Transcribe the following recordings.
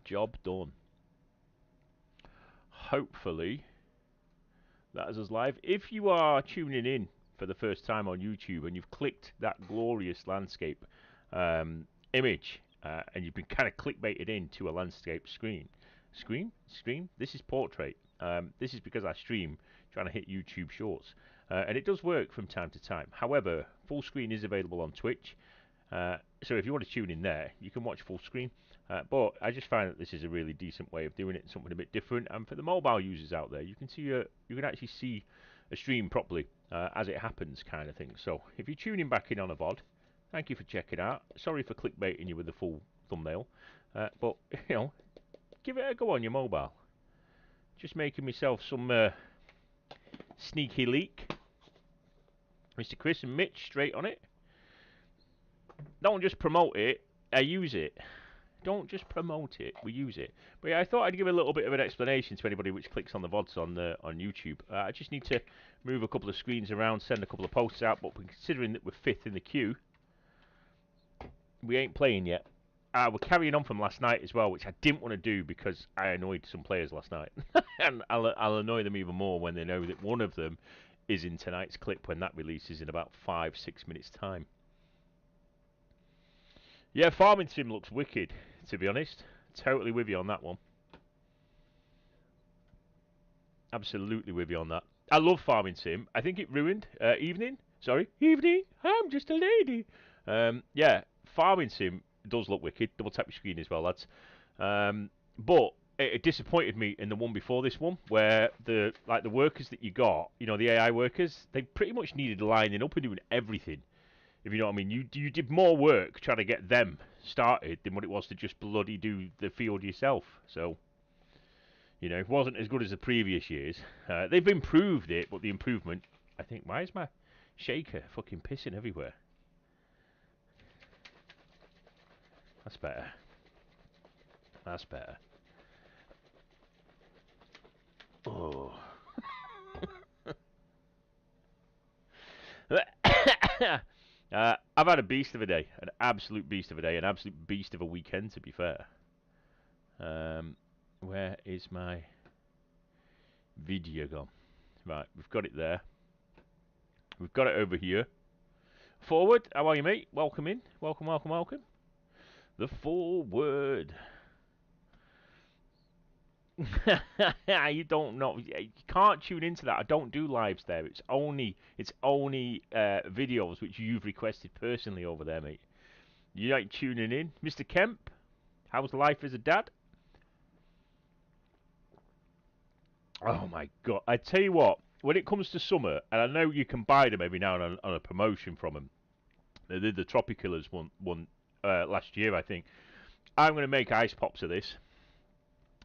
Job done. Hopefully, that is us live. If you are tuning in for the first time on YouTube and you've clicked that glorious landscape image and you've been kind of clickbaited into a landscape screen, this is portrait. This is because I stream trying to hit YouTube Shorts, and it does work from time to time. However, full screen is available on Twitch, so if you want to tune in there, you can watch full screen. But I just find that this is a really decent way of doing it, something a bit different. And for the mobile users out there, you can see you can actually see a stream properly as it happens, kind of thing. So if you're tuning back in on a VOD, thank you for checking out. Sorry for clickbaiting you with the full thumbnail, but you know, give it a go on your mobile. Just making myself some sneaky leak. Mr. Chris and Mitch straight on it. Don't just promote it, I use it. Don't just promote it, we use it. But yeah, I thought I'd give a little bit of an explanation to anybody which clicks on the VODs on YouTube. I just need to move a couple of screens around, send a couple of posts out, but considering that we're 5th in the queue, we ain't playing yet. We're carrying on from last night as well, which I didn't want to do because I annoyed some players last night. And I'll annoy them even more when they know that one of them is in tonight's clip when that releases in about 5-6 minutes time. Yeah, Farming Sim looks wicked, to be honest. Totally with you on that one. Absolutely with you on that. I love Farming Sim. I think it ruined Evening. Sorry, Evening. I'm just a lady. Yeah, Farming Sim does look wicked. Double tap your screen as well, lads. But it disappointed me in the one before this one, where the workers that you got, you know, the AI workers, they pretty much needed lining up and doing everything. If you know what I mean, you did more work trying to get them started than what it was to just bloody do the field yourself. So, you know, it wasn't as good as the previous years. They've improved it, but the improvement, I think, why is my shaker fucking pissing everywhere? That's better. That's better. Oh. I've had a beast of a day, an absolute beast of a day, an absolute beast of a weekend, to be fair. Where is my video gone? Right, we've got it there. We've got it over here. Forward, how are you, mate? Welcome in. Welcome, welcome, welcome. The forward. You don't know. You can't tune into that. I don't do lives there. It's only videos which you've requested personally over there, mate. You like tuning in, Mr. Kemp? How's life as a dad? Oh my god! I tell you what. When it comes to summer, and I know you can buy them every now and then on a promotion from them. They did the Tropicalers one last year, I think. I'm going to make ice pops of this.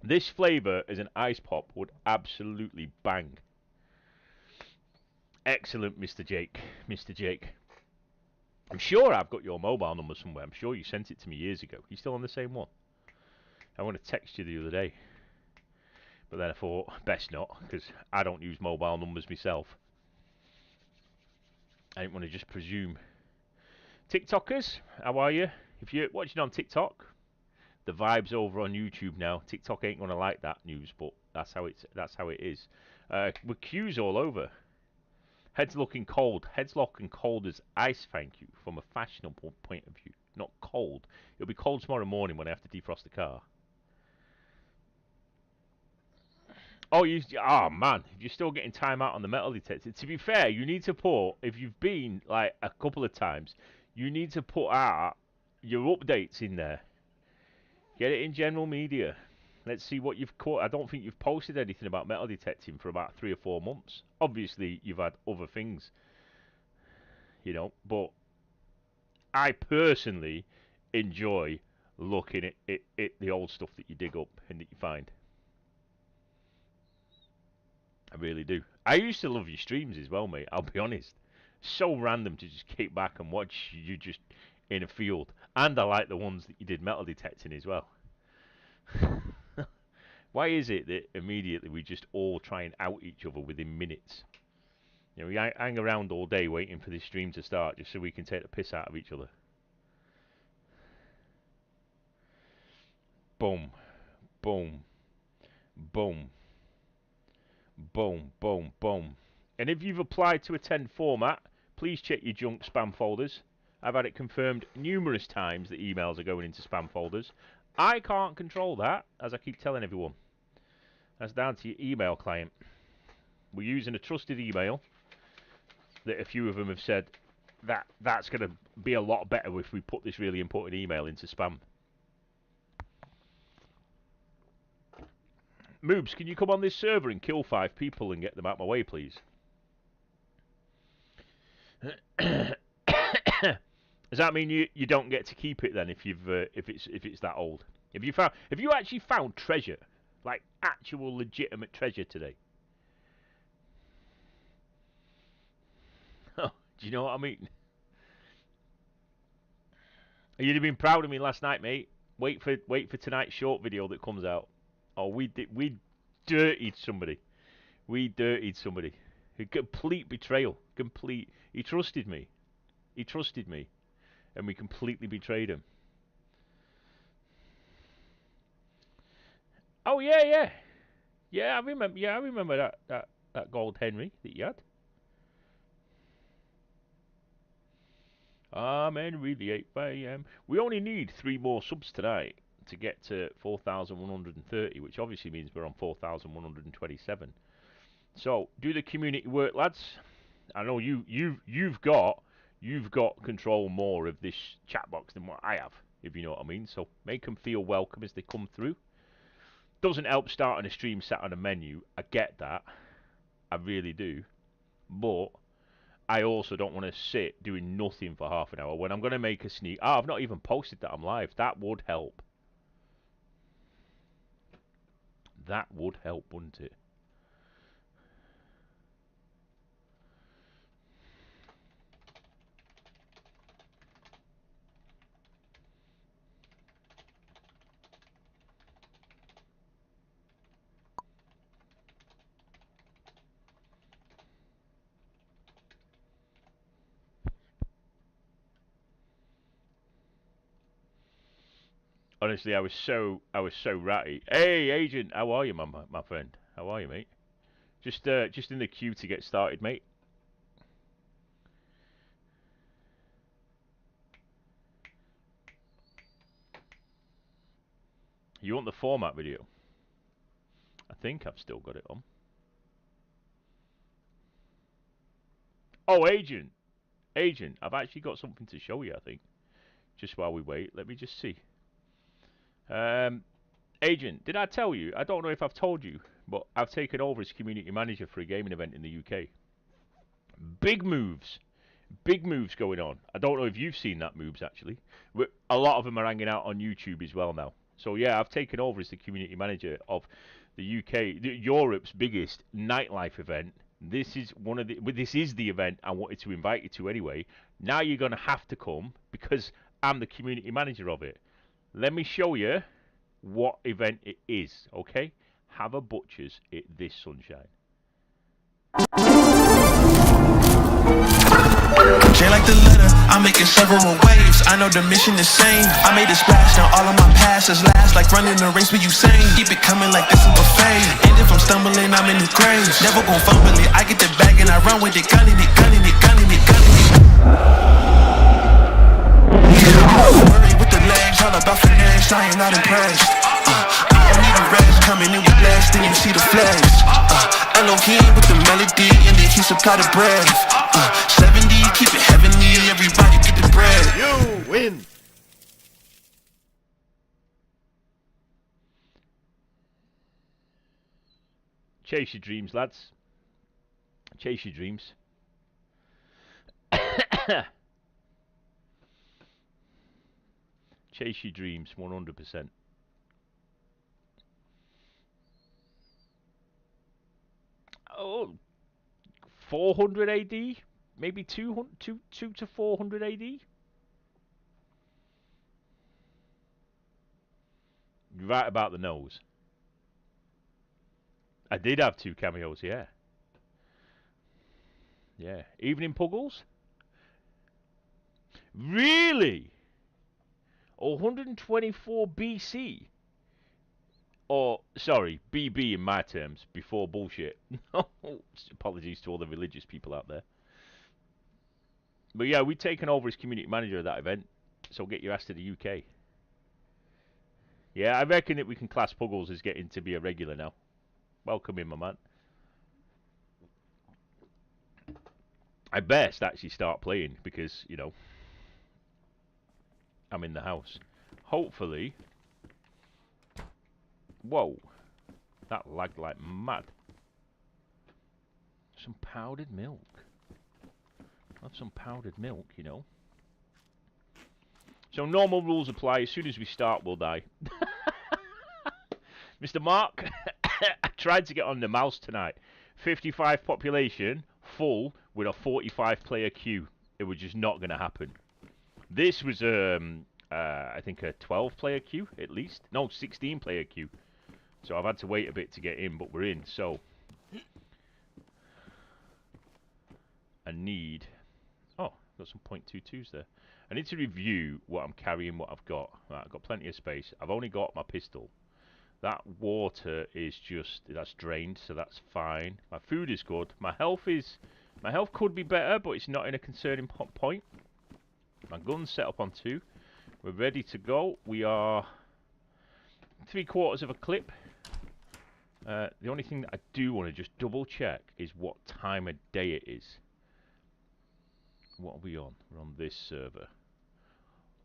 This flavour as an ice pop would absolutely bang. Excellent, Mr. Jake. Mr. Jake. I'm sure I've got your mobile number somewhere. I'm sure you sent it to me years ago. You still on the same one? I want to text you the other day. But then I thought, best not, because I don't use mobile numbers myself. I didn't want to just presume. TikTokers, how are you? If you're watching on TikTok, the vibe's over on YouTube now. TikTok ain't gonna like that news, but that's how it is. With queues all over. Heads looking cold. Heads looking cold as ice, thank you, from a fashionable point of view. Not cold. It'll be cold tomorrow morning when I have to defrost the car. Oh, oh man, you're still getting time out on the metal detector. To be fair, you need to put, if you've been like a couple of times, you need to put out your updates in there. Get it in general media. Let's see what you've caught. I don't think you've posted anything about metal detecting for about 3 or 4 months. Obviously, you've had other things, you know, but I personally enjoy looking at the old stuff that you dig up and that you find. I really do. I used to love your streams as well, mate. I'll be honest. So random to just kick back and watch you just in a field. And I like the ones that you did metal detecting as well. Why is it that immediately we just all try and out each other within minutes? You know, we hang around all day waiting for this stream to start just so we can take the piss out of each other. Boom. Boom. Boom. Boom. Boom. Boom. And if you've applied to attend format, please check your junk spam folders. I've had it confirmed numerous times that emails are going into spam folders. I can't control that, as I keep telling everyone. That's down to your email client. We're using a trusted email that a few of them have said that's going to be a lot better if we put this really important email into spam. Moobs, can you come on this server and kill 5 people and get them out my way, please? Does that mean you don't get to keep it then if it's that old? Have you actually found treasure, like actual legitimate treasure today? Oh, do you know what I mean? You'd have been proud of me last night, mate. Wait for tonight's short video that comes out. Oh, we dirtied somebody. We dirtied somebody. A complete betrayal. Complete. He trusted me. He trusted me, and we completely betrayed him. Oh yeah. Yeah, I remember. Yeah, I remember that gold Henry that you had. Henry, the 8 a.m. We only need 3 more subs tonight to get to 4,130, which obviously means we're on 4,127. So do the community work, lads. I know you've got control more of this chat box than what I have, if you know what I mean. So make them feel welcome as they come through. Doesn't help starting a stream sat on a menu. I get that, I really do, but I also don't want to sit doing nothing for half an hour when I'm going to make a sneak. Oh, I've not even posted that I'm live. That would help. That would help, wouldn't it? Honestly, I was so ratty. Hey, agent, how are you, my friend? How are you, mate? Just in the queue to get started, mate. You want the format video? I think I've still got it on. Oh, agent, I've actually got something to show you. I think. Just while we wait, let me just see. Agent, did I tell you? I don't know if I've told you, but I've taken over as community manager for a gaming event in the UK. Big moves going on. I don't know if you've seen that moves actually. A lot of them are hanging out on YouTube as well now. So yeah, I've taken over as the community manager of the UK, Europe's biggest nightlife event. This is the event I wanted to invite you to anyway. Now you're gonna have to come because I'm the community manager of it. Let me show you what event it is, okay? Have a butchers at this sunshine. J like the letter, I'm making several waves. I know the mission is same. I made a splash, now all of my passes last like running a race with Usain. Keep it coming like this is buffet. And if I'm stumbling, I'm in the grave. Never gon' fumble it. I get the bag and I run with it, gunning it. Worry with the legs, all about finesse. I ain't not impressed. I don't need a rest, coming in with blast, then you see the flash. Elohim with the melody, and then he supply the breath. 70, keep it heavenly, everybody get the bread. You win. Chase your dreams, lads. Chase your dreams. Chase your dreams, 100%. Oh, 400 AD? Maybe 2 to 400 AD? You're right about the nose. I did have 2 cameos, yeah. Yeah. Evening Puggles? Really? 124 BC? Or, sorry, BB in my terms, before bullshit. Apologies to all the religious people out there. But yeah, we've taken over as community manager of that event, so get your ass to the UK. Yeah, I reckon that we can class Puggles as getting to be a regular now. Welcome in, my man. I best actually start playing because, you know, I'm in the house. Hopefully. Whoa. That lagged like mad. Some powdered milk. Have some powdered milk, you know. So normal rules apply. As soon as we start, we'll die. Mr. Mark, I tried to get on the mouse tonight. 55 population, full, with a 45 player queue. It was just not going to happen. This was, I think, a 12 player queue, at least. No, 16 player queue. So I've had to wait a bit to get in, but we're in. So I need... Oh, got some .22s there. I need to review what I'm carrying, what I've got. Right, I've got plenty of space. I've only got my pistol. That water is just... That's drained, so that's fine. My food is good. My health could be better, but it's not in a concerning point. My gun's set up on 2. We're ready to go. We are 3/4 of a clip. The only thing that I do want to just double check is what time of day it is. What are we on? We're on this server.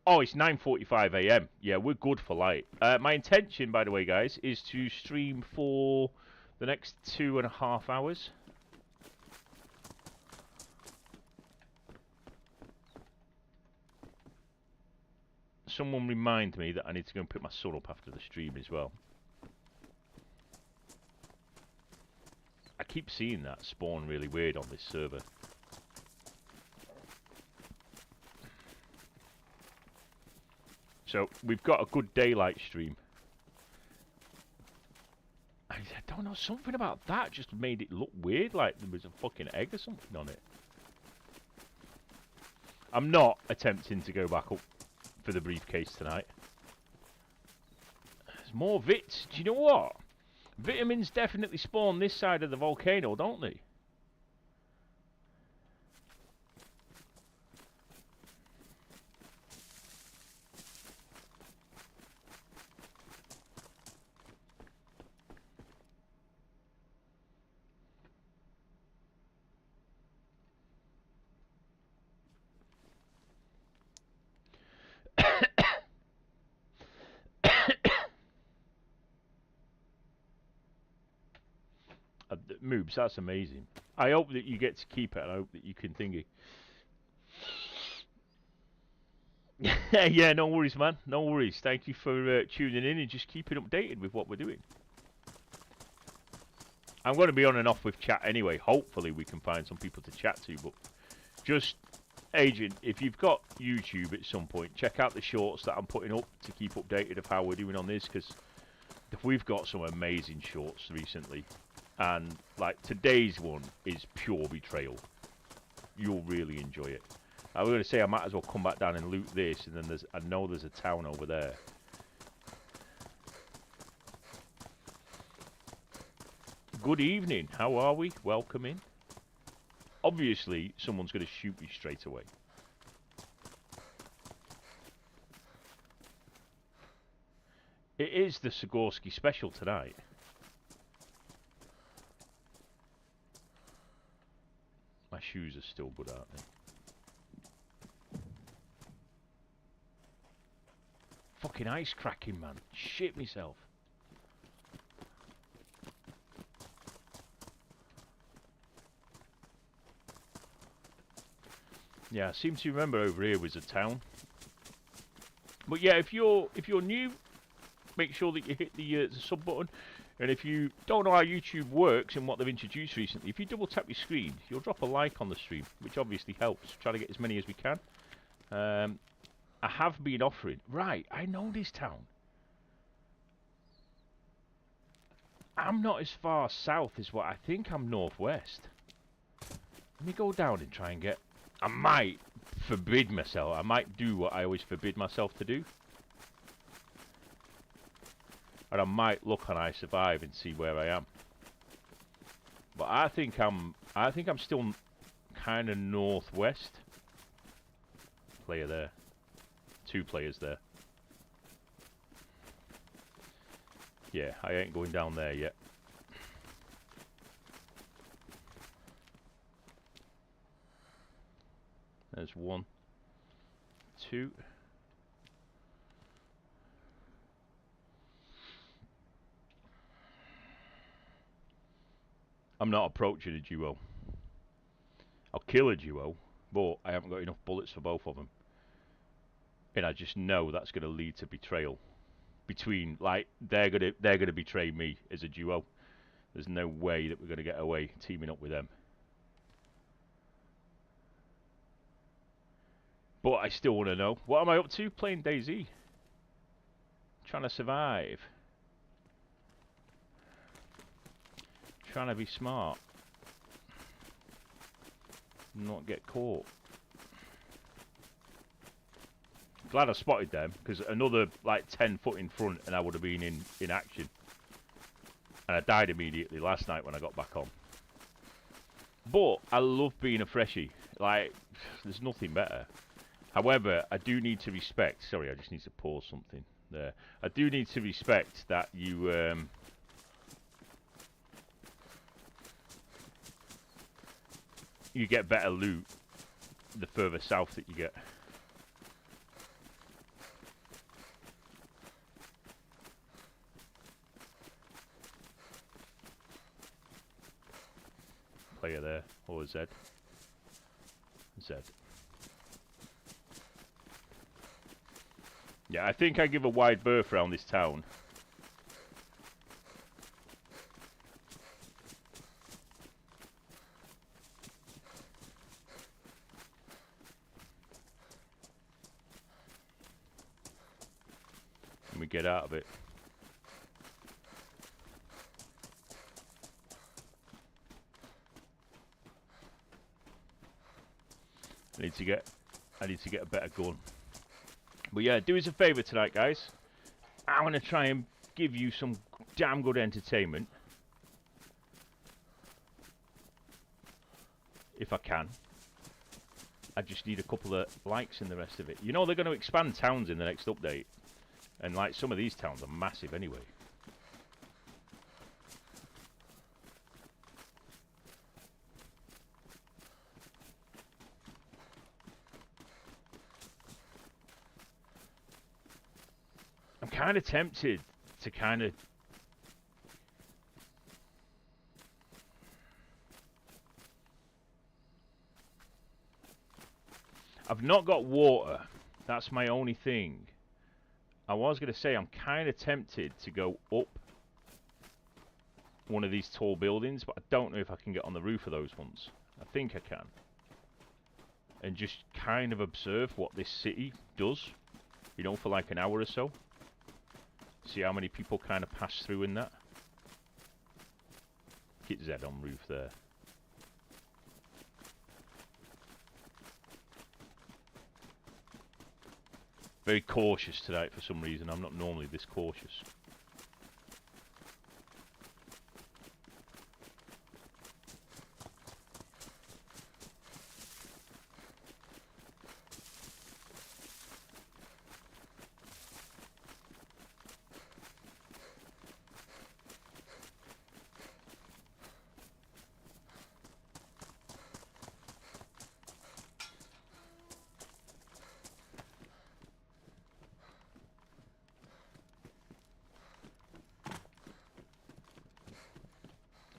Oh, it's 9:45 AM. Yeah, we're good for light. My intention, by the way, guys, is to stream for the next 2.5 hours. Someone remind me that I need to go and pick my son up after the stream as well. I keep seeing that spawn really weird on this server. So, we've got a good daylight stream. I don't know, something about that just made it look weird, like there was a fucking egg or something on it. I'm not attempting to go back up for the briefcase tonight. There's more vits. Do you know what? Vitamins definitely spawn this side of the volcano, don't they? Moobs, that's amazing. I hope that you get to keep it. I hope that you can thingy. Yeah, no worries, man. No worries. Thank you for tuning in and just keeping updated with what we're doing. I'm going to be on and off with chat anyway. Hopefully we can find some people to chat to. But just, Agent, if you've got YouTube at some point, check out the shorts that I'm putting up to keep updated of how we're doing on this. Because we've got some amazing shorts recently. And like today's one is pure betrayal. You'll really enjoy it. I was going to say I might as well come back down and loot this, and then I know there's a town over there. Good evening. How are we? Welcome in. Obviously, someone's going to shoot me straight away. It is the Sikorsky special tonight. My shoes are still good, aren't they? Fucking ice cracking, man. Shit myself. Yeah, I seem to remember over here was a town. But yeah, if you're new, make sure that you hit the sub button. And if you don't know how YouTube works and what they've introduced recently, if you double tap your screen, you'll drop a like on the stream, which obviously helps. Try to get as many as we can. I have been offering... Right, I know this town. I'm not as far south as what I think I'm northwest. Let me go down and try and get... I might forbid myself. I might do what I always forbid myself to do. and I might look on I Survive and see where I am. But I think I'm still kind of northwest. Player there. 2 players there. Yeah, I ain't going down there yet. There's 1, 2. I'm not approaching a duo. I'll kill a duo, but I haven't got enough bullets for both of them. And I just know that's going to lead to betrayal. Between, like, they're gonna betray me as a duo. There's no way that we're gonna get away teaming up with them. But I still want to know, what am I up to? Playing DayZ. Trying to survive. Trying to be smart. Not get caught. Glad I spotted them, because another like 10 foot in front and I would have been in action. And I died immediately last night when I got back on. But I love being a freshie. Like, there's nothing better. However, I do need to respect... Sorry, I just need to pause something there. I do need to respect that you... you get better loot the further south that you get. Player there, or Z. Z. Yeah, I think I give a wide berth around this town. And we get out of it. I need to get a better gun. But yeah, do us a favour tonight, guys. I'm going to try and give you some damn good entertainment. If I can. I just need a couple of likes in the rest of it. You know they're going to expand towns in the next update. And like some of these towns are massive anyway. I'm kind of tempted to kind of... I've not got water. That's my only thing. I was going to say I'm kind of tempted to go up one of these tall buildings, but I don't know if I can get on the roof of those ones. I think I can. And just kind of observe what this city does, you know, for like an hour or so. See how many people kind of pass through in that. Get Z on roof there. Very cautious tonight for some reason. I'm not normally this cautious.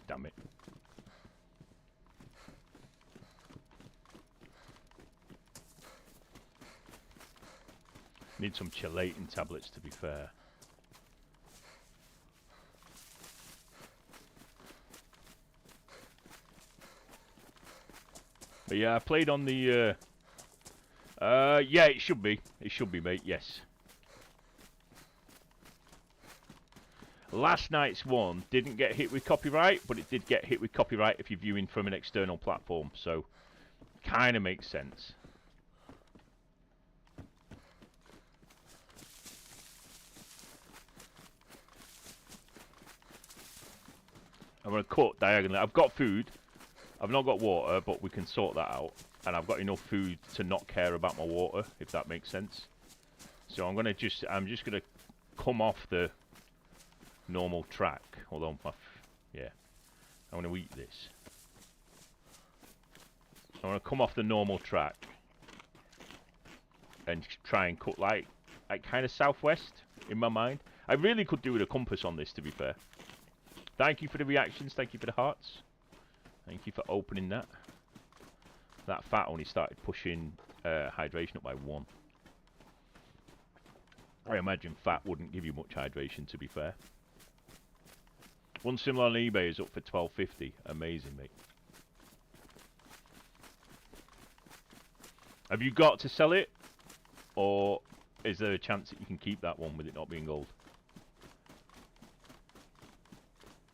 Damn it. Need some chelating tablets, to be fair. But yeah, I played on the yeah, it should be, mate, yes. Last night's one didn't get hit with copyright, but it did get hit with copyright if you're viewing from an external platform, so kind of makes sense. I'm going to cut diagonally. I've got food. I've not got water, but we can sort that out. And I've got enough food to not care about my water, if that makes sense. So I'm just going to come off the normal track. Hold on, yeah. I'm going to eat this. I'm going to come off the normal track and try and cut like kind of southwest in my mind. I really could do with a compass on this, to be fair. Thank you for the reactions. Thank you for the hearts. Thank you for opening that. That fat only started pushing hydration up by 1. I imagine fat wouldn't give you much hydration, to be fair. One similar on eBay is up for $12.50. Amazing, mate. Have you got to sell it? Or is there a chance that you can keep that one with it not being gold?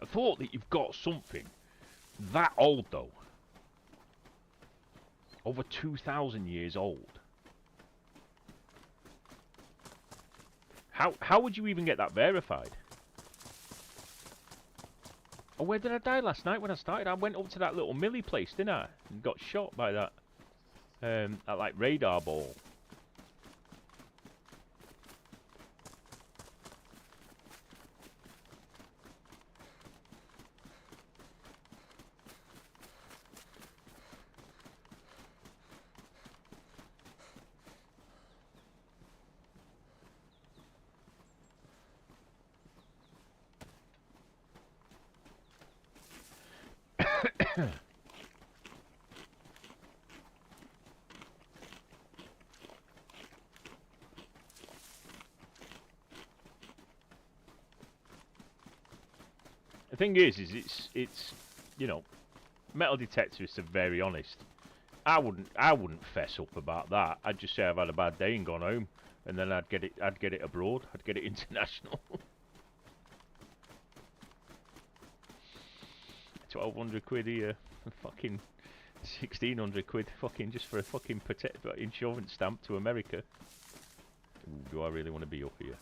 I thought that you've got something that old, though. Over 2,000 years old. How would you even get that verified? Oh, where did I die last night when I started? I went up to that little Millie place, didn't I? And got shot by that, like radar ball. The thing is it's you know, metal detectorists are very honest. I wouldn't fess up about that. I'd just say I've had a bad day and gone home, and then I'd get it abroad. I'd get it international. 1,200 quid here, fucking 1,600 quid, fucking just for a fucking insurance stamp to America. Ooh, do I really want to be up here?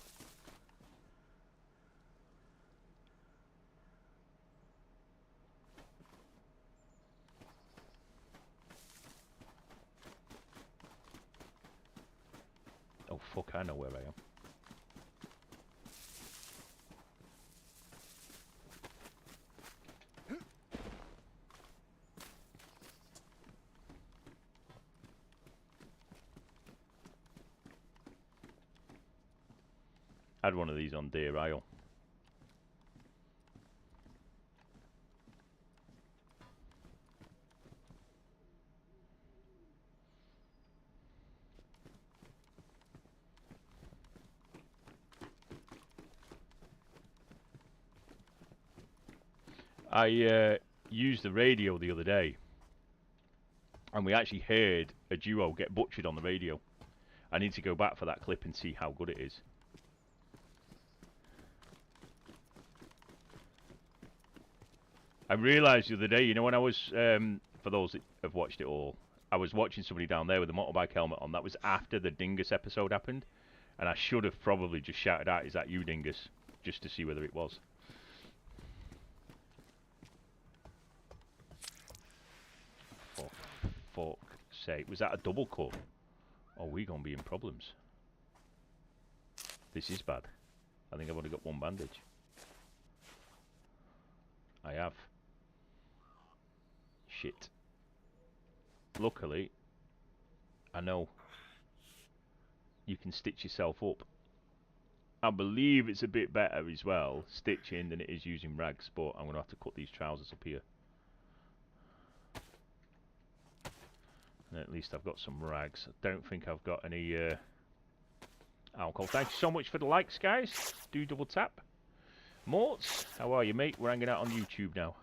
Oh fuck, I know where I am. I had one of these on Deer Isle. I used the radio the other day, and we actually heard a duo get butchered on the radio. I need to go back for that clip and see how good it is. I realised the other day, you know, when I was, for those that have watched it all, I was watching somebody down there with a motorbike helmet on. That was after the Dingus episode happened, and I should have probably just shouted out, "Is that you, Dingus?" just to see whether it was. For fuck's sake, was that a double cut? Oh, we're gonna be in problems. This is bad. I think I've only got one bandage. I have. Shit. Luckily, I know you can stitch yourself up. I believe it's a bit better as well, stitching, than it is using rags, but I'm going to have to cut these trousers up here. And at least I've got some rags. I don't think I've got any alcohol. Thank you so much for the likes, guys. Do double tap. Morts, how are you, mate? We're hanging out on YouTube now.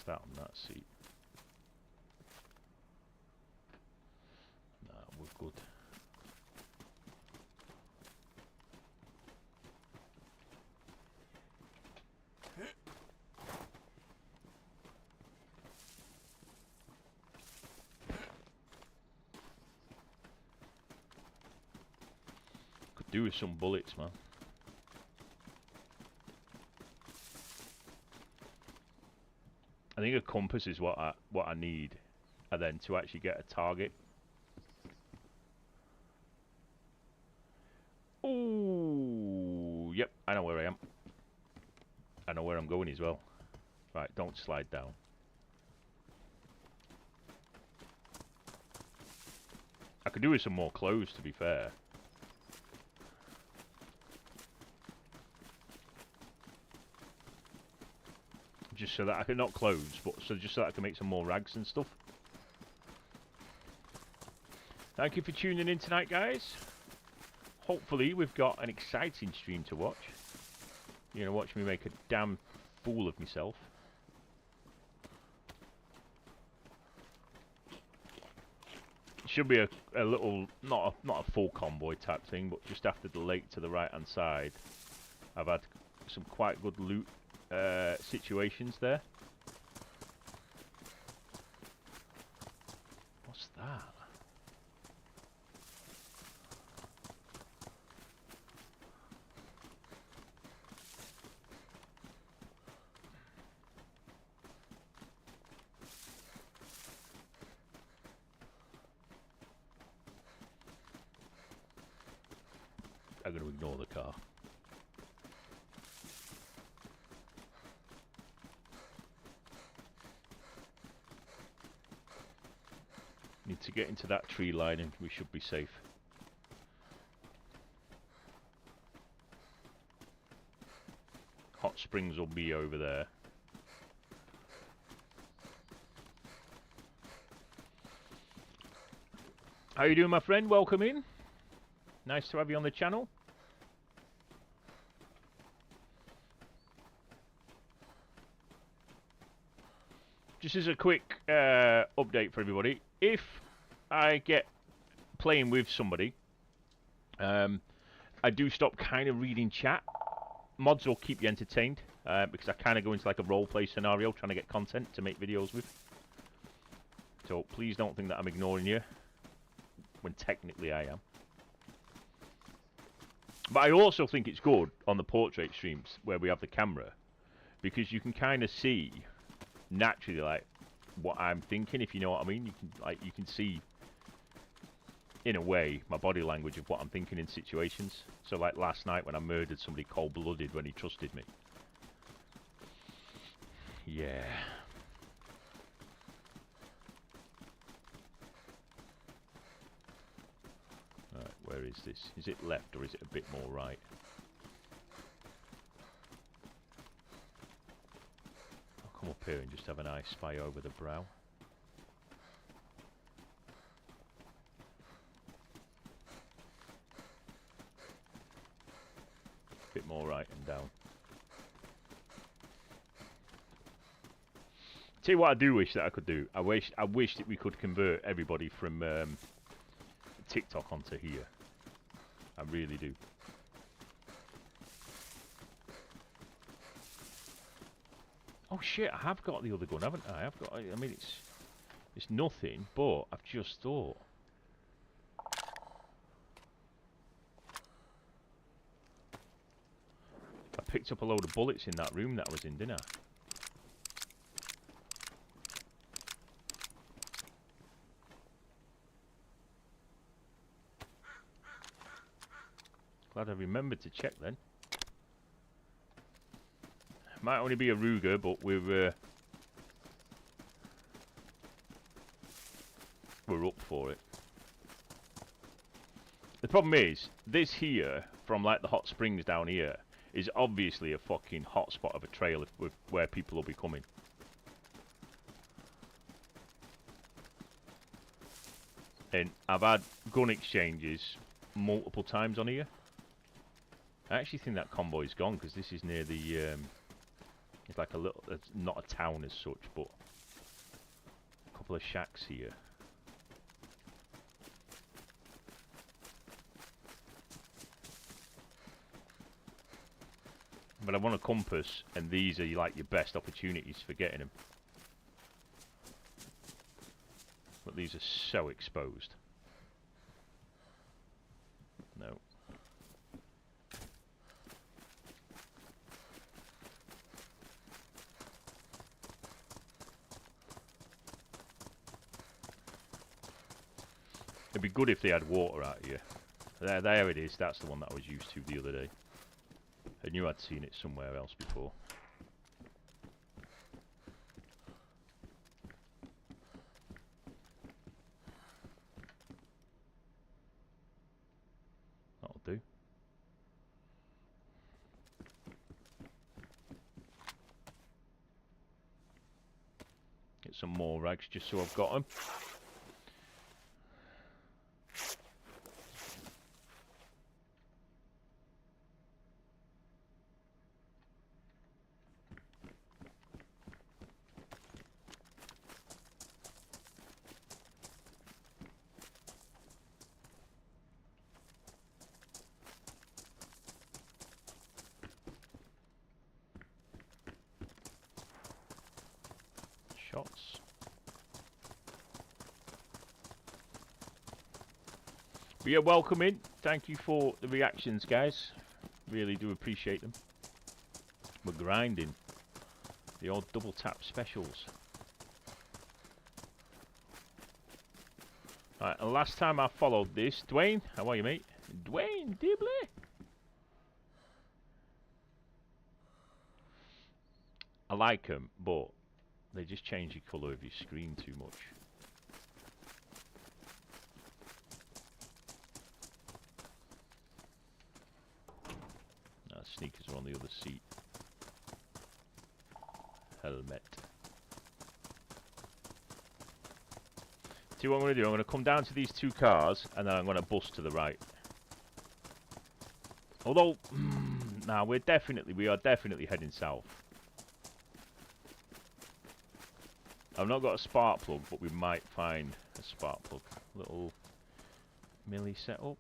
That on that seat. good. Could do with some bullets, man. I think a compass is what I need, and then to actually get a target. Ooh, yep, I know where I am. I know where I'm going as well. Right, don't slide down. I could do with some more clothes, to be fair. Just so that I can, not clothes, but just so that I can make some more rags and stuff. Thank you for tuning in tonight, guys. Hopefully we've got an exciting stream to watch. You're gonna watch me make a damn fool of myself. Should be a little, not a full convoy type thing, but just after the lake to the right hand side, I've had some quite good loot situations there. What's that? I'm going to ignore the car. Need to get into that tree line and we should be safe. Hot springs will be over there. How you doing, my friend? Welcome in. Nice to have you on the channel. Just as a quick update for everybody, if I get playing with somebody, I do stop kind of reading chat. Mods will keep you entertained, because I kind of go into like a roleplay scenario, trying to get content to make videos with. So please don't think that I'm ignoring you, when technically I am. But I also think it's good on the portrait streams where we have the camera, because you can kind of see naturally like what I'm thinking, if you know what I mean. You can see in a way my body language of what I'm thinking in situations. So like last night when I murdered somebody cold-blooded when he trusted me. Yeah. Alright, where is this? Is it left or is it a bit more right? I'll come up here and just have an eye spy over the brow. Bit more right and down. Tell you what I do wish that I could do. I wish that we could convert everybody from TikTok onto here. I really do. Oh shit, I have got the other gun, haven't I? I've got, I mean it's nothing, but I've just thought. I picked up a load of bullets in that room that I was in, didn't I? Glad I remembered to check then. Might only be a Ruger, but we're up for it. The problem is, this here, from like the hot springs down here, is obviously a fucking hotspot of a trail where people will be coming. And I've had gun exchanges multiple times on here. I actually think that convoy's gone because this is near the it's like a little, it's not a town as such, but a couple of shacks here. But I want a compass, and these are like your best opportunities for getting them. But these are so exposed. No. It'd be good if they had water out here. There it is. That's the one that I was used to the other day. I knew I'd seen it somewhere else before. That'll do. Get some more rags just so I've got them. Shots. But yeah, welcome in. Thank you for the reactions, guys. Really do appreciate them. We're grinding. The old double tap specials. Right, and last time I followed this, Dwayne, how are you, mate? Dwayne Dibley. I like them, but they just change the colour of your screen too much. Sneakers are on the other seat. Helmet. See what I'm going to do? I'm going to come down to these two cars and then I'm going to bust to the right. Although, now we are definitely heading south. I've not got a spark plug, but we might find a spark plug. Little milli setup.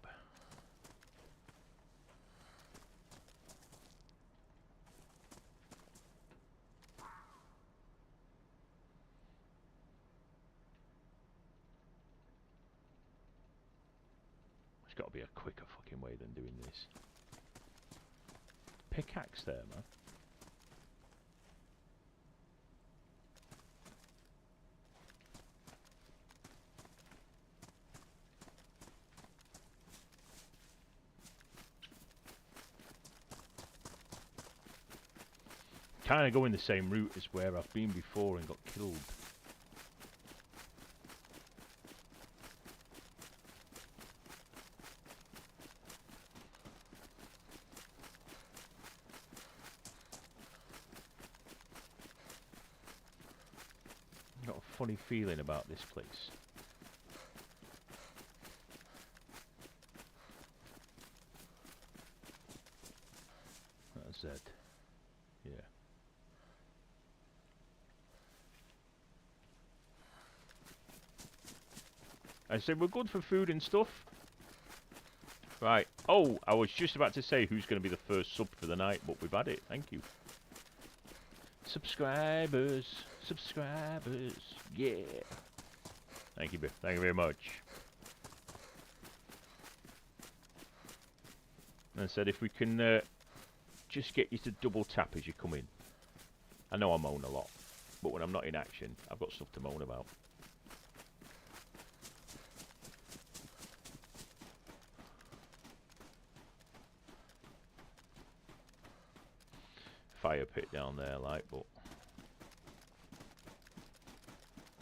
Got to be a quicker fucking way than doing this. Pickaxe there, man. Kind of going the same route as where I've been before and got killed. Got a funny feeling about this place. That's Z. Yeah. I said we're good for food and stuff. Right. Oh, I was just about to say who's going to be the first sub for the night, but we've had it. Thank you. Subscribers. Subscribers. Yeah. Thank you. Thank you very much. And I said if we can just get you to double tap as you come in. I know I moan a lot, but when I'm not in action, I've got stuff to moan about. Fire pit down there, like, but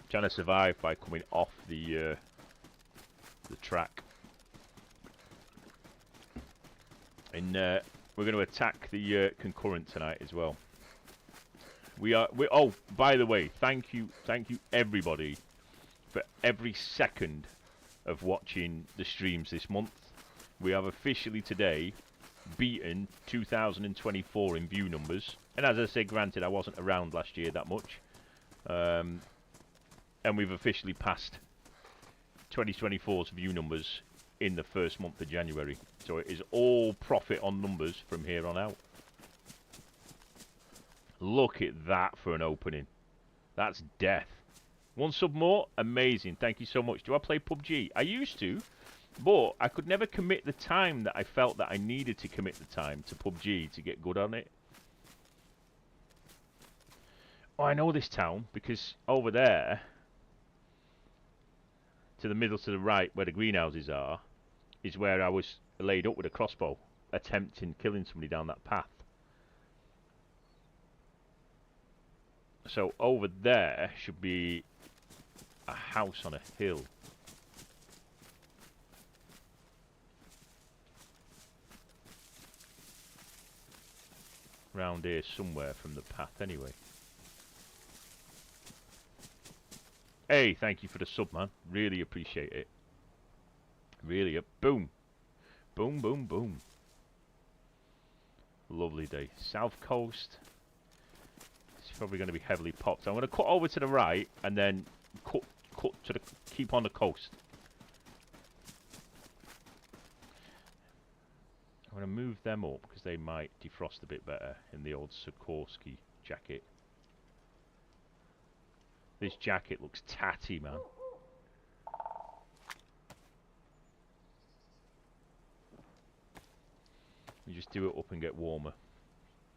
trying to survive by coming off the track, and we're going to attack the concurrent tonight as well. Oh, by the way, thank you everybody for every second of watching the streams this month. We have officially today beaten 2024 in view numbers, and as I say, granted I wasn't around last year that much, and we've officially passed 2024's view numbers in the first month of January, so it is all profit on numbers from here on out. Look at that for an opening. That's death. 1 sub more? Amazing. Thank you so much. Do I play PUBG? I used to, but I could never commit the time that I felt that I needed to commit the time to PUBG to get good on it. Oh, I know this town because over there, to the middle to the right, where the greenhouses are, is where I was laid up with a crossbow, attempting killing somebody down that path. So over there should be a house on a hill. Round here somewhere from the path anyway. Hey, thank you for the sub, man. Really appreciate it. Really, boom. Boom, boom, boom. Lovely day. South coast. It's probably going to be heavily popped. I'm going to cut over to the right and then cut to the keep on the coast. I'm going to move them up because they might defrost a bit better in the old Sikorsky jacket. This jacket looks tatty, man. You just do it up and get warmer.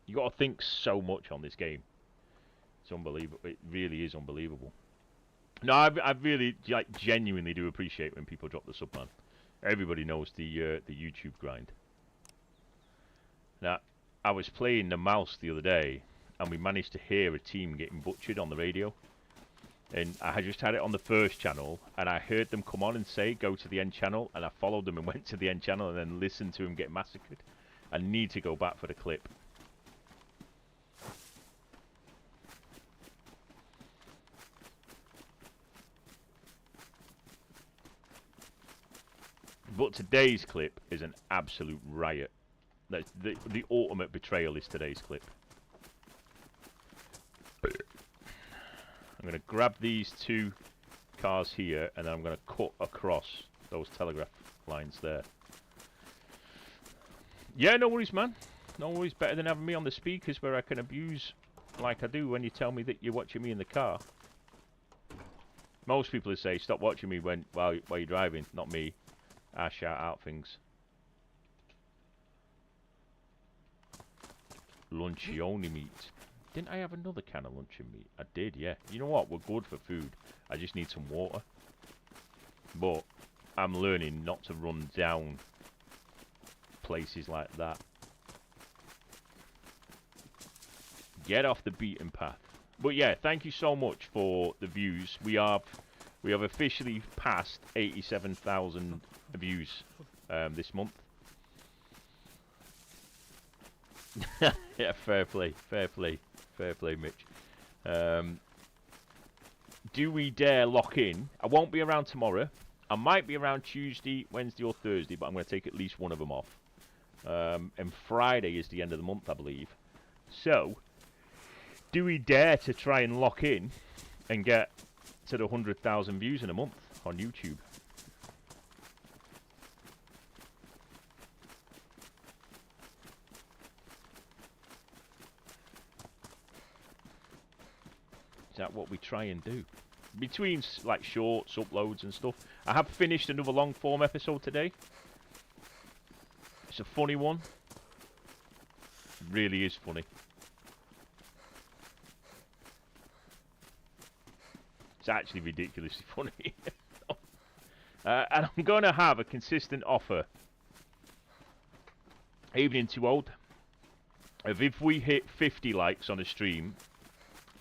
You got to think so much on this game. It's unbelievable. It really is unbelievable. No, I really genuinely do appreciate when people drop the sub, man. Everybody knows the YouTube grind. Now, I was playing the mouse the other day, and we managed to hear a team getting butchered on the radio. And I had just had it on the first channel, and I heard them come on and say, go to the end channel, and I followed them and went to the end channel and then listened to them get massacred. I need to go back for the clip. But today's clip is an absolute riot. That's the ultimate betrayal is today's clip. I'm going to grab these 2 cars here, and then I'm going to cut across those telegraph lines there. Yeah, no worries, man. No worries. Better than having me on the speakers where I can abuse like I do when you tell me that you're watching me in the car. Most people would say, stop watching me while you're driving, not me. I shout out things. Luncheoni meat. Didn't I have another can of luncheon meat? I did, yeah. You know what? We're good for food. I just need some water. But I'm learning not to run down places like that. Get off the beaten path. But yeah, thank you so much for the views. We have officially passed 87,000 views this month. Yeah, fair play, Mitch. Do we dare lock in? I won't be around tomorrow. I might be around Tuesday, Wednesday or Thursday, but I'm going to take at least one of them off. And Friday is the end of the month, I believe. So, do we dare to try and lock in and get to the 100,000 views in a month on YouTube? Is that what we try and do? Between like shorts, uploads and stuff. I have finished another long form episode today. It's a funny one. It really is funny. It's actually ridiculously funny. And I'm going to have a consistent offer. Evening too old. If we hit 50 likes on a stream,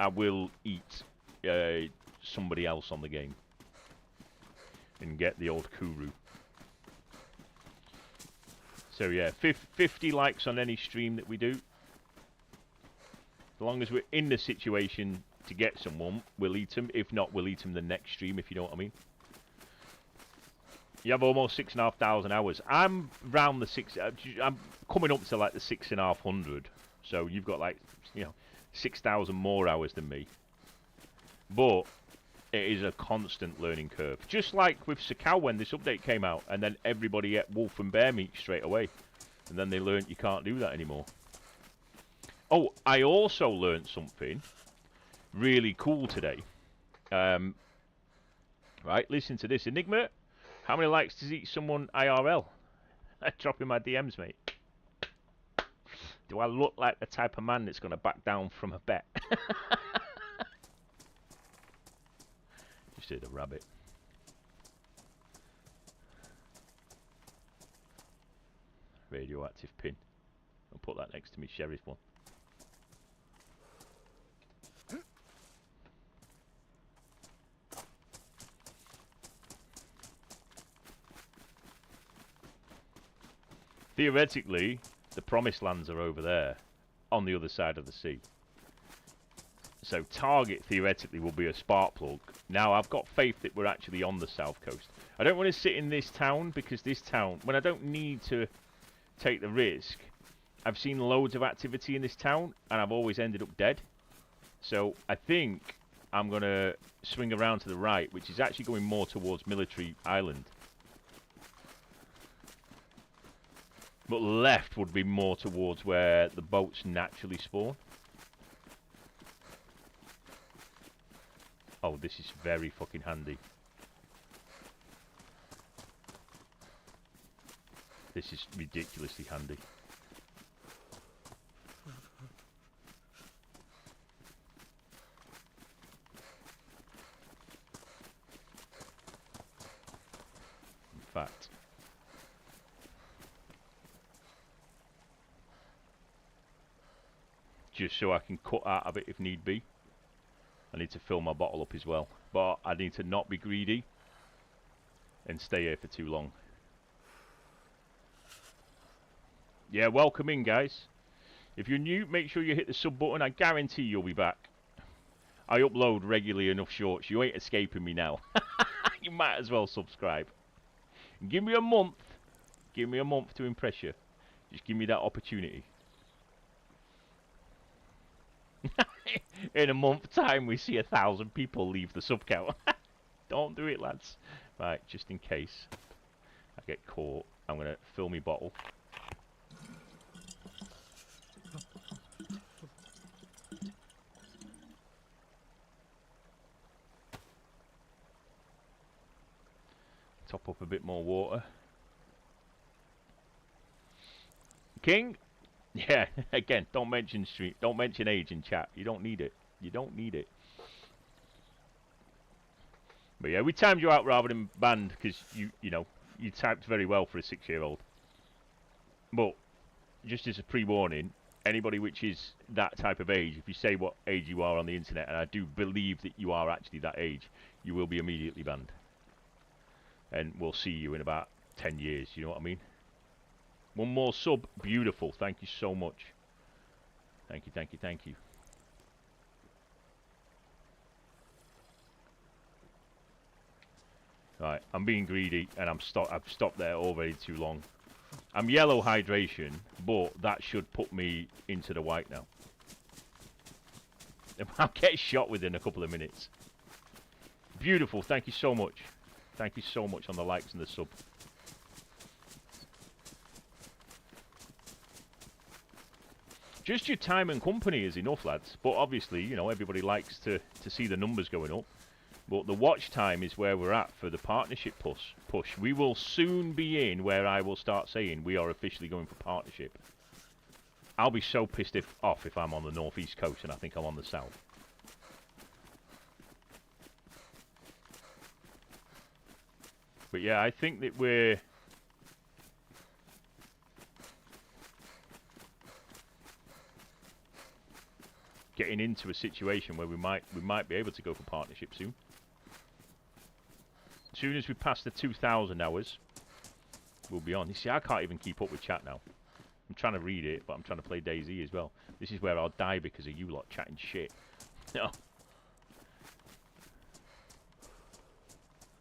I will eat somebody else on the game and get the old Kuru. So yeah, 50 likes on any stream that we do. As long as we're in the situation to get someone, we'll eat them. If not, we'll eat them the next stream, if you know what I mean. You have almost 6,500 hours. I'm round the I'm coming up to like the 6,500. So you've got like, 6,000 more hours than me. But it is a constant learning curve. Just like with Sakau when this update came out, and then everybody ate wolf and bear meat straight away. And then they learned you can't do that anymore. Oh, I also learned something really cool today. Right, listen to this. Enigma, how many likes does each someone IRL? Drop in my DMs, mate. Do I look like the type of man that's going to back down from a bet? Just heard a rabbit. Radioactive pin. I'll put that next to me sheriff one. Theoretically, the promised lands are over there, on the other side of the sea. So target, theoretically, will be a spark plug. Now, I've got faith that we're actually on the south coast. I don't want to sit in this town, because this town, when I don't need to take the risk, I've seen loads of activity in this town, and I've always ended up dead. So I think I'm going to swing around to the right, which is actually going more towards Military Island. But left would be more towards where the boats naturally spawn. Oh, this is very fucking handy. This is ridiculously handy. In fact, just so I can cut out of it if need be. I need to fill my bottle up as well. But I need to not be greedy and stay here for too long. Yeah, welcome in, guys. If you're new, make sure you hit the sub button. I guarantee you'll be back. I upload regularly enough shorts. You ain't escaping me now. You might as well subscribe. Give me a month. Give me a month to impress you. Just give me that opportunity. In a month's time, we see 1,000 people leave the sub count. Don't do it, lads. Right, just in case I get caught, I'm going to fill my bottle. Top up a bit more water. King? Yeah, again, don't mention street, don't mention age in chat. You don't need it. You don't need it. But yeah, we timed you out rather than banned because you know, you typed very well for a 6-year-old. But just as a pre-warning, anybody which is that type of age, if you say what age you are on the internet, and I do believe that you are actually that age, you will be immediately banned. And we'll see you in about 10 years, you know what I mean? One more sub, beautiful, thank you so much. Thank you, thank you, thank you. Right, I'm being greedy and I've stopped there already too long. I'm yellow hydration, but that should put me into the white now. I'll get shot within a couple of minutes. Beautiful, thank you so much. Thank you so much on the likes and the sub. Just your time and company is enough, lads. But obviously, you know, everybody likes to see the numbers going up. But the watch time is where we're at for the partnership push. We will soon be in where I will start saying we are officially going for partnership. I'll be so pissed off if I'm on the northeast coast and I think I'm on the south. But yeah, I think that we're getting into a situation where we might be able to go for partnership soon. As soon as we pass the 2,000 hours, we'll be on. You see, I can't even keep up with chat now. I'm trying to read it, but I'm trying to play DayZ as well. This is where I'll die because of you lot chatting shit. No.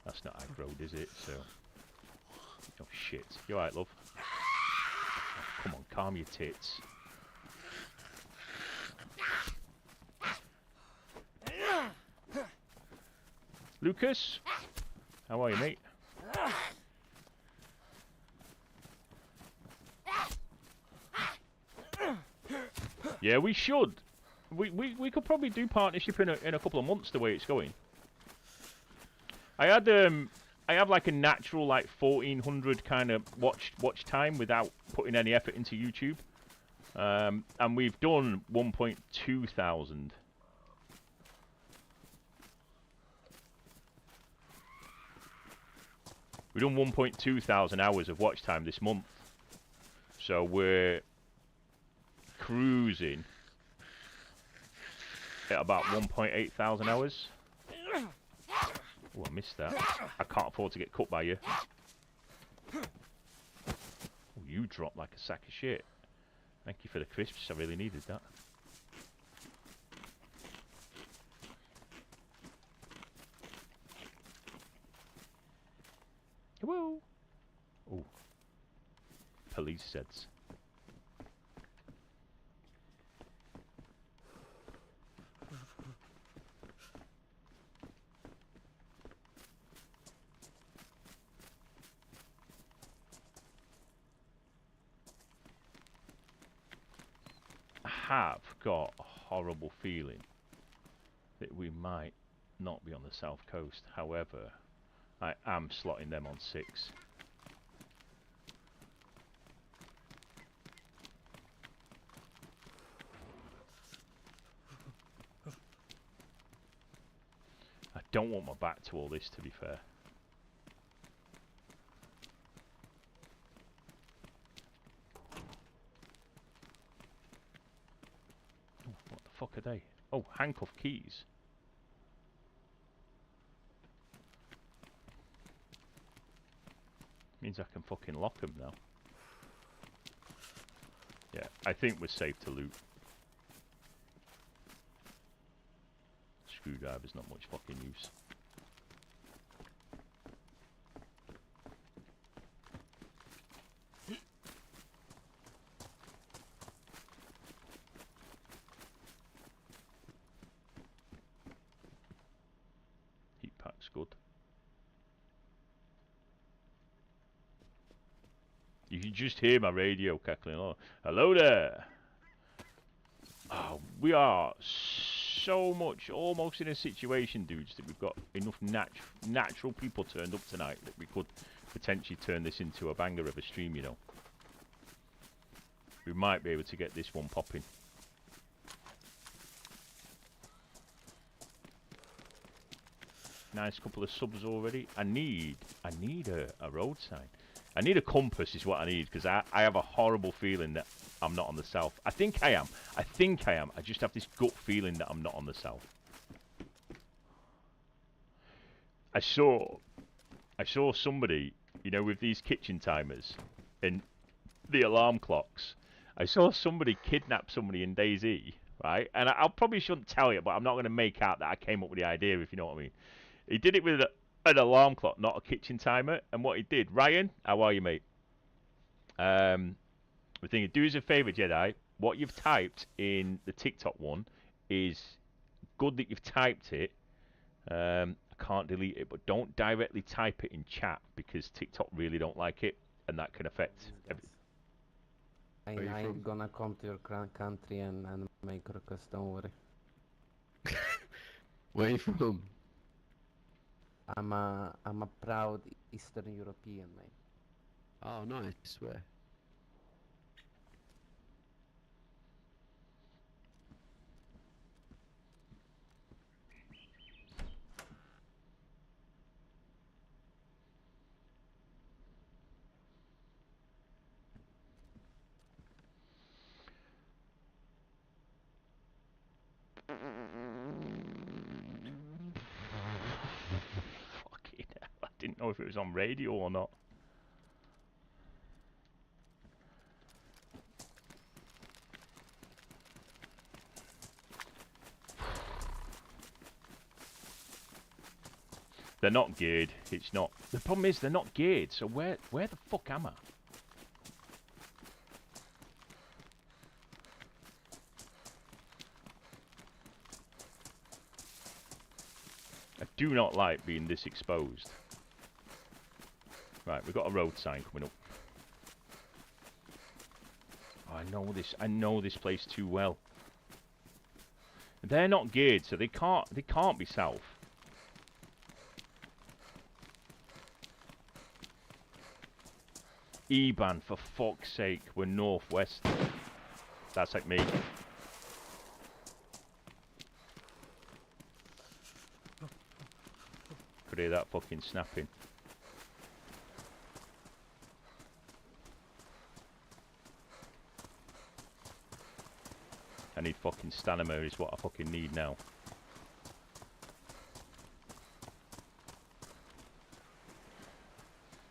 That's not aggroed, is it? So. Oh shit. You alright, love? Oh, come on, calm your tits. Lucas? How are you, mate? Yeah, we should. We could probably do partnership in a couple of months the way it's going. I have like a natural like 1400 kind of watch time without putting any effort into YouTube. And we've done 1.2 thousand. We've done 1.2 thousand hours of watch time this month. So we're cruising at about 1.8 thousand hours. Oh, I missed that. I can't afford to get cut by you. Oh, you dropped like a sack of shit. Thank you for the crisps. I really needed that. Whoa. Oh. Police sets. Have got a horrible feeling that we might not be on the south coast. However, I am slotting them on 6. I don't want my back to all this, to be fair. What the fuck are they? Oh, handcuff keys. Means I can fucking lock them now. Yeah, I think we're safe to loot. Screwdriver's not much fucking use. Heat pack's good. You can just hear my radio cackling on. Hello there! Oh, we are so much almost in a situation, dudes, that we've got enough natural people turned up tonight that we could potentially turn this into a banger of a stream, you know. We might be able to get this one popping. Nice couple of subs already. I need a road sign. I need a compass is what I need, because I have a horrible feeling that I'm not on the south. I think I am. I just have this gut feeling that I'm not on the south. I saw somebody, you know, with these kitchen timers and the alarm clocks. I saw somebody kidnap somebody in DayZ, right? And I probably shouldn't tell you, but I'm not going to make out that I came up with the idea, if you know what I mean. He did it with an alarm clock, not a kitchen timer. And what he did, Ryan, how are you, mate? We're thinking, do us a favour, Jedi. What you've typed in the TikTok one is good that you've typed it. I can't delete it, but don't directly type it in chat, because TikTok really don't like it, and that can affect everything. I ain't gonna come to your country and make ruckus, don't worry. Where are you from? I'm a proud Eastern European, mate. Oh, nice. Where? Fucking hell, I didn't know if it was on radio or not. They're not geared. It's not. The problem is they're not geared. So where the fuck am I? I do not like being this exposed. Right, we've got a road sign coming up. Oh, I know this place too well. They're not geared, so they can't be south. Eban, for fuck's sake, we're northwest. That's like me. Could hear that fucking snapping. I need fucking stamina is what I fucking need now.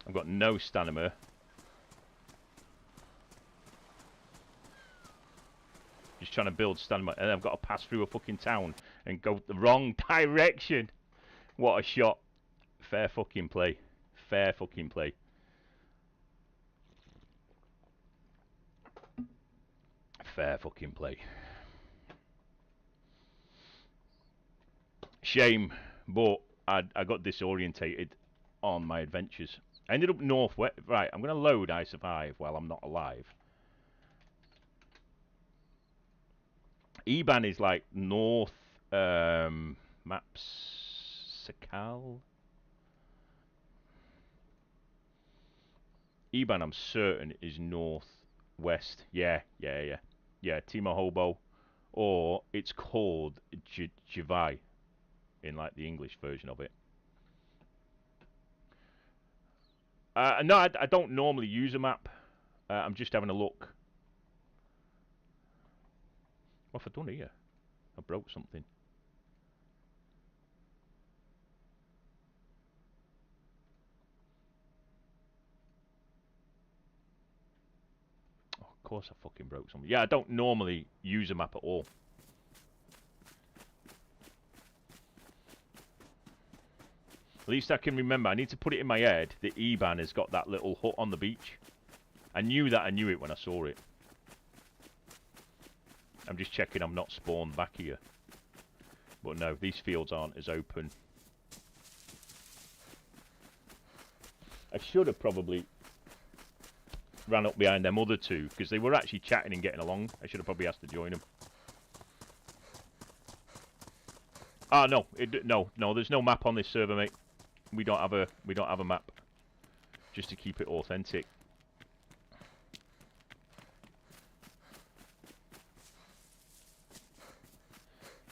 I've got no stamina. Just trying to build stamina, and I've got to pass through a fucking town and go the wrong direction. What a shot. Fair fucking play. Fair fucking play. Fair fucking play. Shame, but I got disorientated on my adventures. I ended up northwest. Right, I'm going to load I Survive while I'm not alive. Eban is like north, maps, Sakal. Eban, I'm certain, is northwest. Yeah, Timo Hobo. Or it's called Javai in like the English version of it. No, I don't normally use a map. I'm just having a look. What have I done here? I broke something. Oh, of course I fucking broke something. Yeah, I don't normally use a map at all. At least I can remember. I need to put it in my head that Eban has got that little hut on the beach. I knew that. I knew it when I saw it. I'm just checking I'm not spawned back here. But no, these fields aren't as open. I should have probably ran up behind them other two, because they were actually chatting and getting along. I should have probably asked to join them. Ah, no, no, there's no map on this server, mate. We don't have a map. Just to keep it authentic.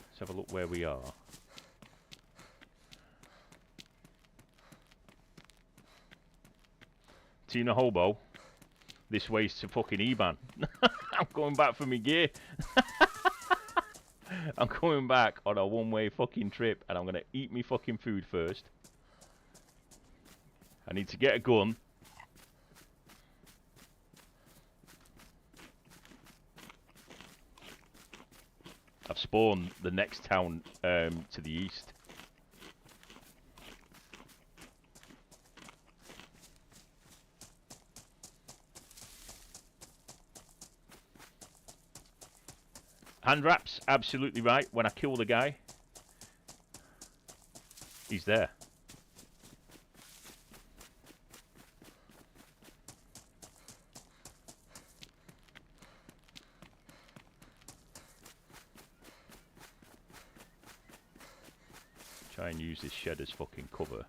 Let's have a look where we are. Tina Hobo. This way's to fucking Eban. I'm going back for my gear. I'm coming back on a one-way fucking trip, and I'm gonna eat me fucking food first. I need to get a gun. I've spawned the next town to the east. Hand wraps, absolutely right. When I kill the guy, he's there. Try and use this shed as fucking cover.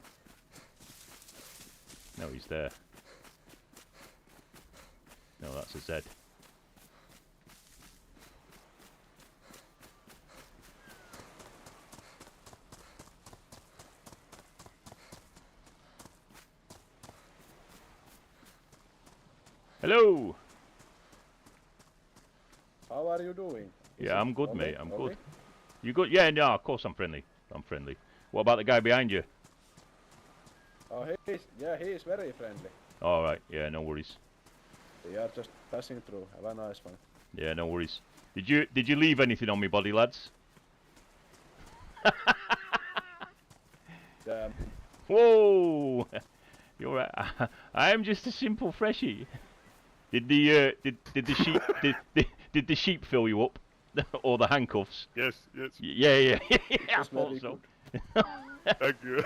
No, he's there. No, that's a Z. Hello! How are you doing? Yeah, I'm good, mate. I'm good. You good? Yeah, no, of course I'm friendly. I'm friendly. What about the guy behind you? Oh, he is very friendly. Alright, yeah, no worries. We are just passing through. Have a nice one. Yeah, no worries. Did you leave anything on me body, lads? Yeah. Whoa! You're right. I am just a simple freshie. Did the sheep did the sheep fill you up, or the handcuffs? Yes, yes. Yeah. I thought so. Thank you.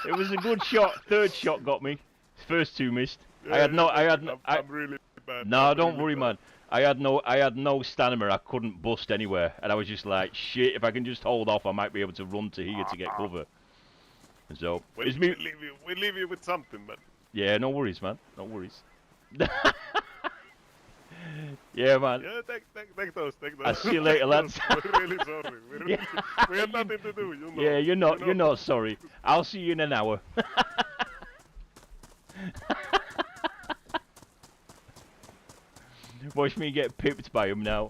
It was a good shot. Third shot got me. First two missed. Yeah, I'm really bad. No, don't worry, man. I had no stamina. I couldn't bust anywhere, and I was just like, shit. If I can just hold off, I might be able to run to here to get cover. And so We'll leave you with something, man. Yeah, no worries, man. No worries. Yeah, man. Yeah, take those. I'll see you later, lads. We're really sorry. We had nothing to do, you know. Yeah, you're not sorry. I'll see you in an hour. Watch me get pipped by him now.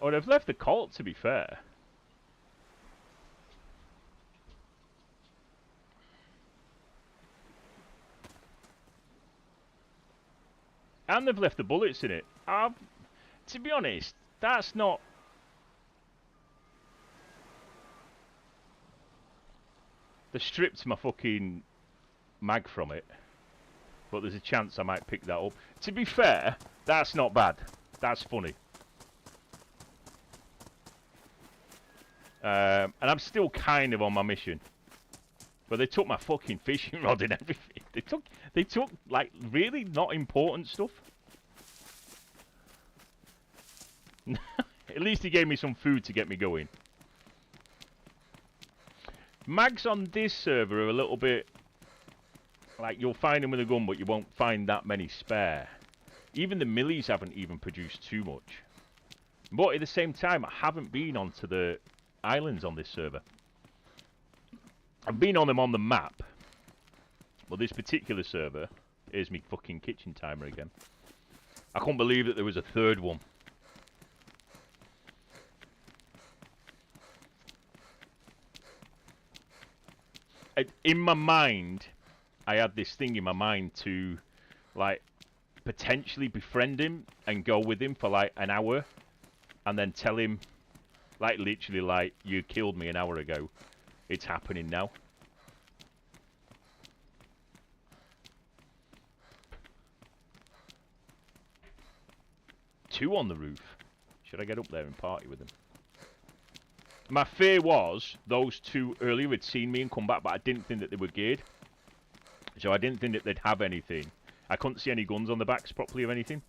Oh, they've left the Colt, to be fair. And they've left the bullets in it. To be honest, that's not... They stripped my fucking mag from it. But there's a chance I might pick that up. To be fair, that's not bad. That's funny. And I'm still kind of on my mission. But they took my fucking fishing rod and everything. They took like really not important stuff. At least he gave me some food to get me going. Mags on this server are a little bit like you'll find them with a gun, but you won't find that many spare. Even the millies haven't even produced too much. But at the same time, I haven't been onto the islands on this server. I've been on them on the map, but this particular server, here's me fucking kitchen timer again. I couldn't believe that there was a third one. In my mind, I had this thing in my mind to, like, potentially befriend him and go with him for like an hour, and then tell him, like, literally, like, you killed me an hour ago. It's happening now. Two on the roof. Should I get up there and party with them? My fear was those two earlier had seen me and come back, but I didn't think that they were geared. So I didn't think that they'd have anything. I couldn't see any guns on the backs properly or anything.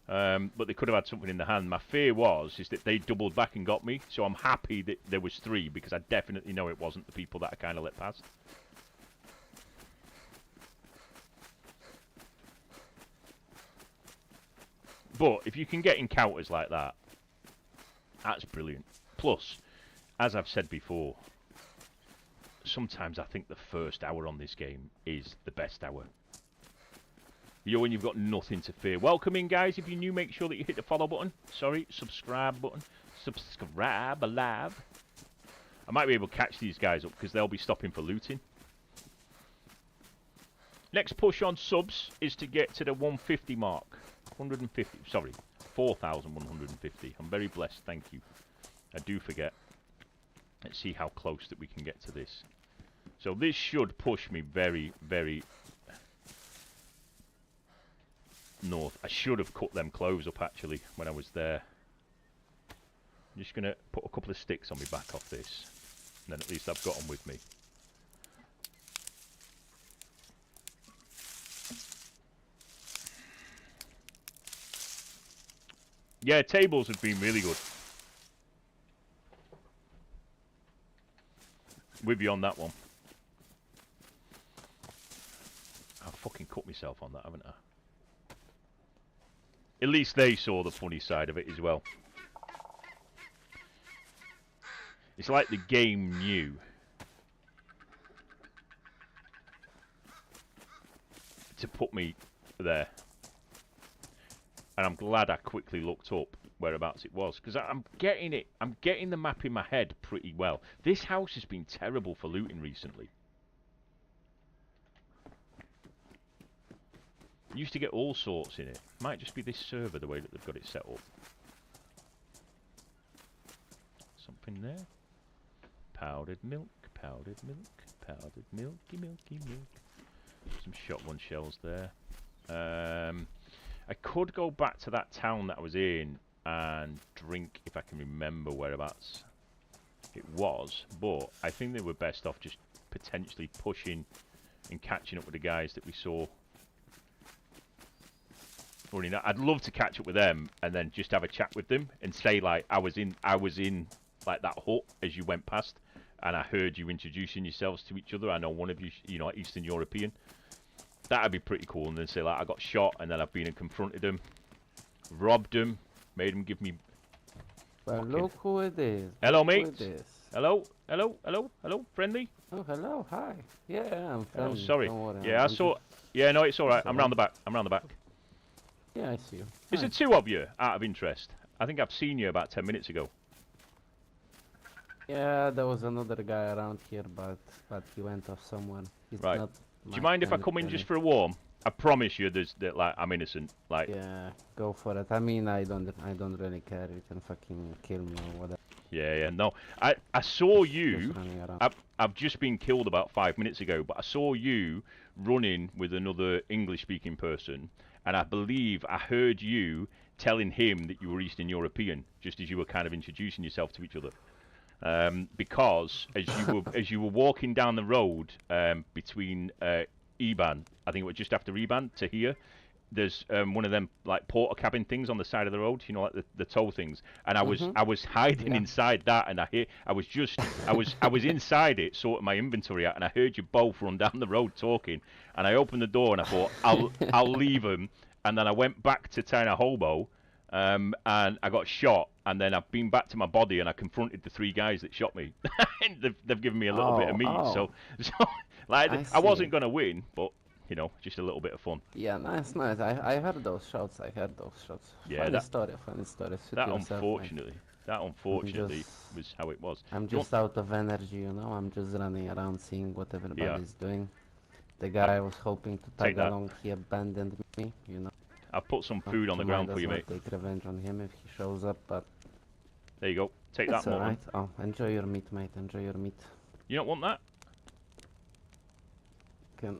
But they could have had something in the hand. My fear is that they doubled back and got me. So I'm happy that there was three, because I definitely know it wasn't the people that I kind of let past. But if you can get encounters like that, that's brilliant. Plus, as I've said before, sometimes I think the first hour on this game is the best hour. You know, when you've got nothing to fear. Welcome in, guys. If you're new, make sure that you hit the follow button. Sorry, subscribe button. Subscribe alive. I might be able to catch these guys up because they'll be stopping for looting. Next push on subs is to get to the 150 mark. 150, sorry, 4,150. I'm very blessed, thank you. I do forget. Let's see how close that we can get to this. So this should push me very, very north. I should have cut them clothes up actually when I was there. I'm just going to put a couple of sticks on my back off this. And then at least I've got them with me. Yeah, tables have been really good. With you on that one. I fucking cut myself on that, haven't I? At least they saw the funny side of it as well. It's like the game knew to put me there. And I'm glad I quickly looked up whereabouts it was, because I'm getting it. I'm getting the map in my head pretty well. This house has been terrible for looting recently. Used to get all sorts in it. Might just be this server, the way that they've got it set up. Something there. Powdered milk, powdered milk, powdered milky, milky milk. Some shotgun shells there. I could go back to that town that I was in and drink if I can remember whereabouts it was, but I think they were best off just potentially pushing and catching up with the guys that we saw running. I'd love to catch up with them and then just have a chat with them and say like I was in like that hut as you went past, and I heard you introducing yourselves to each other. I know one of you, you know, Eastern European. That'd be pretty cool. And then say like I got shot, and then I've been and confronted them, robbed them, made them give me. Well, fucking... look who it is. Hello, Look mate. who it is. Hello, hello, hello, hello, friendly. Oh, hello, hi. Yeah, I'm Oh, friendly. sorry. Don't worry. Yeah, I saw. Yeah, no, it's all right. It's I'm all round the back. I'm round the back. Yeah, I see you. Is there two of you out of interest? I think I've seen you about 10 minutes ago. Yeah, there was another guy around here, but he went off somewhere. He's Right. not Do you mind if I come in just for a warm? I promise you, that like I'm innocent. Like. Yeah, go for it. I mean, I don't really care. You can fucking kill me or whatever. Yeah, yeah. No, I saw you. Just running around. I've just been killed about 5 minutes ago, but I saw you running with another English-speaking person, and I believe I heard you telling him that you were Eastern European, just as you were kind of introducing yourself to each other. Because as you were walking down the road between Eban, I think it was just after Eban to here, there's one of them like porter cabin things on the side of the road, you know, like the tow things. And I was hiding inside that, and I was inside it, sorting my inventory out, and I heard you both run down the road talking. And I opened the door and I thought I'll leave them, and then I went back to town a hobo. And I got shot, and then I've been back to my body, and I confronted the three guys that shot me. And they've given me a little bit of meat, so like I wasn't gonna win, but you know, just a little bit of fun. Yeah, nice. I heard those shots. Yeah, Funny story. Suit that yourself, unfortunately was how it was. I'm just out of energy, you know. I'm just running around seeing what everybody's doing. The guy I was hoping to tag along, he abandoned me, you know. I'll put some food on the ground for you, mate. Take revenge on him if he shows up, but there you go. Take that's that, Morton. alright. Oh, enjoy your meat, mate. Enjoy your meat. You don't want that?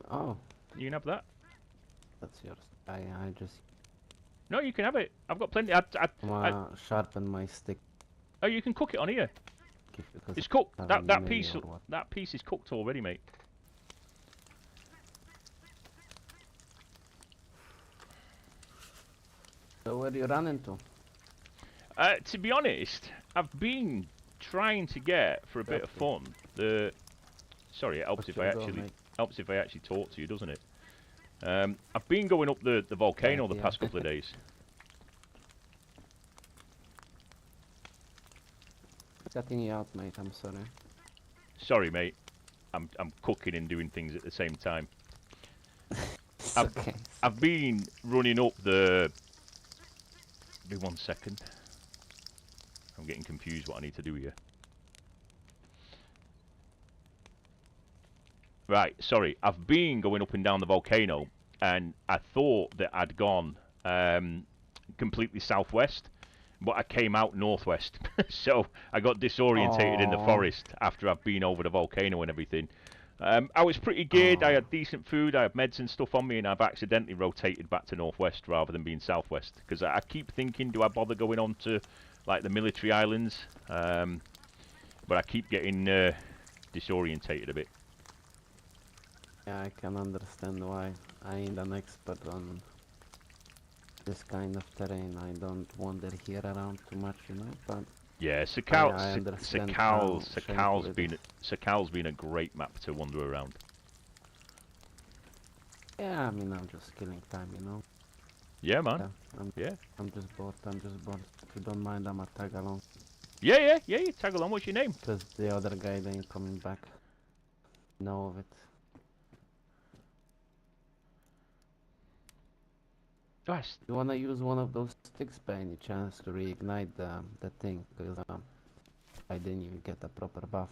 Oh, You can have that. that's yours. I just No, you can have it. I've got plenty. wanna sharpen my stick. Oh, you can cook it on here. Because It's cooked. I That have piece many or what. that piece is cooked already, mate. So where you running to? To be honest, I've been trying to get for a bit of fun. Sorry, it helps if I actually talk to you, doesn't it? I've been going up the volcano the past couple of days. Cutting you out, mate. I'm sorry. Sorry, mate. I'm cooking and doing things at the same time. Okay. I've been running up the. Give me 1 second. I'm getting confused what I need to do here. Right, sorry. I've been going up and down the volcano, and I thought that I'd gone completely southwest, but I came out northwest. So I got disorientated in the forest after I've been over the volcano and everything. I was pretty good. I had decent food. I had meds and stuff on me, and I've accidentally rotated back to northwest rather than being southwest. Because I keep thinking, do I bother going on to like the military islands? But I keep getting disorientated a bit. Yeah, I can understand why. I ain't an expert on this kind of terrain. I don't wander here around too much, you know. But yeah, Sakal's been a great map to wander around. yeah, I mean, I'm just killing time, you know. Yeah, man. Yeah. I'm just bored. If you don't mind, I'ma tag along. Yeah, you tag along. What's your name? Because the other guy they ain't coming back. Know of it. Guys, You wanna use one of those sticks by any chance to reignite the thing? Because I didn't even get a proper buff.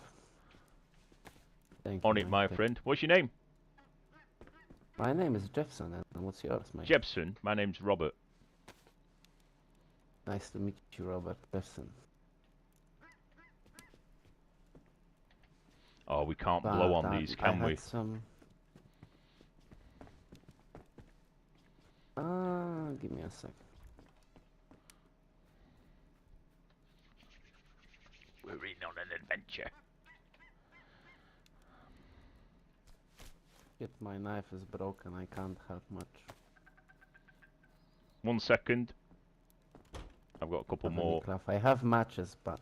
Thank on you, it, man. my friend. What's your name? My name is Jeffson, and what's yours, mate? Jebson. My name's Robert. Nice to meet you, Robert Jeffson. Oh, we can't blow on these, can we? Some... give me a sec. We're in on an adventure. Shit, my knife is broken. I can't help much. 1 second. I've got a couple Have any more. craft. I have matches, but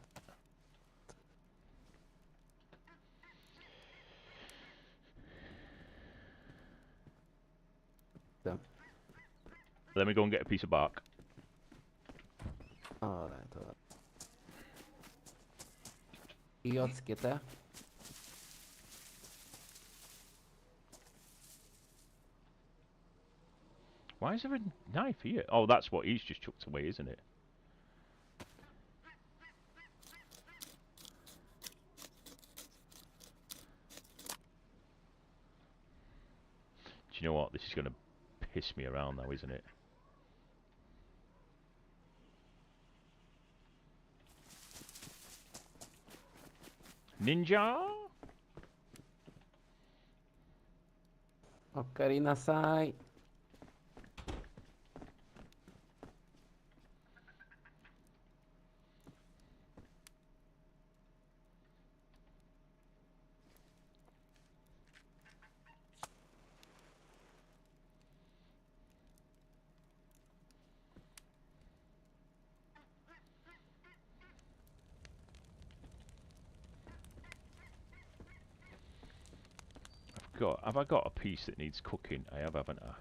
Let me go and get a piece of bark. alright, alright. Jockie te? Why is there a knife here? Oh, that's what he's just chucked away, isn't it? Do you know what? This is going to piss me around now, isn't it? Ninja? Ocarina sai. Have I got a piece that needs cooking? I have, haven't I?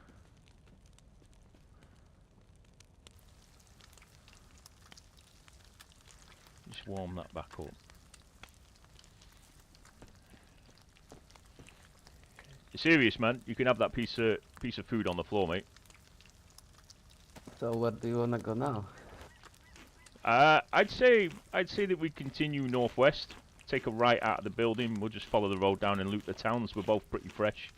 Just warm that back up. You're serious, man? You can have that piece of food on the floor, mate. So where do you wanna go now? I'd say that we continue northwest. Take a right out of the building. We'll just follow the road down and loot the towns. We're both pretty fresh.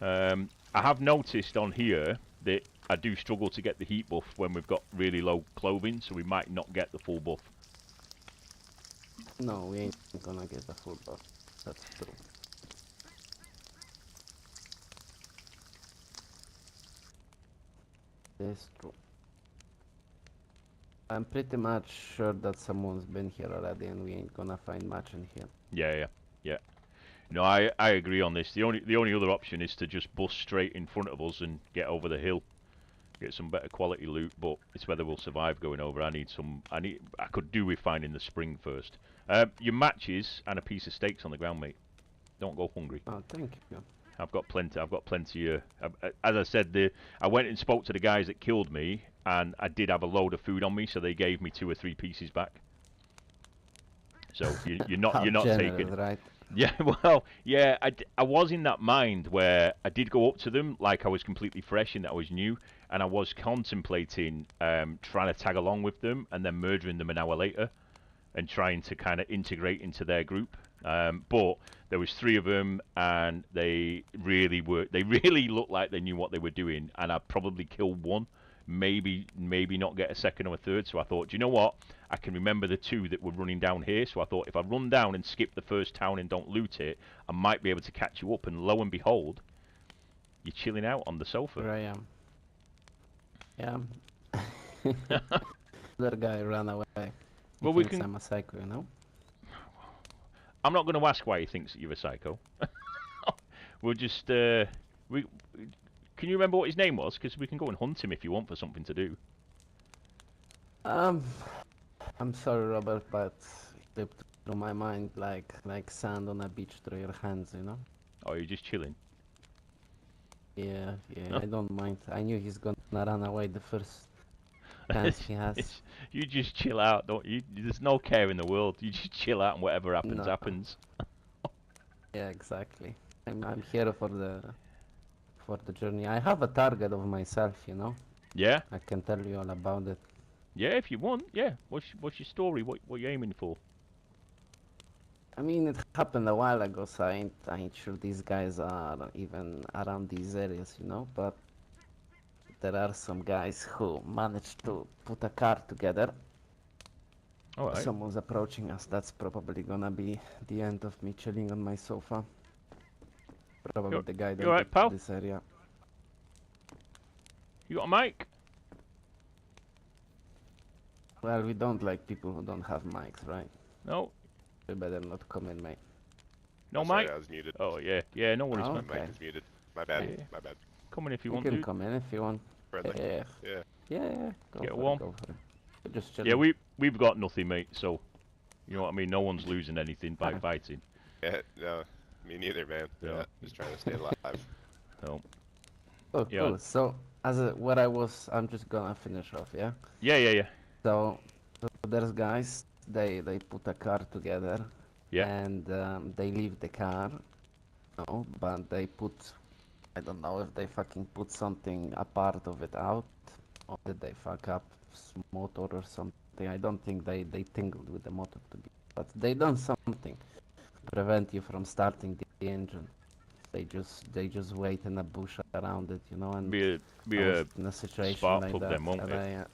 I have noticed on here that I do struggle to get the heat buff when we've got really low clothing, so we might not get the full buff. No, we ain't gonna get the full buff. That's true. That's true. I'm pretty much sure that someone's been here already and we ain't gonna find much in here. Yeah. No, I agree on this. The only other option is to just bust straight in front of us and get over the hill, get some better quality loot. But it's whether we'll survive going over. I could do with finding the spring first. Your matches and a piece of steaks on the ground, mate. Don't go hungry. Oh, thank you. I've got plenty here. As I said, I went and spoke to the guys that killed me, and I did have a load of food on me, so they gave me 2 or 3 pieces back. So you're not taking. Right? Yeah, well, yeah, I was in that mind where I did go up to them like I was completely fresh and that I was new, and I was contemplating trying to tag along with them and then murdering them an hour later and trying to kind of integrate into their group. But there was 3 of them, and they really looked like they knew what they were doing, and I'd probably kill 1, maybe not get a second or a third. So I thought, do you know what? I can remember the 2 that were running down here. So I thought if I run down and skip the first town and don't loot it, I might be able to catch you up. And lo and behold, you're chilling out on the sofa. Here I am. Yeah. Other guy ran away. He Well, we thinks can. I'm a psycho, you know? I'm not going to ask why he thinks that you're a psycho. We'll just can you remember what his name was? Because we can go and hunt him if you want for something to do. I'm sorry, Robert, but it slipped through my mind like sand on a beach through your hands, you know? Oh, you're just chilling. Yeah, Oh. I don't mind. I knew he's gonna run away the first chance he has. You just chill out, don't you? There's no care in the world. You just chill out, and whatever happens, No. happens. Yeah, exactly. I'm here for the journey. I have a target of myself, you know? Yeah, I can tell you all about it. yeah. If you want, yeah. What's your story? What you aiming for? I mean, it happened a while ago, so I ain't sure these guys are even around these areas, you know? But there are some guys who managed to put a car together. All right. Someone's approaching us. That's probably gonna be the end of me chilling on my sofa. Probably You're- the guy that you alright, did pal? this area. You got a mic? Well, we don't like people who don't have mics, right? No. You better not come in, mate. No, sorry, mate. I was muted. Oh yeah, yeah. No worries, Oh, man. My mic okay. is muted. My bad. Yeah. My bad. Come in if you You want, can dude. come in if you want. Friendly. Yeah, Yeah. yeah. Go Get for warm. it. Go for it. We're just Yeah, chilling. we've got nothing, mate. So, you know what I mean. No one's losing anything by Ah. fighting. Yeah. No, me neither, man. Yeah. Yeah. Just trying to stay alive. So, Oh, yeah. cool. So, I'm just gonna finish off, yeah? Yeah. So there's guys, they put a car together, Yeah. and they leave the car, no, but they put, I don't know if they fucking put something, a part of it out, or did they fuck up motor or something. I don't think they tingled with the motor to be, but they done something to prevent you from starting the engine. They just wait in a bush around it, you know, and Be I was a in a situation spark like plug that, then, won't and it?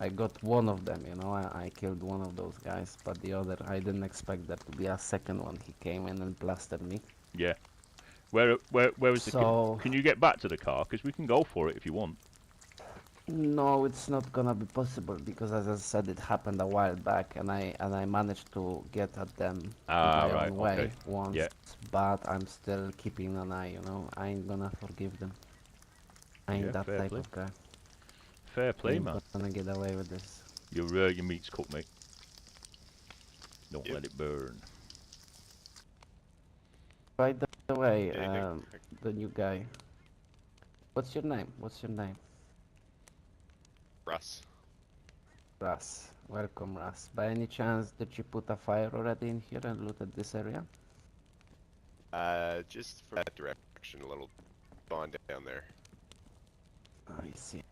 I got one of them, you know. I killed one of those guys, but the other, I didn't expect there to be a second one. He came in and blasted me. Yeah. Where was the? So Can you get back to the car? Because we can go for it if you want. no, it's not gonna be possible because, as I said, it happened a while back, and I managed to get at them Ah, my right, own way okay. once, Yeah. but I'm still keeping an eye, you know. I ain't gonna forgive them. I ain't Yeah, that fair type play. of guy. Fair play, Ain't man. gonna get away with this. Your meat's cooked, mate. Don't Yep. let it burn. By the way, Anything? the new guy. What's your name? What's your name? Russ. Russ. Welcome, Russ. By any chance, did you put a fire already in here and looted this area? Just from that direction, a little bond down there. I see.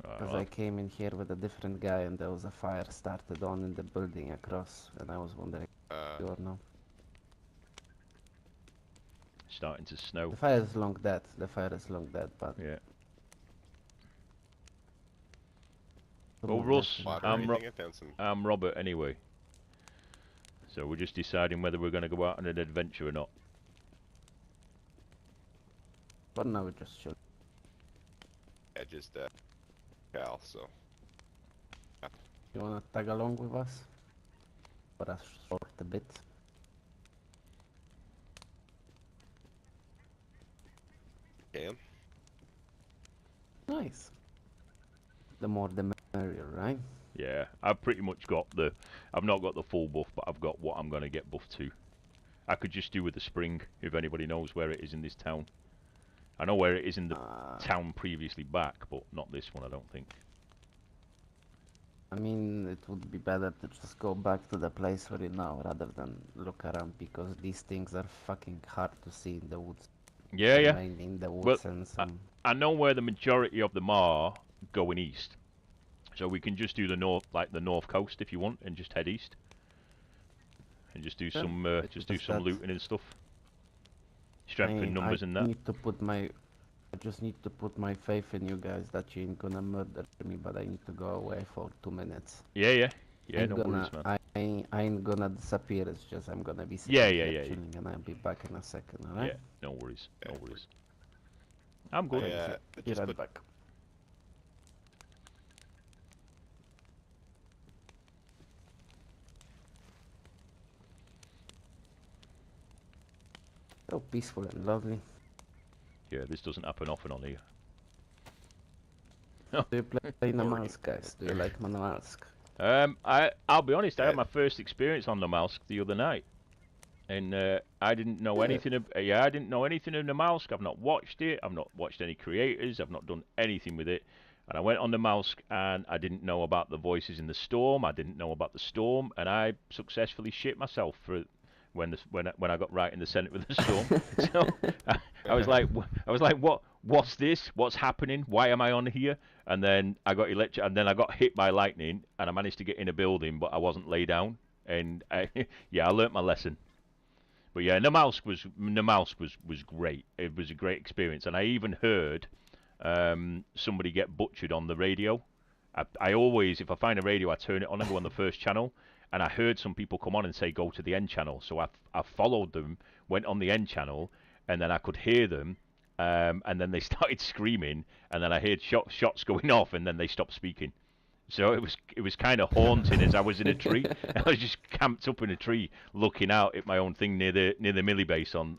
Right, Because well, I came in here with a different guy and there was a fire started on in the building across, and I was wondering if you or no. starting to snow. The fire is long dead. The fire is long dead, but Yeah. someone Well, Russ, left Water in or I'm anything? I found some. I'm Robert anyway. So we're just deciding whether we're going to go out on an adventure or not. But now we just chill. Yeah, just Cal. So You wanna tag along with us? For a short bit? can. Nice. The more the merrier, right? Yeah, I've pretty much got the. I've not got the full buff, but I've got what I'm going to get buffed to. I could just do with the spring, if anybody knows where it is in this town. I know where it is in the town previously back, but not this one, I don't think. I mean, it would be better to just go back to the place where you know rather than look around because these things are fucking hard to see in the woods. Yeah, yeah. Mainly in the woods and some. I know where the majority of them are going east. So we can just do the north, like the north coast if you want, and just head east. And just do Sure, some, it's just do just some that looting and stuff. Strength in numbers and I that. need to put my. I just need to put my faith in you guys that you ain't gonna murder me, but I need to go away for 2 minutes. Yeah, yeah. I Yeah, ain't no worries, man. I ain't gonna disappear. It's just I'm gonna be Yeah, sitting yeah, here yeah, yeah. chilling, and I'll be back in a second. Alright? Yeah, no worries, no worries. I'm good. I Be just right put back. So peaceful and lovely. Yeah, this doesn't happen often on here. Do you play Boring. Namalsk, guys? Do you like Namalsk? I'll be honest. I had Yeah. my first experience on the Namalsk the other night, and I didn't know Yeah. anything. Yeah, I didn't know anything of Namalsk. I've not watched it. I've not watched any creators. I've not done anything with it. And I went on the Namalsk, and I didn't know about the voices in the storm. I didn't know about the storm, and I successfully shit myself for when I got right in the centre of the storm. So I was like, what's this? What's happening? Why am I on here? And then I got and then I got hit by lightning, and I managed to get in a building, but I wasn't laid down. And yeah, I learnt my lesson. But yeah, Namalsk was great. It was a great experience, and I even heard somebody get butchered on the radio. I always, if I find a radio, I turn it on and go on the first channel. And I heard some people come on and say go to the end channel, so I followed them, went on the end channel, and then I could hear them, and then they started screaming, and then I heard shots going off, and then they stopped speaking. So it was kind of haunting as I was in a tree. I was just camped up in a tree, looking out at my own thing near the millie base on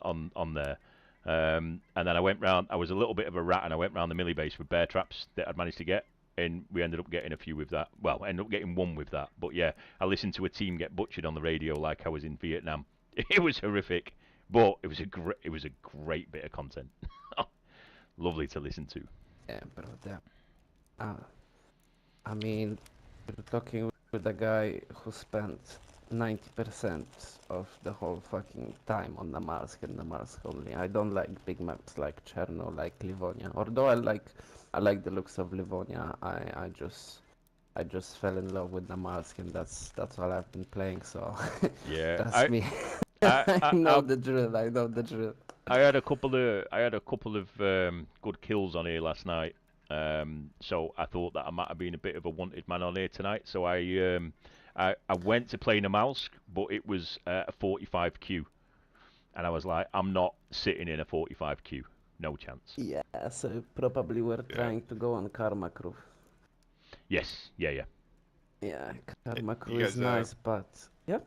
there. And then I went round. I was a little bit of a rat, and I went round the millie base with bear traps that I'd managed to get, and we ended up getting a few with that. Well, I ended up getting one with that. But yeah, I listened to a team get butchered on the radio like I was in Vietnam. It was horrific, but it was a great bit of content. Lovely to listen to. Yeah, bro. That. I mean, you're talking with a guy who spent 90% of the whole fucking time on Namalsk and Namalsk only. I don't like big maps like Cherno, like Livonia. Although I like the looks of Livonia. I just fell in love with Namalsk, and that's all I've been playing. So Yeah, that's me. I know the drill. I know the drill. I had a couple of good kills on here last night. So I thought that I might have been a bit of a wanted man on here tonight. So I went to play Namalsk, but it was a 45 queue, and I was like, I'm not sitting in a 45 queue, no chance. Yeah, so probably we're trying to go on Karma Crew. Yes, yeah. Yeah, Karma Crew you is guys, nice, but yeah.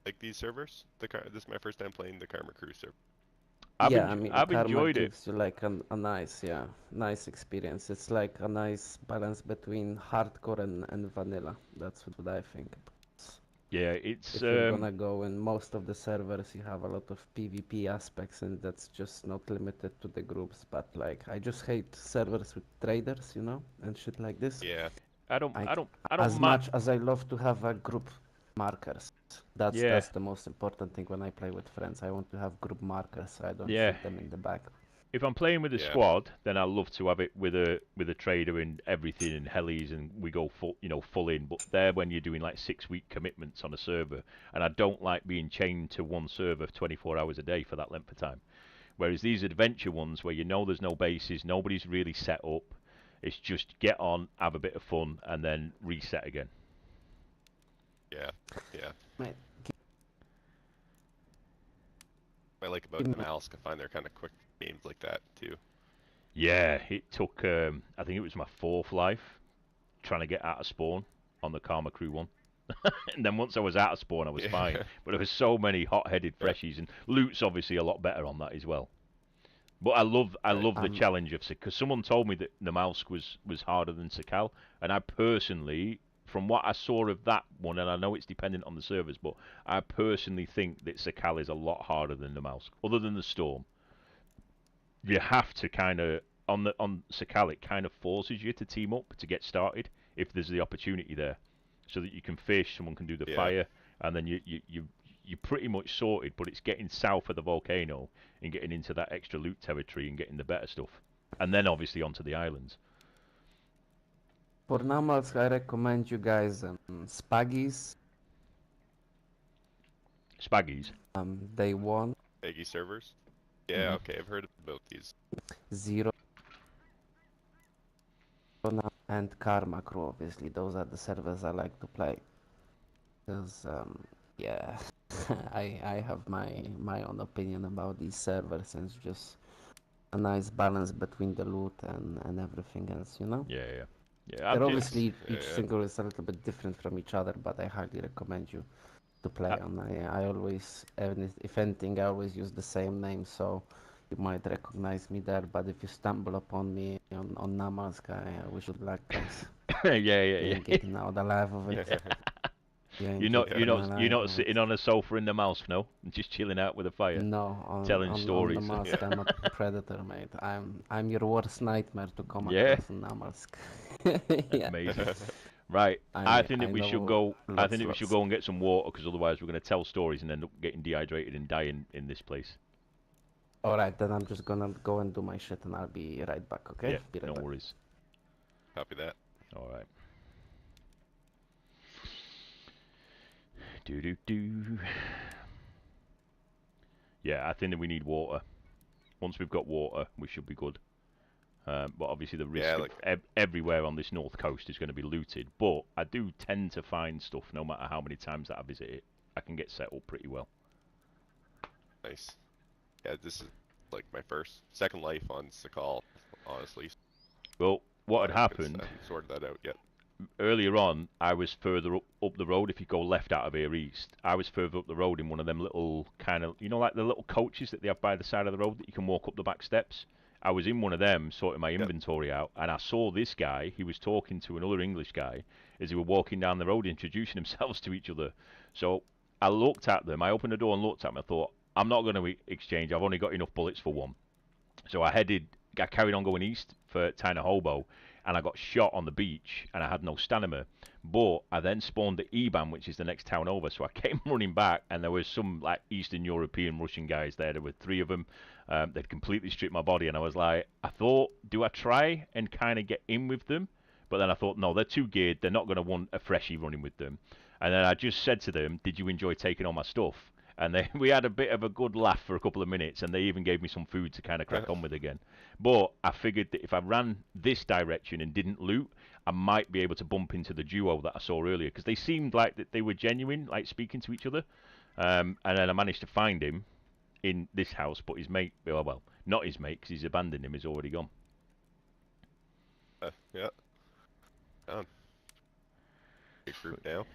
Like these servers? This is my first time playing the Karma Crew server. I've Karma enjoyed it. gives you like a nice experience. It's like a nice balance between hardcore and vanilla. That's what I think. Yeah, it's If you're gonna go in most of the servers, you have a lot of PvP aspects, and that's just not limited to the groups. But like, I just hate servers with traders, you know, and shit like this. Yeah. I don't As much as I love to have a group markers. That's the most important thing when I play with friends. I want to have group markers so I don't shoot them in the back. If I'm playing with a squad, then I love to have it with a trader and everything and helis, and we go full in. But there, when you're doing like 6-week commitments on a server, and I don't like being chained to one server 24 hours a day for that length of time. Whereas these adventure ones, where you know there's no bases, nobody's really set up, it's just get on, have a bit of fun, and then reset again. Yeah. Right. What I like about Namalsk, I find they're kind of quick games like that too. Yeah, it took I think it was my 4th life trying to get out of spawn on the Karma Crew one. And then once I was out of spawn, I was fine. But there was so many hot-headed freshies, and loot's obviously a lot better on that as well. But I love the challenge of, because someone told me that Namalsk was harder than Sakal, and I personally, from what I saw of that one, and I know it's dependent on the servers, but I personally think that Sakal is a lot harder than Namalsk, other than the Storm. You have to kind of, on Sakal, it kind of forces you to team up to get started if there's the opportunity there, so that you can fish, someone can do the fire, and then you're pretty much sorted. But it's getting south of the volcano and getting into that extra loot territory and getting the better stuff, and then obviously onto the islands. For Namalsk, I recommend you guys Spaggies. They won. Eggy servers? Yeah, okay, I've heard about these. Zero and Karma Crew, obviously. Those are the servers I like to play. Because, yeah, I have my own opinion about these servers, and it's just a nice balance between the loot and everything else, you know? Yeah. They're obviously each single is a little bit different from each other, but I highly recommend you to play on. I always, if anything, I always use the same name, so you might recognize me there. But if you stumble upon me on Namalsk, I wish you luck, guys. Yeah. Getting out alive of it. You're not sitting on a sofa in the Namalsk, no? Just chilling out with a fire. No, telling stories. On Namalsk, I'm a predator, mate. I'm your worst nightmare to come across in Namalsk. Amazing. Right, I think that we should go. I think that we should go and get some water, because otherwise we're going to tell stories and end up getting dehydrated and dying in this place. All right, then I'm just gonna go and do my shit, and I'll be right back. Okay? Yeah, no worries. Copy that. All right. Do. Yeah, I think that we need water. Once we've got water, we should be good. But obviously the risk everywhere on this north coast is going to be looted. But I do tend to find stuff no matter how many times that I visit it. I can get set up pretty well. Nice. Yeah, this is like my second life on Sakal, honestly. Well, what had happened? I haven't sorted that out yet. earlier on, I was further up the road. If you go left out of here east, I was further up the road in one of them little kind of, you know, like the little coaches that they have by the side of the road that you can walk up the back steps. I was in one of them sorting my inventory out, and I saw this guy. He was talking to another English guy as they were walking down the road, introducing themselves to each other. So I looked at them. I opened the door and looked at them. I thought, I'm not going to exchange. I've only got enough bullets for one. So I carried on going east for Tyne Hobo, and I got shot on the beach, and I had no stamina. But I then spawned at Eban, which is the next town over. So I came running back, and there was some like Eastern European Russian guys there. There were 3 of them. They'd completely stripped my body, and I was like, I thought, do I try and kind of get in with them? But then I thought, no, they're too geared. They're not going to want a freshie running with them. And then I just said to them, did you enjoy taking all my stuff? And we had a bit of a good laugh for a couple of minutes, and they even gave me some food to kind of crack on with again. But I figured that if I ran this direction and didn't loot, I might be able to bump into the duo that I saw earlier, because they seemed like that they were genuine, like speaking to each other. And then I managed to find him in this house, but his mate, well, not his mate, because he's abandoned him, he's already gone. Yeah. Done. Big group now.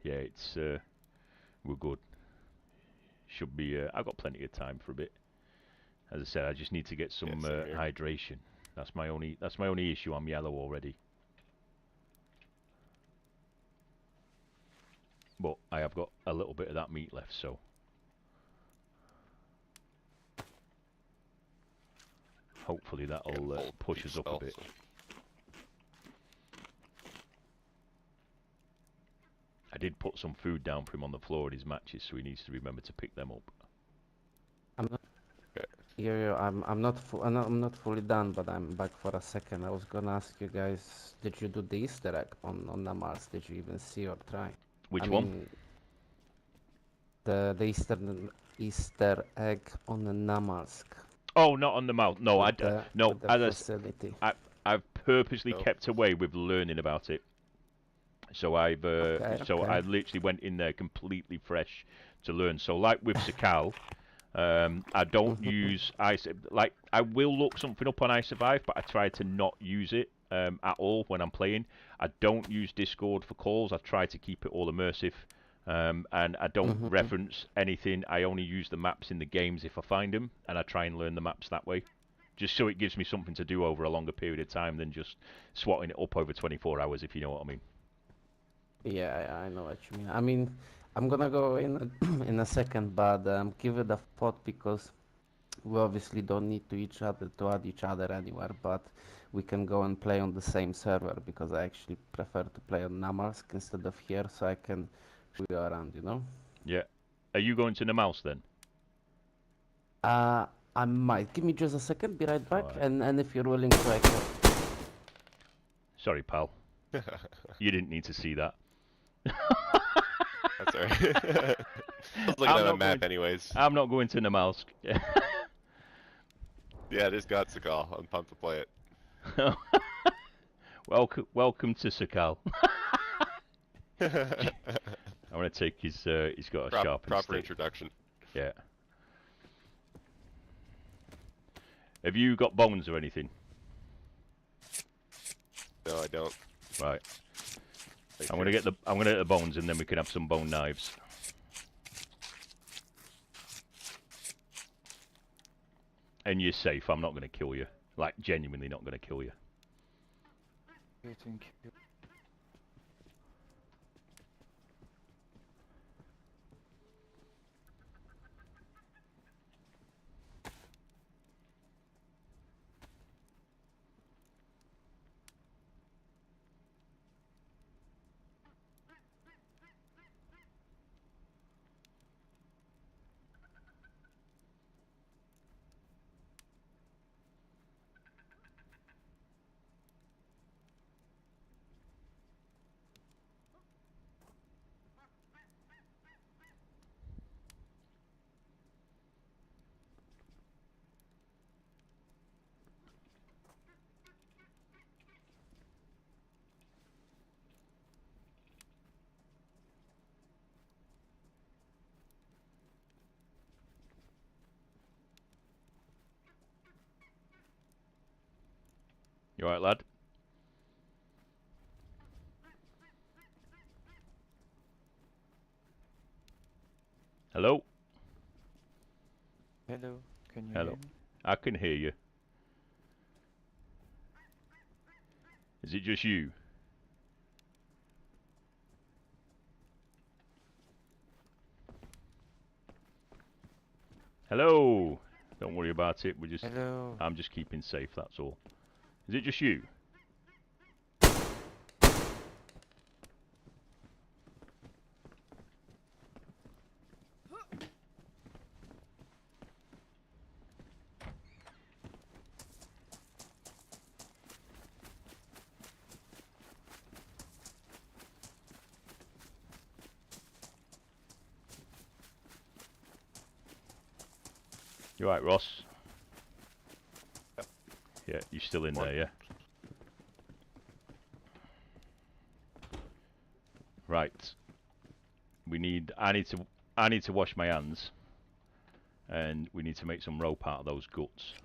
Yeah, it's we're good. Should be. I've got plenty of time for a bit. As I said, I just need to get some hydration. That's my only issue. I'm yellow already. But I have got a little bit of that meat left, so hopefully that'll push us up a bit. I did put some food down for him on the floor at his matches, so he needs to remember to pick them up. I'm not. Yeah, I'm not fully done, but I'm back for a second. I was gonna ask you guys, did you do the Easter egg on the Mars? Did you even see or try? Which one? The Easter egg on the Namalsk. Oh, not on the mouth. No, no. Facility. I've purposely kept away with learning about it. So I literally went in there completely fresh to learn. So like with Sakal, I don't use like I will look something up on iSurvive, but I try to not use it at all when I'm playing. I don't use Discord for calls. I try to keep it all immersive, and I don't reference anything. I only use the maps in the games if I find them, and I try and learn the maps that way, just so it gives me something to do over a longer period of time than just swatting it up over 24 hours, if you know what I mean. Yeah, I know what you mean. I mean, I'm gonna go in in a second, but give it a thought, because we obviously don't need to add each other anywhere, but we can go and play on the same server, because I actually prefer to play on Namalsk instead of here, so I can go around, you know? Yeah. Are you going to the mouse then? I might. Give me just a second, be right back, Alright. and if you're willing to, I can. Sorry, pal. You didn't need to see that. That's alright. I was looking at a map anyways. I'm not going to Namalsk. Yeah, it is got Sakal. I'm pumped to play it. Welcome to Sakal. I want to take his. He's got a sharp proper introduction. Yeah. Have you got bones or anything? No, I don't. Right. I'm gonna get the bones, and then we can have some bone knives. And you're safe. I'm not gonna kill you. Like, genuinely not gonna kill you. Thank you. You alright, lad? Hello? Hello, can you Hello. hear me? I can hear you. Is it just you? Hello? Don't worry about it. Hello. I'm just keeping safe, that's all. Is it just you? You alright, Ross? Yep. Yeah, you're still in What? there, yeah? Right. I need to wash my hands. And we need to make some rope out of those guts.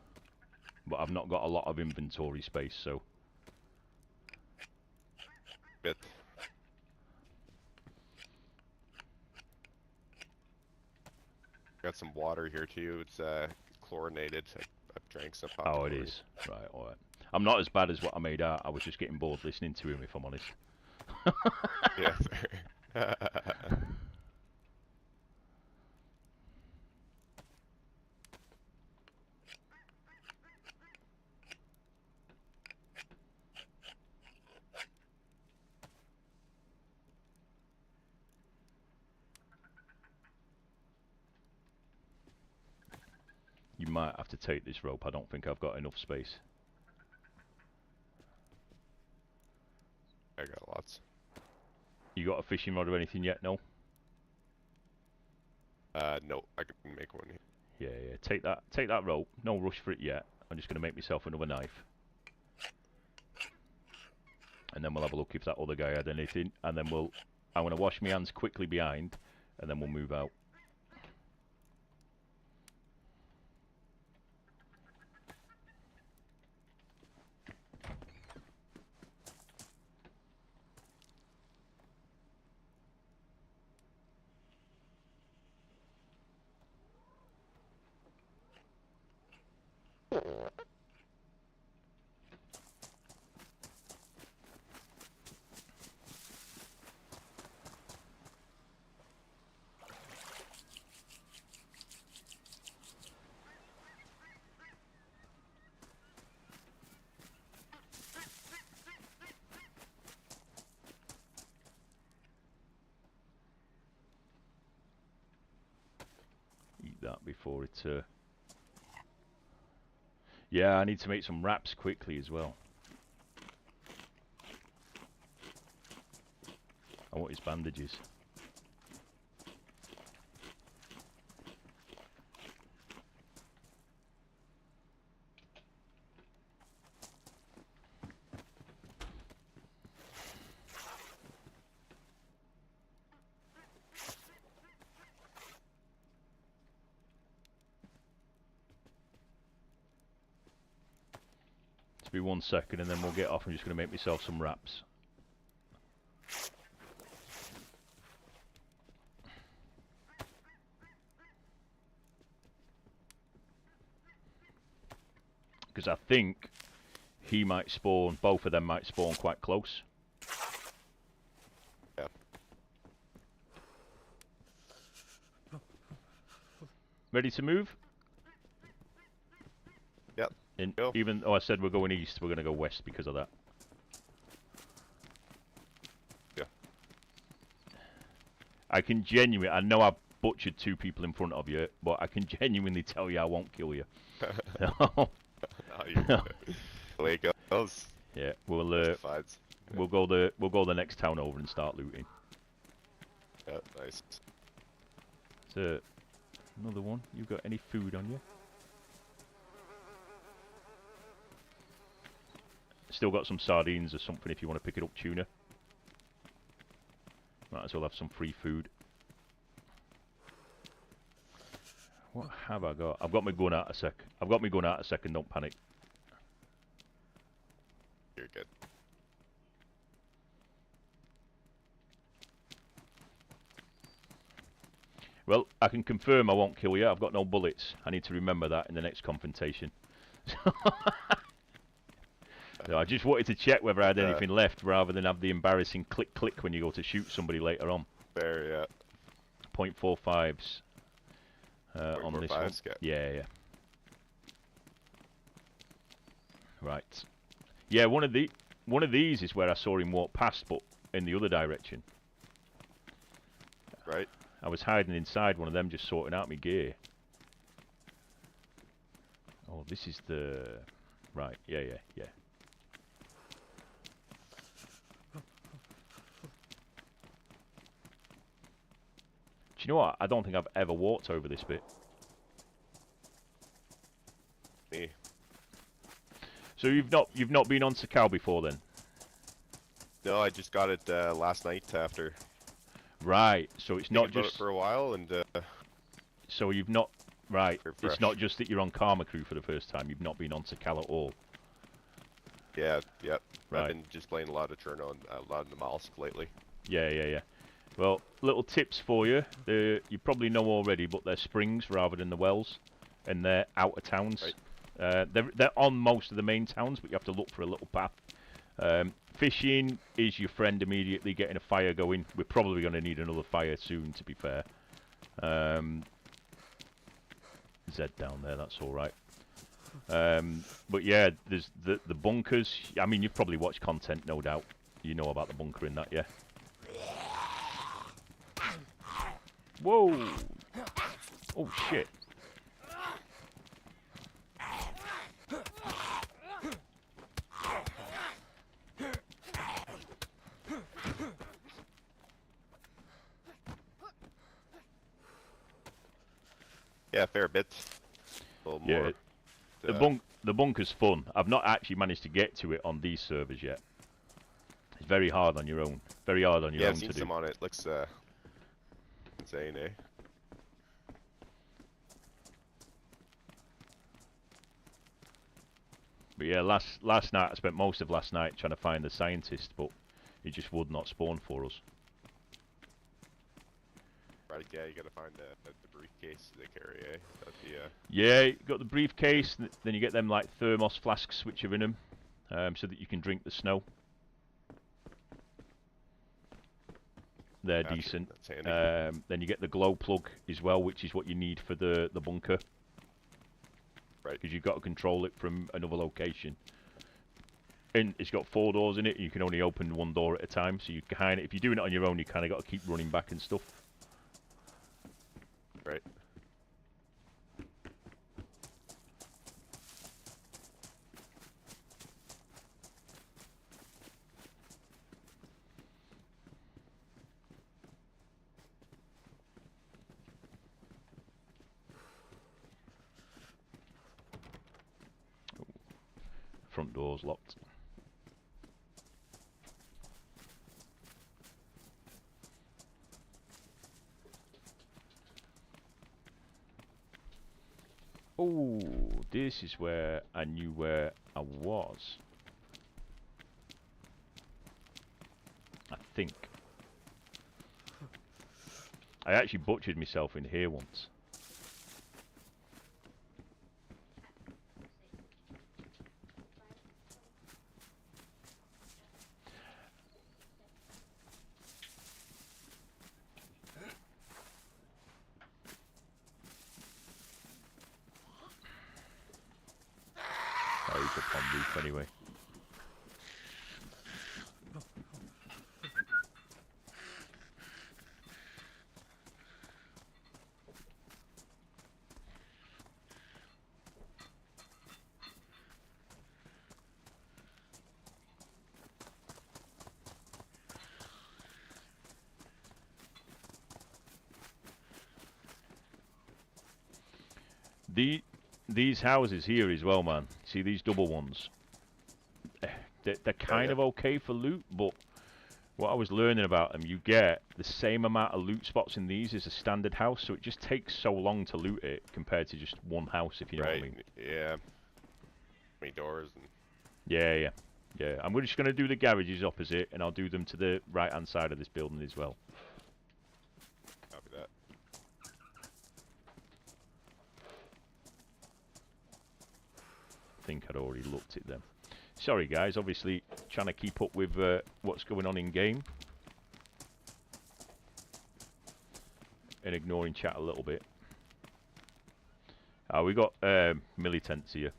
But I've not got a lot of inventory space, so Bit. Got some water here too. It's chlorinated. I've drank some. oh, it is. Right, alright. I'm not as bad as what I made out. I was just getting bored listening to him, if I'm honest. Yeah. Fair. You might have to take this rope. I don't think I've got enough space. I got lots. You got a fishing rod or anything yet? No? No, I can make one. Yeah, yeah. Take that rope. No rush for it yet. I'm just going to make myself another knife. And then we'll have a look if that other guy had anything. And then I'm going to wash my hands quickly behind. And then we'll move out. Eat that before it... Yeah, I need to make some wraps quickly as well. I want his bandages. Be 1 second and then we'll get off. I'm just going to make myself some wraps. Because I think he might spawn, both of them might spawn quite close. Yeah. Ready to move? Yep. Oh, I said we're going east, we're going to go west because of that. Yeah. I know I've butchered 2 people in front of you, but I can genuinely tell you I won't kill you. Oh, the way it goes. Yeah, we'll go the next town over and start looting. Yeah, nice. So, another one. You got any food on you? Still got some sardines or something if you want to pick it up, tuna. Might as well have some free food. What have I got? I've got my gun out a sec. Don't panic. You're good. Well, I can confirm I won't kill you. I've got no bullets. I need to remember that in the next confrontation. So I just wanted to check whether I had anything left, rather than have the embarrassing click when you go to shoot somebody later on. Fair, yeah. .45s on this one. Yeah. Right. Yeah, one of these is where I saw him walk past, but in the other direction. Right. I was hiding inside one of them, just sorting out my gear. Oh, this is the... Right, yeah. Do you know what? I don't think I've ever walked over this bit. Me. So you've not been on Sakau before then? No, I just got it last night after. Right. So it's not just it for a while, and so you've not right. Refresh. It's not just that you're on Karma Crew for the first time. You've not been on Sakau at all. yeah, yep. Right. I've been just playing a lot of turn on, a lot of the Malsk lately. Yeah. Well, little tips for you. You probably know already, but they're springs rather than the wells, and they're out of towns. Right. They're on most of the main towns, but you have to look for a little path. Fishing is your friend immediately, getting a fire going. We're probably going to need another fire soon, to be fair. Z down there, that's alright. But yeah, there's the bunkers. I mean, you've probably watched content, no doubt. You know about the bunker in that, yeah? Whoa! Oh, shit. Yeah, fair bit. A little more. The bunker's fun. I've not actually managed to get to it on these servers yet. It's very hard on your own. Very hard on your Yeah, own I've seen to do. some on it. Looks insane, eh? But yeah, last night I spent most of last night trying to find the scientist, but he just would not spawn for us. Right, yeah, you gotta find the briefcase they carry, eh? That's the, Yeah, you got the briefcase, then you get them like thermos flasks which are in them, so that you can drink the snow. They're Gotcha, decent. that's handy. Then you get the glow plug as well, which is what you need for the bunker. Right. Because you've got to control it from another location. And it's got 4 doors in it, and you can only open one door at a time, so you kind of, if you're doing it on your own, you kind of got to keep running back and stuff. Right. Front door's locked. Oh, this is where I knew where I was. I think. I actually butchered myself in here once. Oh, he's up on roof anyway. These houses here as well, man. See these double ones? They're kind of okay for loot, but what I was learning about them, you get the same amount of loot spots in these as a standard house, so it just takes so long to loot it compared to just one house, if you know what I mean. Yeah. Many doors and... Yeah. I'm just going to do the garages opposite, and I'll do them to the right-hand side of this building as well. Copy that. think I'd already looked at them. Sorry guys, obviously trying to keep up with what's going on in game. And ignoring chat a little bit. We got militants here.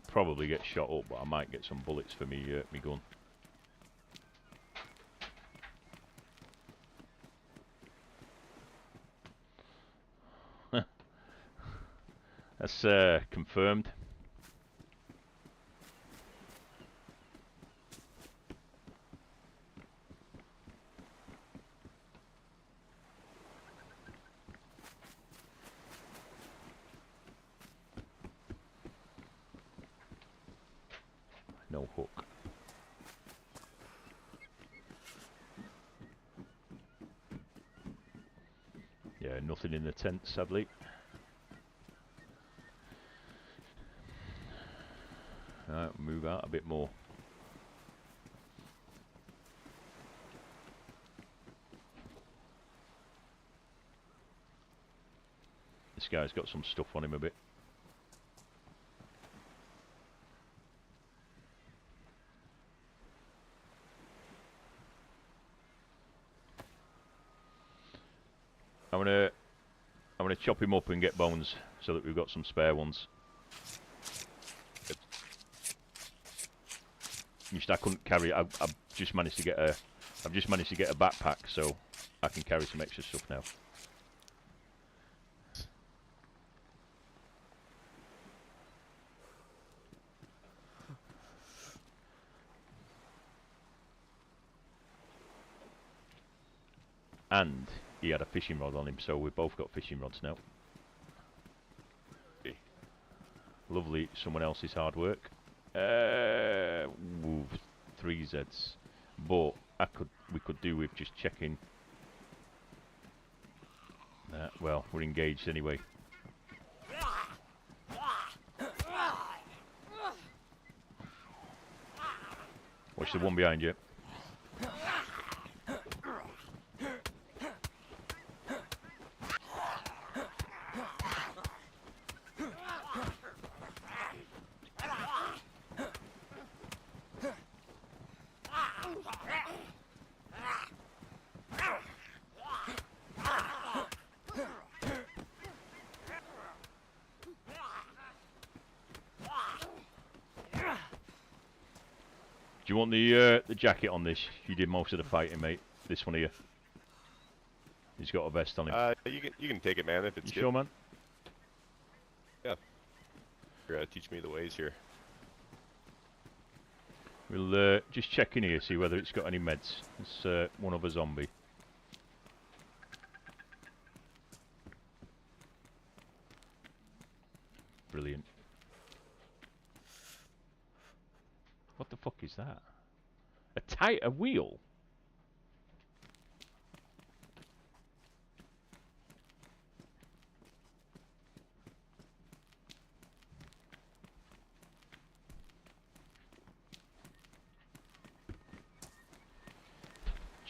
Probably get shot up, but I might get some bullets for me gun. That's confirmed. No hook. Yeah, nothing in the tent, sadly. Alright, move out a bit more. This guy's got some stuff on him a bit. I'm gonna chop him up and get bones so that we've got some spare ones. I couldn't carry it. I've just managed to get a backpack, so I can carry some extra stuff now. And he had a fishing rod on him, so we've both got fishing rods now. Lovely, someone else's hard work. 3 Zs, but we could do with just checking. Well, we're engaged anyway. Watch the one behind you. Do you want the jacket on this? You did most of the fighting, mate. This one here. He's got a vest on him. You can take it, man. If it's You good. sure, man? Yeah. You're teach me the ways here. We'll just check in here, see whether it's got any meds. It's one of a zombie. Brilliant. What the fuck is that? A wheel?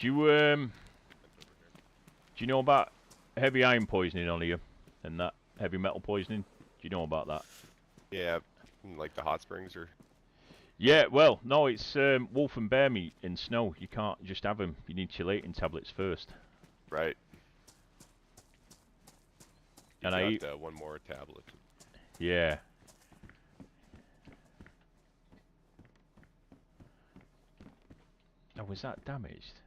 Do you know about heavy iron poisoning on here and that heavy metal poisoning? Do you know about that? Yeah, like the hot springs or. Yeah, well, no, it's wolf and bear meat in snow. You can't just have them. You need chelating tablets first. Right. And I eat one more tablet. Yeah. Oh, was that damaged?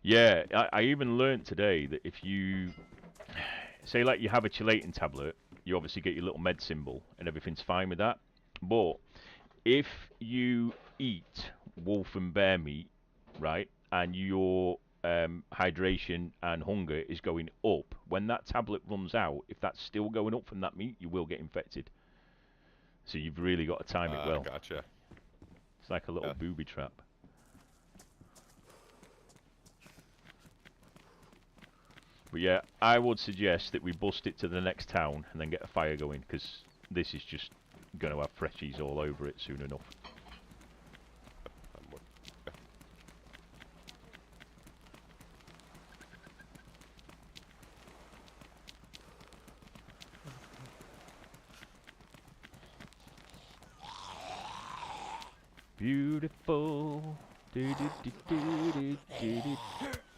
Yeah, I even learnt today that if you say like you have a chelating tablet, you obviously get your little med symbol and everything's fine with that. But if you eat wolf and bear meat, right, and your hydration and hunger is going up, when that tablet runs out, if that's still going up from that meat, you will get infected. So you've really got to time it well. Gotcha. It's like a little booby trap. But yeah, I would suggest that we bust it to the next town and then get a fire going, because this is just going to have freshies all over it soon enough. Beautiful. Do do do do do do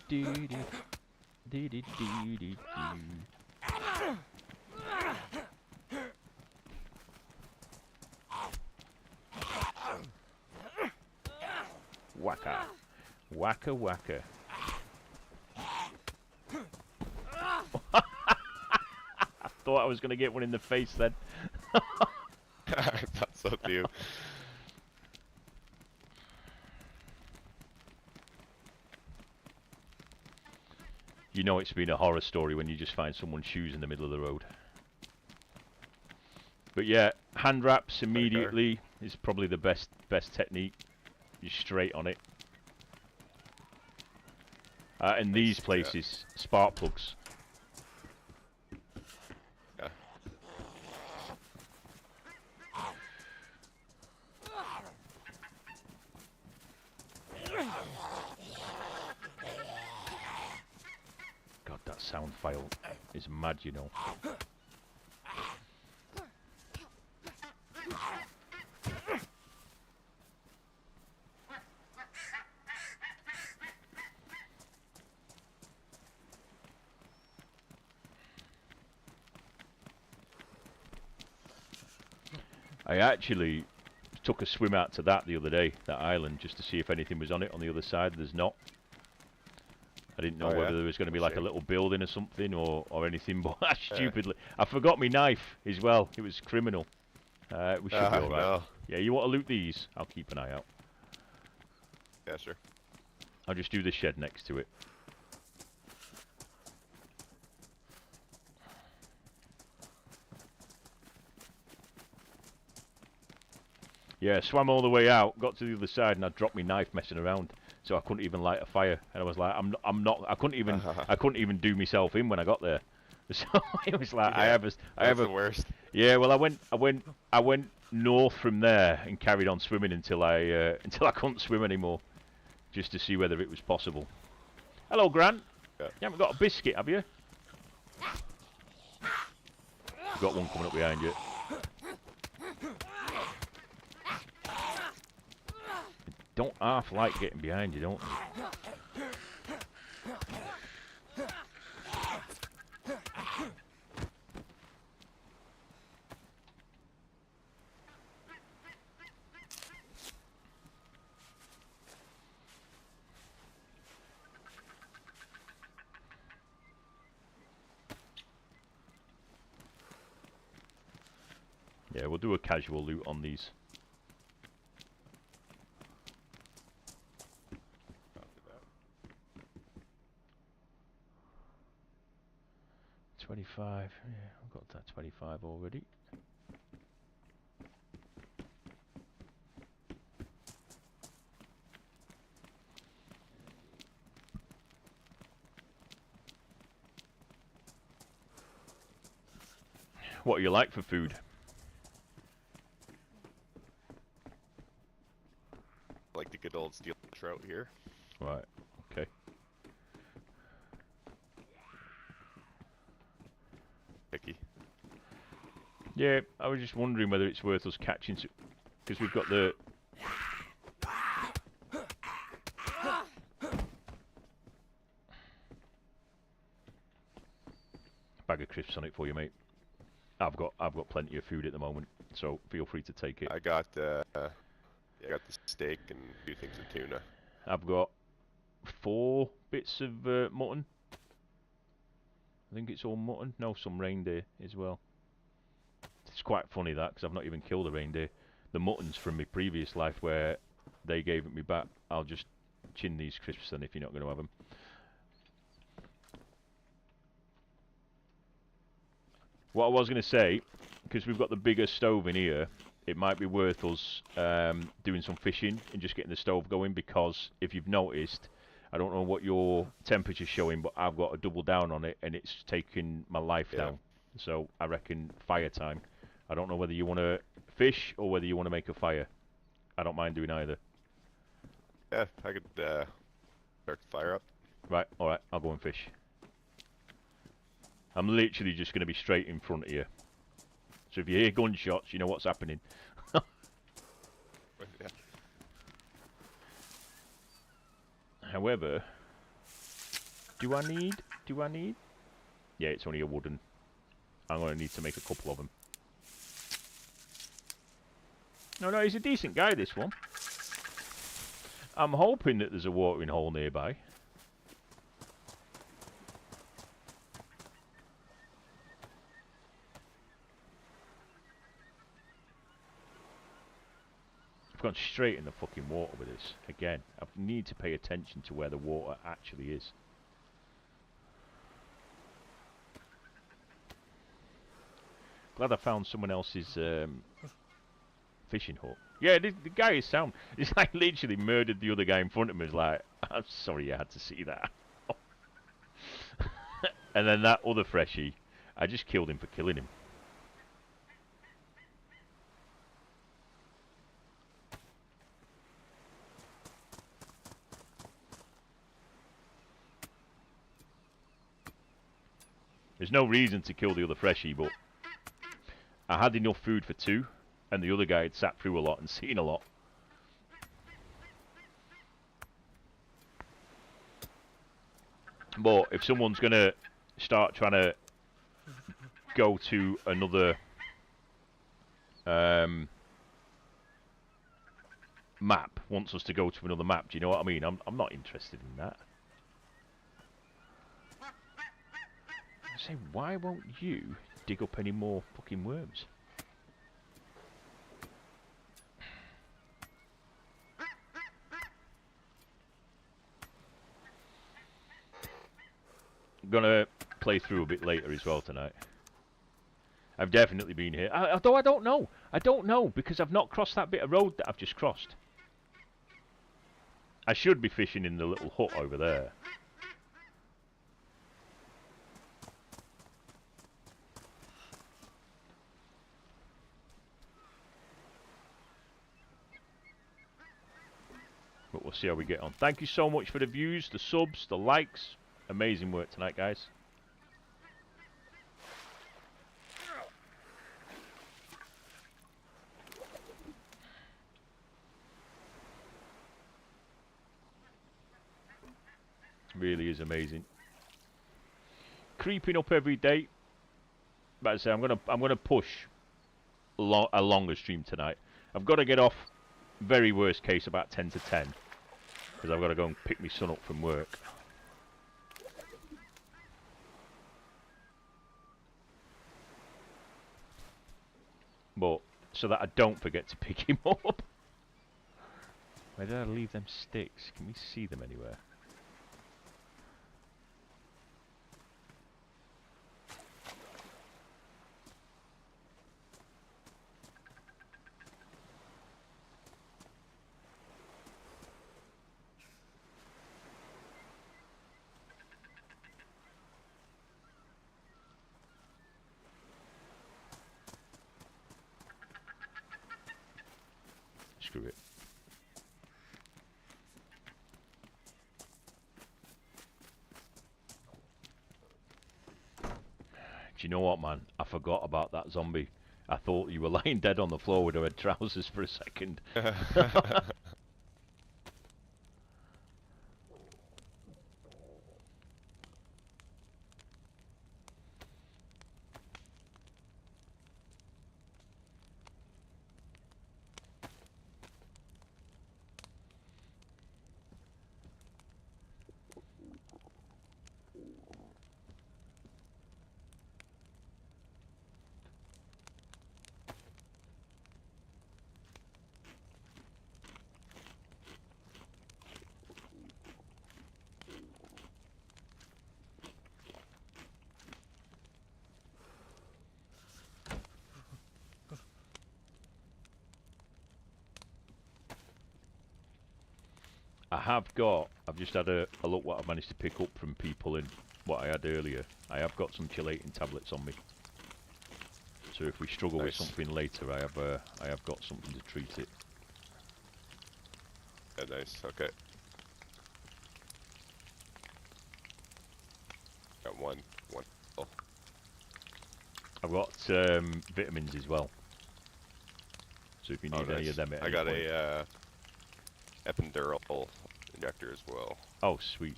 do do do do do do. Waka. Waka waka. I thought I was going to get one in the face then. I thought so too. You know it's been a horror story when you just find someone's shoes in the middle of the road. But yeah, hand wraps immediately is probably the best technique. You're straight on it. And these places, spark plugs. Yeah. God, that sound file is mad, you know. I actually took a swim out to that the other day, that island, just to see if anything was on it. On the other side, there's not. I didn't know whether there was going to be like a little building or something or anything, but stupidly. I forgot my knife as well. It was criminal. We should be alright. No. Yeah, you want to loot these? I'll keep an eye out. Yeah, sure. I'll just do the shed next to it. Yeah, swam all the way out, got to the other side, and I dropped my knife messing around, so I couldn't even light a fire. And I was like, I couldn't even do myself in when I got there. So it was like, Yeah, I have the worst. Yeah, well, I went north from there and carried on swimming until I couldn't swim anymore, just to see whether it was possible. Hello, Grant. Yeah. You haven't got a biscuit, have you? Got one coming up behind you. Don't half like getting behind you, don't you? Yeah, we'll do a casual loot on these. $25. Yeah, I've got that 25 already. What do you like for food? Like the good old steel trout here. Right, okay. Picky. Yeah, I was just wondering whether it's worth us catching, because we've got the... bag of crisps on it for you, mate. I've got plenty of food at the moment, so feel free to take it. I got the steak and a few things of tuna. I've got 4 bits of mutton. I think it's all mutton. No, some reindeer as well. It's quite funny that, because I've not even killed a reindeer. The mutton's from my previous life where they gave it me back. I'll just chin these crisps then if you're not going to have them. What I was going to say, because we've got the bigger stove in here, it might be worth us doing some fishing and just getting the stove going, because if you've noticed, I don't know what your temperature's showing, but I've got a double down on it and it's taking my life down. So I reckon fire time. I don't know whether you want to fish or whether you want to make a fire. I don't mind doing either. Yeah, I could start the fire up. Right, alright, I'll go and fish. I'm literally just going to be straight in front of you. So if you hear gunshots, you know what's happening. Yeah. However, do I need? Yeah, it's only a wooden. I'm going to need to make a couple of them. No, he's a decent guy, this one. I'm hoping that there's a watering hole nearby. I've gone straight in the fucking water with this. Again, I need to pay attention to where the water actually is. Glad I found someone else's fishing hook. Yeah, the guy is sound. He's like literally murdered the other guy in front of me. He's like, I'm sorry you had to see that. And then that other freshie, I just killed him for killing him. There's no reason to kill the other freshie, but I had enough food for 2, and the other guy had sat through a lot and seen a lot. But if someone's going to start trying to go to another map, wants us to go to another map, do you know what I mean? I'm not interested in that. I say, why won't you dig up any more fucking worms? I'm gonna play through a bit later as well tonight. I've definitely been here. Although I don't know. I don't know because I've not crossed that bit of road that I've just crossed. I should be fishing in the little hut over there. But we'll see how we get on. Thank you so much for the views, the subs, the likes. Amazing work tonight, guys. Really is amazing. Creeping up every day. But I say I'm gonna push a longer stream tonight. I've got to get off. Very worst case about 10 to 10 because I've got to go and pick my son up from work. But so that I don't forget to pick him up. Where did I leave them sticks? Can we see them anywhere? Screw it. Do you know what, man? I forgot about that zombie. I thought you were lying dead on the floor with her trousers for a second. I've just had a look what I've managed to pick up from people in what I had earlier. I have got some chelating tablets on me. So if we struggle with something later, I have got something to treat it. Yeah, nice, okay. Got one. Oh. I've got vitamins as well. So if you need any of them at I any got point. a epidural nectar as well. Oh, sweet.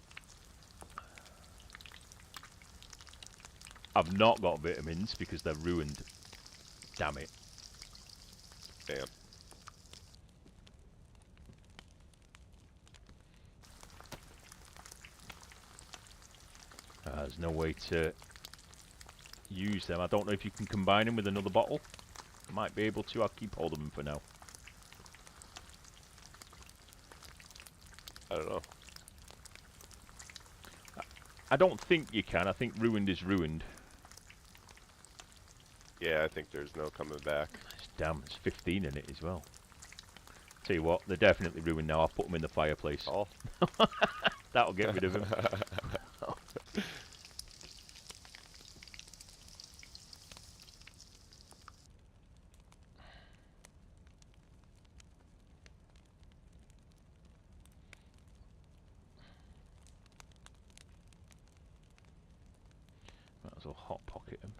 I've not got vitamins because they're ruined. Damn it. Damn. There's no way to use them. I don't know if you can combine them with another bottle. Might be able to. I'll keep hold of them for now. I don't know. I don't think you can. I think ruined is ruined. Yeah, I think there's no coming back. Damn, there's 15 in it as well. Tell you what, they're definitely ruined now. I'll put them in the fireplace. Oh. That'll get rid of them. Might as well hot pocket them.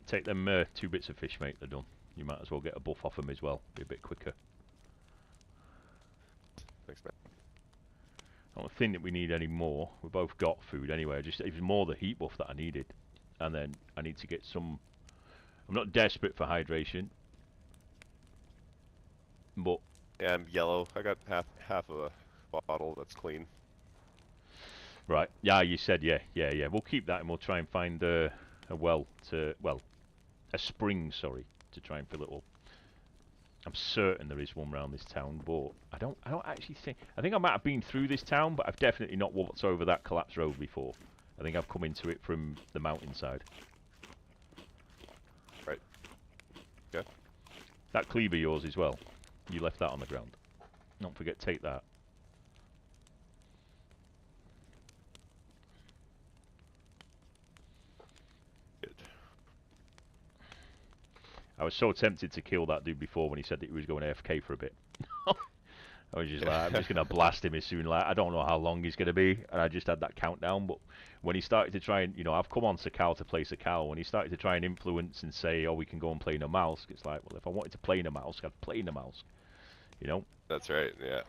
Take them 2 bits of fish, mate. They're done. You might as well get a buff off them as well. Be a bit quicker. Thanks, man. I don't think that we need any more. We've both got food anyway. It was more the heat buff that I needed. And then I need to get some... I'm not desperate for hydration. But... Yeah, I'm yellow. I got half of a bottle that's clean. Right. Yeah, you said yeah. We'll keep that and we'll try and find a well to... Well, a spring, sorry, to try and fill it up. I'm certain there is one around this town, but I don't actually think... I think I might have been through this town, but I've definitely not walked over that collapsed road before. I think I've come into it from the mountainside. Right. Yeah. That cleaver yours as well. You left that on the ground. Don't forget, take that. Good. I was so tempted to kill that dude before when he said that he was going AFK for a bit. I was just like, I'm just going to blast him as soon. Like, I don't know how long he's going to be, and I just had that countdown. But when he started to try and, I've come on Sakal to play Sakal. When he started to try and influence and say, oh, we can go and play in a mouse, it's like, well, if I wanted to play in a mouse, I'd play in a mouse. That's right, yeah.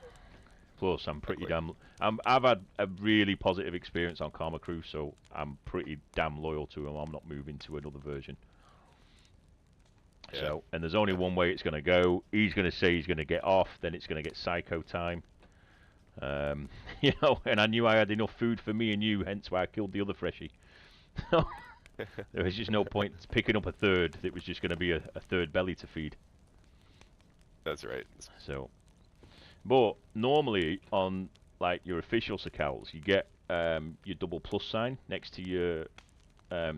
Plus, I'm pretty damn... I've had a really positive experience on Karma Crew, so I'm pretty damn loyal to him. I'm not moving to another version. Yeah. So, and there's only one way it's going to go. He's going to say he's going to get off, then it's going to get psycho time. And I knew I had enough food for me and you, hence why I killed the other freshie. There was just no point picking up a third. It was just going to be a third belly to feed. That's right. So, but normally on like your official Sakals, you get your double plus sign next to your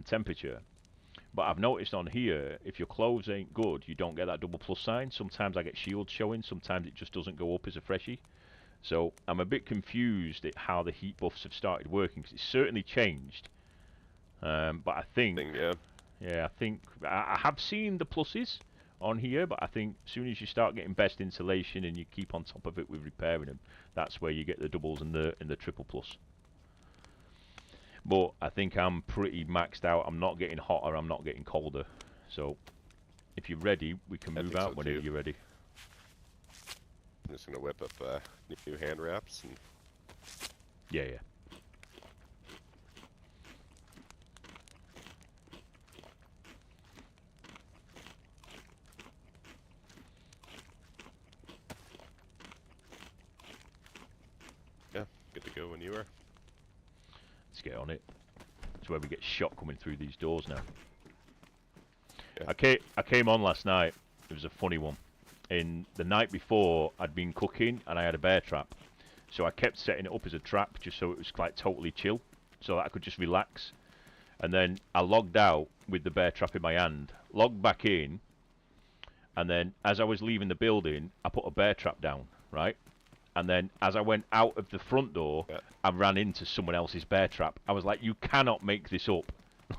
temperature. But I've noticed on here, if your clothes ain't good, you don't get that double plus sign. Sometimes I get shields showing, sometimes it just doesn't go up as a freshie. So I'm a bit confused at how the heat buffs have started working, because it's certainly changed. But I think, I think I have seen the pluses on here, but I think as soon as you start getting best insulation and you keep on top of it with repairing them, that's where you get the doubles and the triple plus. But I think I'm pretty maxed out. I'm not getting hotter, I'm not getting colder. So if you're ready, we can move out whenever you're ready. I'm just gonna whip up new hand wraps and Yeah. yeah, good to go when you are. Let's get on it. That's where we get shot coming through these doors now. Yeah. I came on last night. It was a funny one. The night before, I'd been cooking and I had a bear trap. So I kept setting it up as a trap just so it was like totally chill, so that I could just relax. And then I logged out with the bear trap in my hand, logged back in, and then as I was leaving the building, I put a bear trap down, right? And then as I went out of the front door, I ran into someone else's bear trap. I was like, you cannot make this up.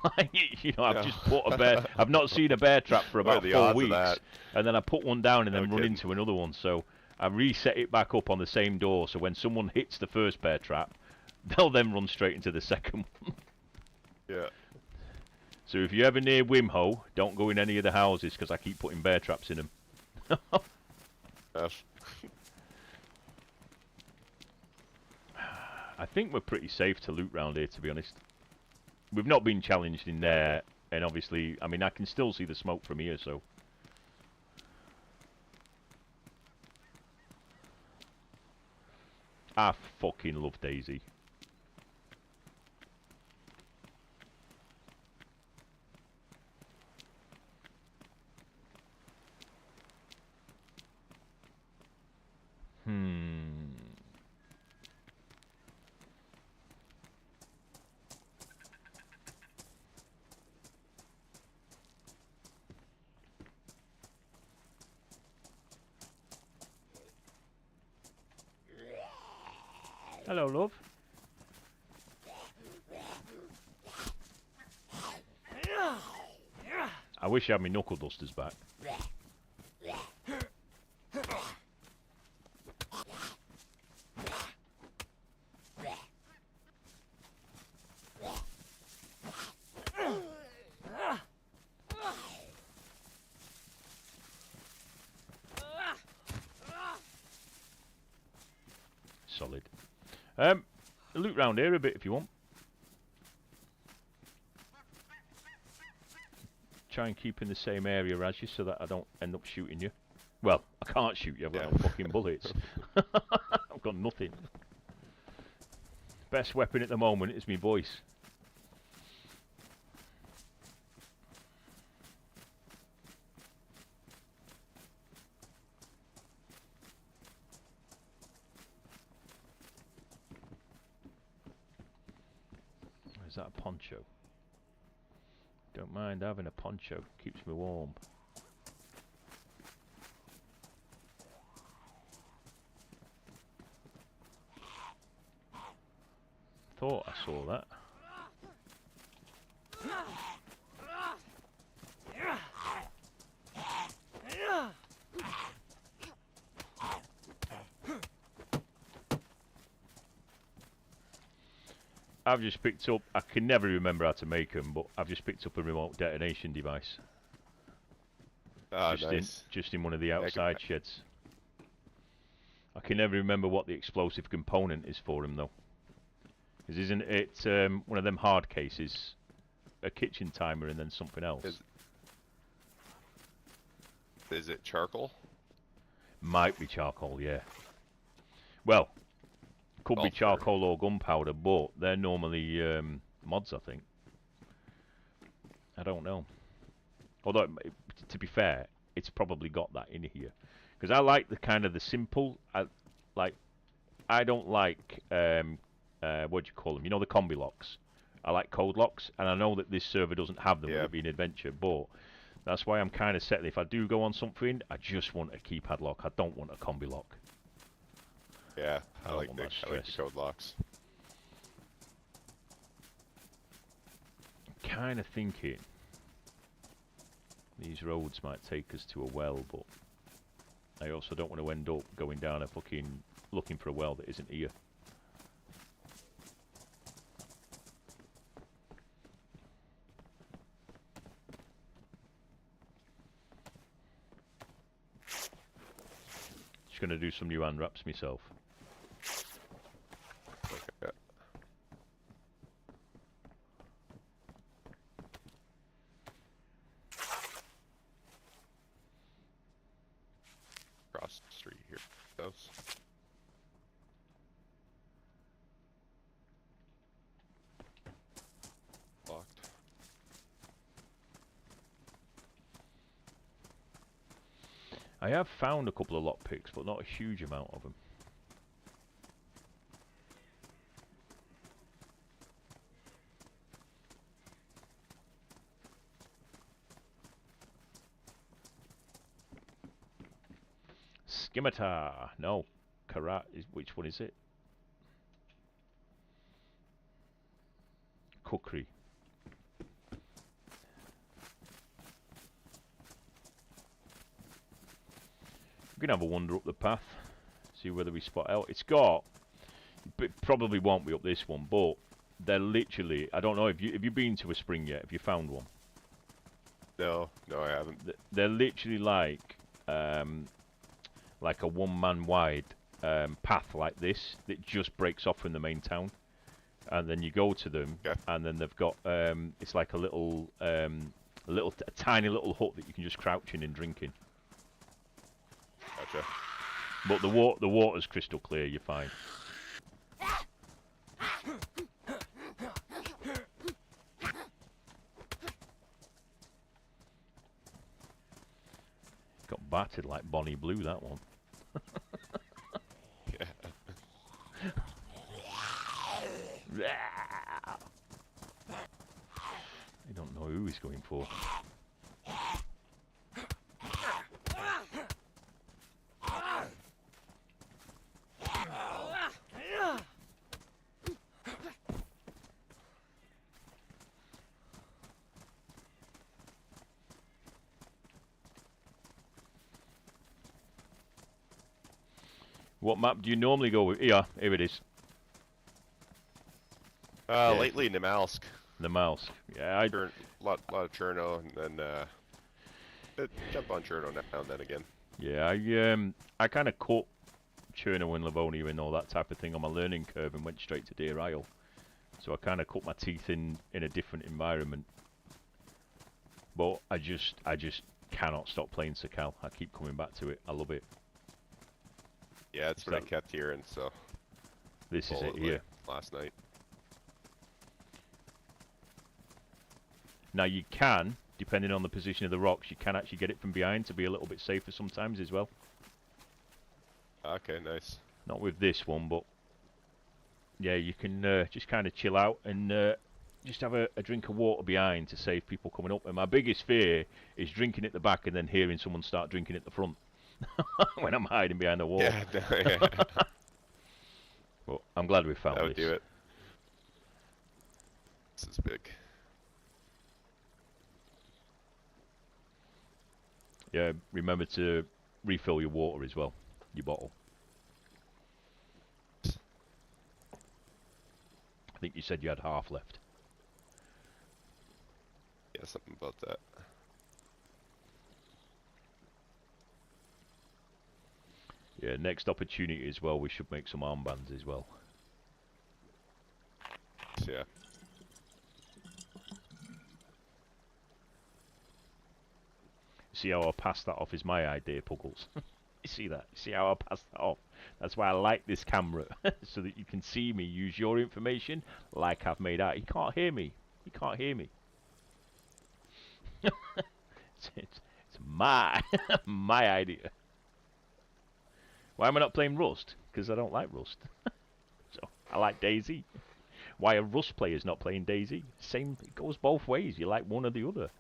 Like, I've just put a bear... I've not seen a bear trap for about 4 weeks. And then I put one down and then run into another one. So I reset it back up on the same door. So when someone hits the first bear trap, they'll then run straight into the second one. Yeah. So if you're ever near Wimho, don't go in any of the houses because I keep putting bear traps in them. Gosh. I think we're pretty safe to loot round here, to be honest. We've not been challenged in there, and obviously, I mean, I can still see the smoke from here, so... I fucking love DayZ. Hello, love. I wish I had my knuckle dusters back. Solid. Loot round here a bit if you want. Try and keep in the same area as you so that I don't end up shooting you. Well, I can't shoot you, I've got no fucking bullets. I've got nothing. Best weapon at the moment is my voice. Is that a poncho? Don't mind having a poncho, keeps me warm. Thought I saw that. I've just picked up, I can never remember how to make them, but I've just picked up a remote detonation device. Ah, nice. Just in one of the outside sheds. I can never remember what the explosive component is for him though. Isn't it one of them hard cases? A kitchen timer and then something else? Is it charcoal? Might be charcoal, yeah. Well, could be charcoal or gunpowder, but they're normally mods, I think. I don't know. Although, to be fair, it's probably got that in here. Because I like the kind of the simple, I don't like, what do you call them? You know the combi locks? I like code locks, and I know that this server doesn't have them, with it being adventure, but that's why I'm kind of set. If I do go on something, I just want a keypad lock. I don't want a combi lock. Yeah, I like the code locks. I'm kind of thinking these roads might take us to a well, but I also don't want to end up going down a fucking looking for a well that isn't here. Just gonna do some new hand wraps myself. Okay. Across the street here. Those. Locked. I have found a couple of lockpicks, but not a huge amount of them. Scimitar. No. Karat is, which one is it? Kukri. We're gonna have a wander up the path, see whether we spot out. It's got, it probably won't be up this one, but they're literally, I don't know if you've been to a spring yet, have you found one? No, I haven't. They're literally like like a one-man wide path like this that just breaks off from the main town, and then you go to them, and then they've got it's like a tiny little hut that you can just crouch in and drink in. Gotcha. But the water's crystal clear. You're fine. Got battered like Bonnie Blue, that one. Yeah. I don't know who he's going for. What map do you normally go with? Yeah, here it is. Lately Namalsk. The mouse. Yeah, I Lot of Cherno, and then jump on Cherno now and then again. Yeah, I kind of caught Cherno and Livonia and all that type of thing on my learning curve and went straight to Deer Isle. So I kind of cut my teeth in a different environment. But I just cannot stop playing Sakal. I keep coming back to it. I love it. Yeah, it's what I kept hearing, so. This is it here. Last night. Now you can, depending on the position of the rocks, you can actually get it from behind to be a little bit safer sometimes as well. Okay, nice. Not with this one, but yeah, you can just kind of chill out and just have a drink of water behind to save people coming up. And my biggest fear is drinking at the back and then hearing someone start drinking at the front when I'm hiding behind the wall. Yeah, But I'm glad we found that would this. do it. This is big. Yeah, remember to refill your water as well, your bottle. I think you said you had half left. Yeah, something about that. Yeah, next opportunity as well, we should make some armbands as well. Yeah. See how I passed that off is my idea, Puggles. You see that? See how I passed that off? That's why I like this camera, so that you can see me use your information like I've made out. He can't hear me. He can't hear me. It's my my idea. Why am I not playing Rust? Because I don't like Rust. So I like DayZ. Why are Rust players not playing DayZ? Same, it goes both ways. You like one or the other.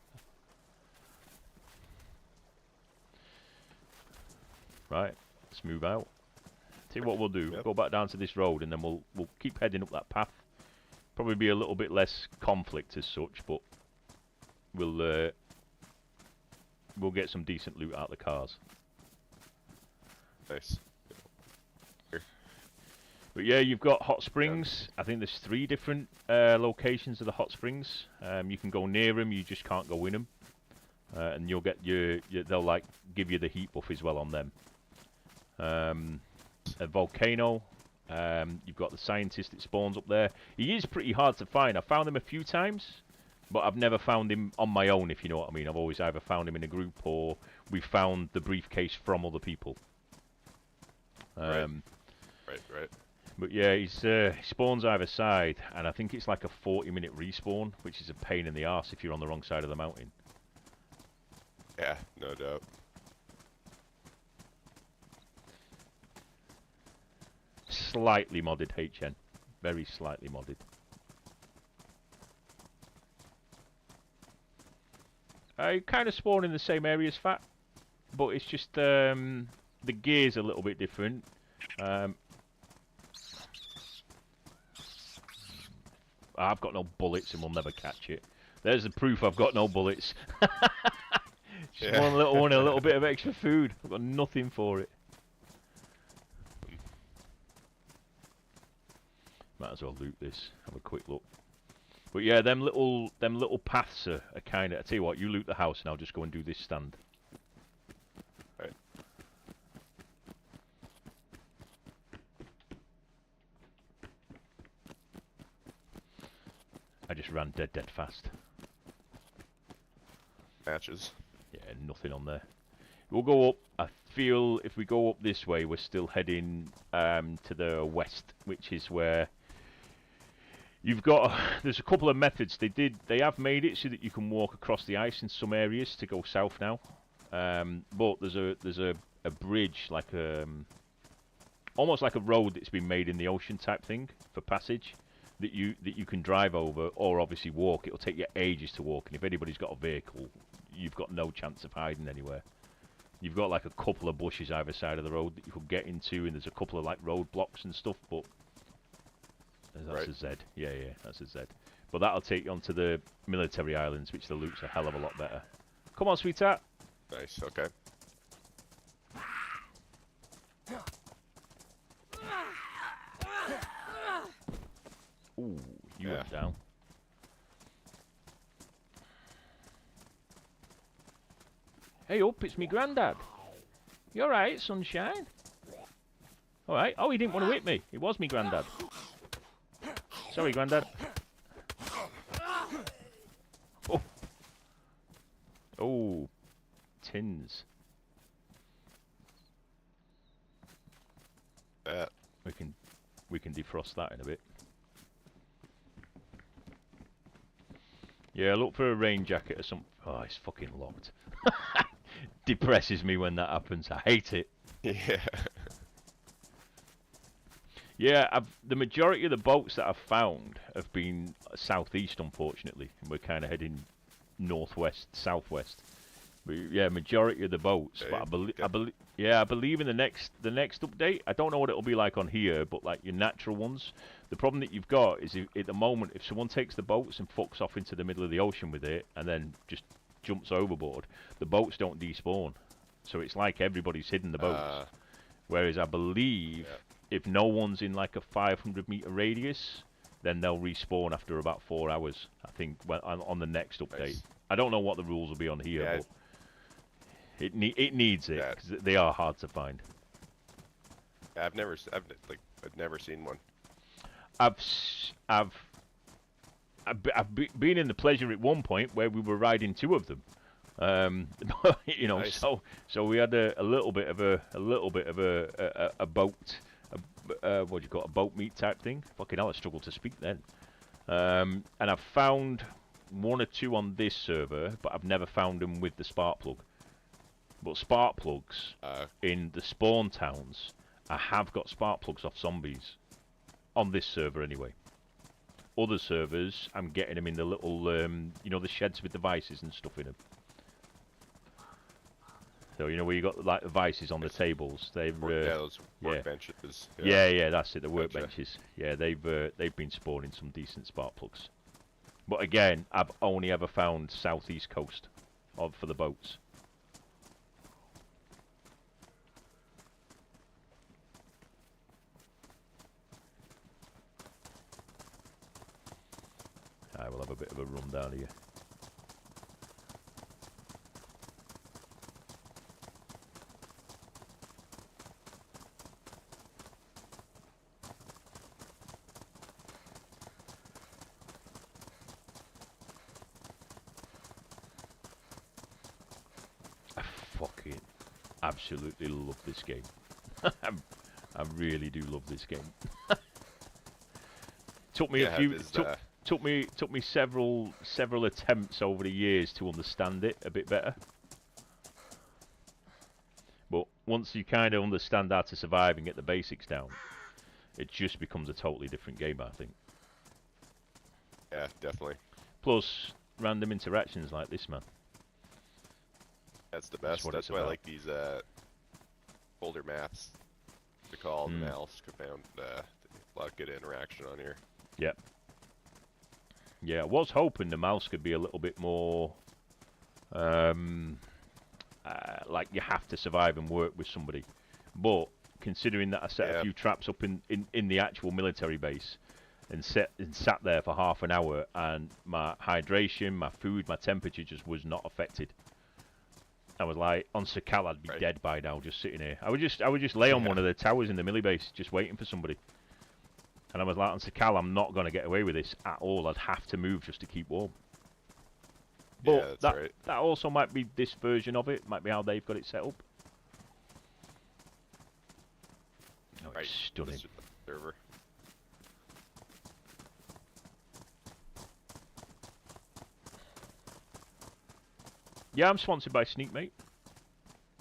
Right, let's move out. See what we'll do. Yep. Go back down to this road, and then we'll keep heading up that path. Probably be a little bit less conflict as such, but we'll get some decent loot out of the cars. Nice. But yeah, you've got hot springs. I think there's 3 different locations of the hot springs. You can go near them, you just can't go in them. And you'll get they'll like give you the heat buff as well on them. A volcano. You've got the scientist that spawns up there. He is pretty hard to find. I found him a few times, but I've never found him on my own, if you know what I mean. I've always either found him in a group or we found the briefcase from other people. Right. But yeah, he spawns either side, and I think it's like a 40-minute respawn, which is a pain in the arse if you're on the wrong side of the mountain. Yeah, no doubt. Slightly modded HN. Very slightly modded. I kind of spawn in the same area as Phat, but it's just the gear's a little bit different. I've got no bullets and we'll never catch it. There's the proof I've got no bullets. Just one little one, a little bit of extra food. I've got nothing for it. Might as well loot this. Have a quick look. But yeah, them little paths are kind of. I tell you what, you loot the house and I'll just go and do this stand. Right. I just ran dead fast. Matches. Yeah, nothing on there. We'll go up. I feel if we go up this way, we're still heading to the west, which is where you've got. There's a couple of methods. They have made it so that you can walk across the ice in some areas to go south now. But there's a bridge, like almost like a road that's been made in the ocean type thing for passage that you can drive over, or obviously walk. It'll take you ages to walk, and if anybody's got a vehicle, you've got no chance of hiding anywhere. You've got like a couple of bushes either side of the road that you could get into, and there's a couple of like roadblocks and stuff, but that's a Z. Yeah, that's a Z. But that'll take you onto the military islands, which the loot's a hell of a lot better. Come on, sweetheart. Nice, okay. Ooh, you went down. Hey up, it's me granddad. You alright, sunshine? Alright. Oh, he didn't want to whip me. It was me granddad. Sorry, granddad. Oh. Oh. Tins. We can defrost that in a bit. Yeah, look for a rain jacket or something. Oh, it's fucking locked. Depresses me when that happens. I hate it. Yeah. Yeah, the majority of the boats that I've found have been southeast, unfortunately. We're kind of heading northwest, southwest. But yeah, majority of the boats. Okay. But I believe in the next update. I don't know what it'll be like on here, but like your natural ones. The problem that you've got is at the moment, if someone takes the boats and fucks off into the middle of the ocean with it, and then just jumps overboard, the boats don't despawn. So it's like everybody's hidden the boats. Whereas I believe if no one's in like a 500-meter radius, then they'll respawn after about 4 hours. I think on the next update. Nice. I don't know what the rules will be on here, but it needs it because they are hard to find. I've never seen one. I've been in the pleasure at one point where we were riding 2 of them. You know, Nice. so we had a little bit of a boat, what do you call it, a boat meet type thing. Fucking hell, I struggled to speak then. And I've found 1 or 2 on this server, but I've never found them with the spark plug. But spark plugs in the spawn towns, I have got spark plugs off zombies on this server anyway. Other servers, I'm getting them in the little, you know, the sheds with the vices and stuff in them. So you know where you got like the vices on the tables. They've those workbenches. Yeah, that's it. The Gotcha. workbenches. Yeah, they've been spawning some decent spark plugs. But again, I've only ever found southeast coast for the boats. I will have a bit of a run down here. I fucking absolutely love this game. I really do love this game. Took me took me several attempts over the years to understand it a bit better. But once you kind of understand how to survive and get the basics down, it just becomes a totally different game, I think. Yeah, definitely. Plus, random interactions like this, man. That's the best. what That's it's why I about. like these folder maps to call the mouse. Found a lot of good interaction on here. Yep. Yeah, I was hoping the mouse could be a little bit more like you have to survive and work with somebody. But considering that I set a few traps up in the actual military base and sat there for half an hour, and my hydration, my food, my temperature just was not affected. I was like, on Sakal, I'd be dead by now, just sitting here. I would just lay on one of the towers in the millie base, just waiting for somebody. And I was like, to Cal, I'm not going to get away with this at all. I'd have to move just to keep warm. But Yeah, that's right. that also might be this version of it. Might be how they've got it set up. Oh, Right, it's stunning. this is the server. Yeah, I'm sponsored by Sneak, mate.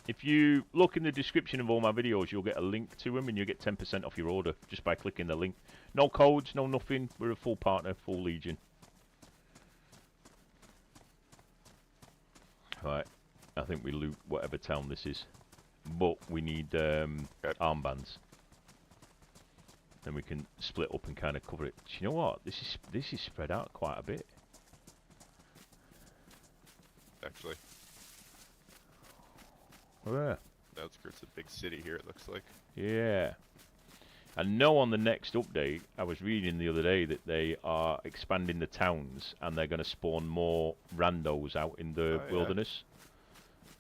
If you look in the description of all my videos, you'll get a link to them and you'll get 10% off your order just by clicking the link. No codes, no nothing. We're a full partner, full Legion. Right, I think we loot whatever town this is. But we need armbands. Then we can split up and kind of cover it. Do you know what? This is spread out quite a bit. Actually, Yeah. outskirts of big city here. It looks like. Yeah. I know on the next update, I was reading the other day that they are expanding the towns and they're going to spawn more randos out in the wilderness.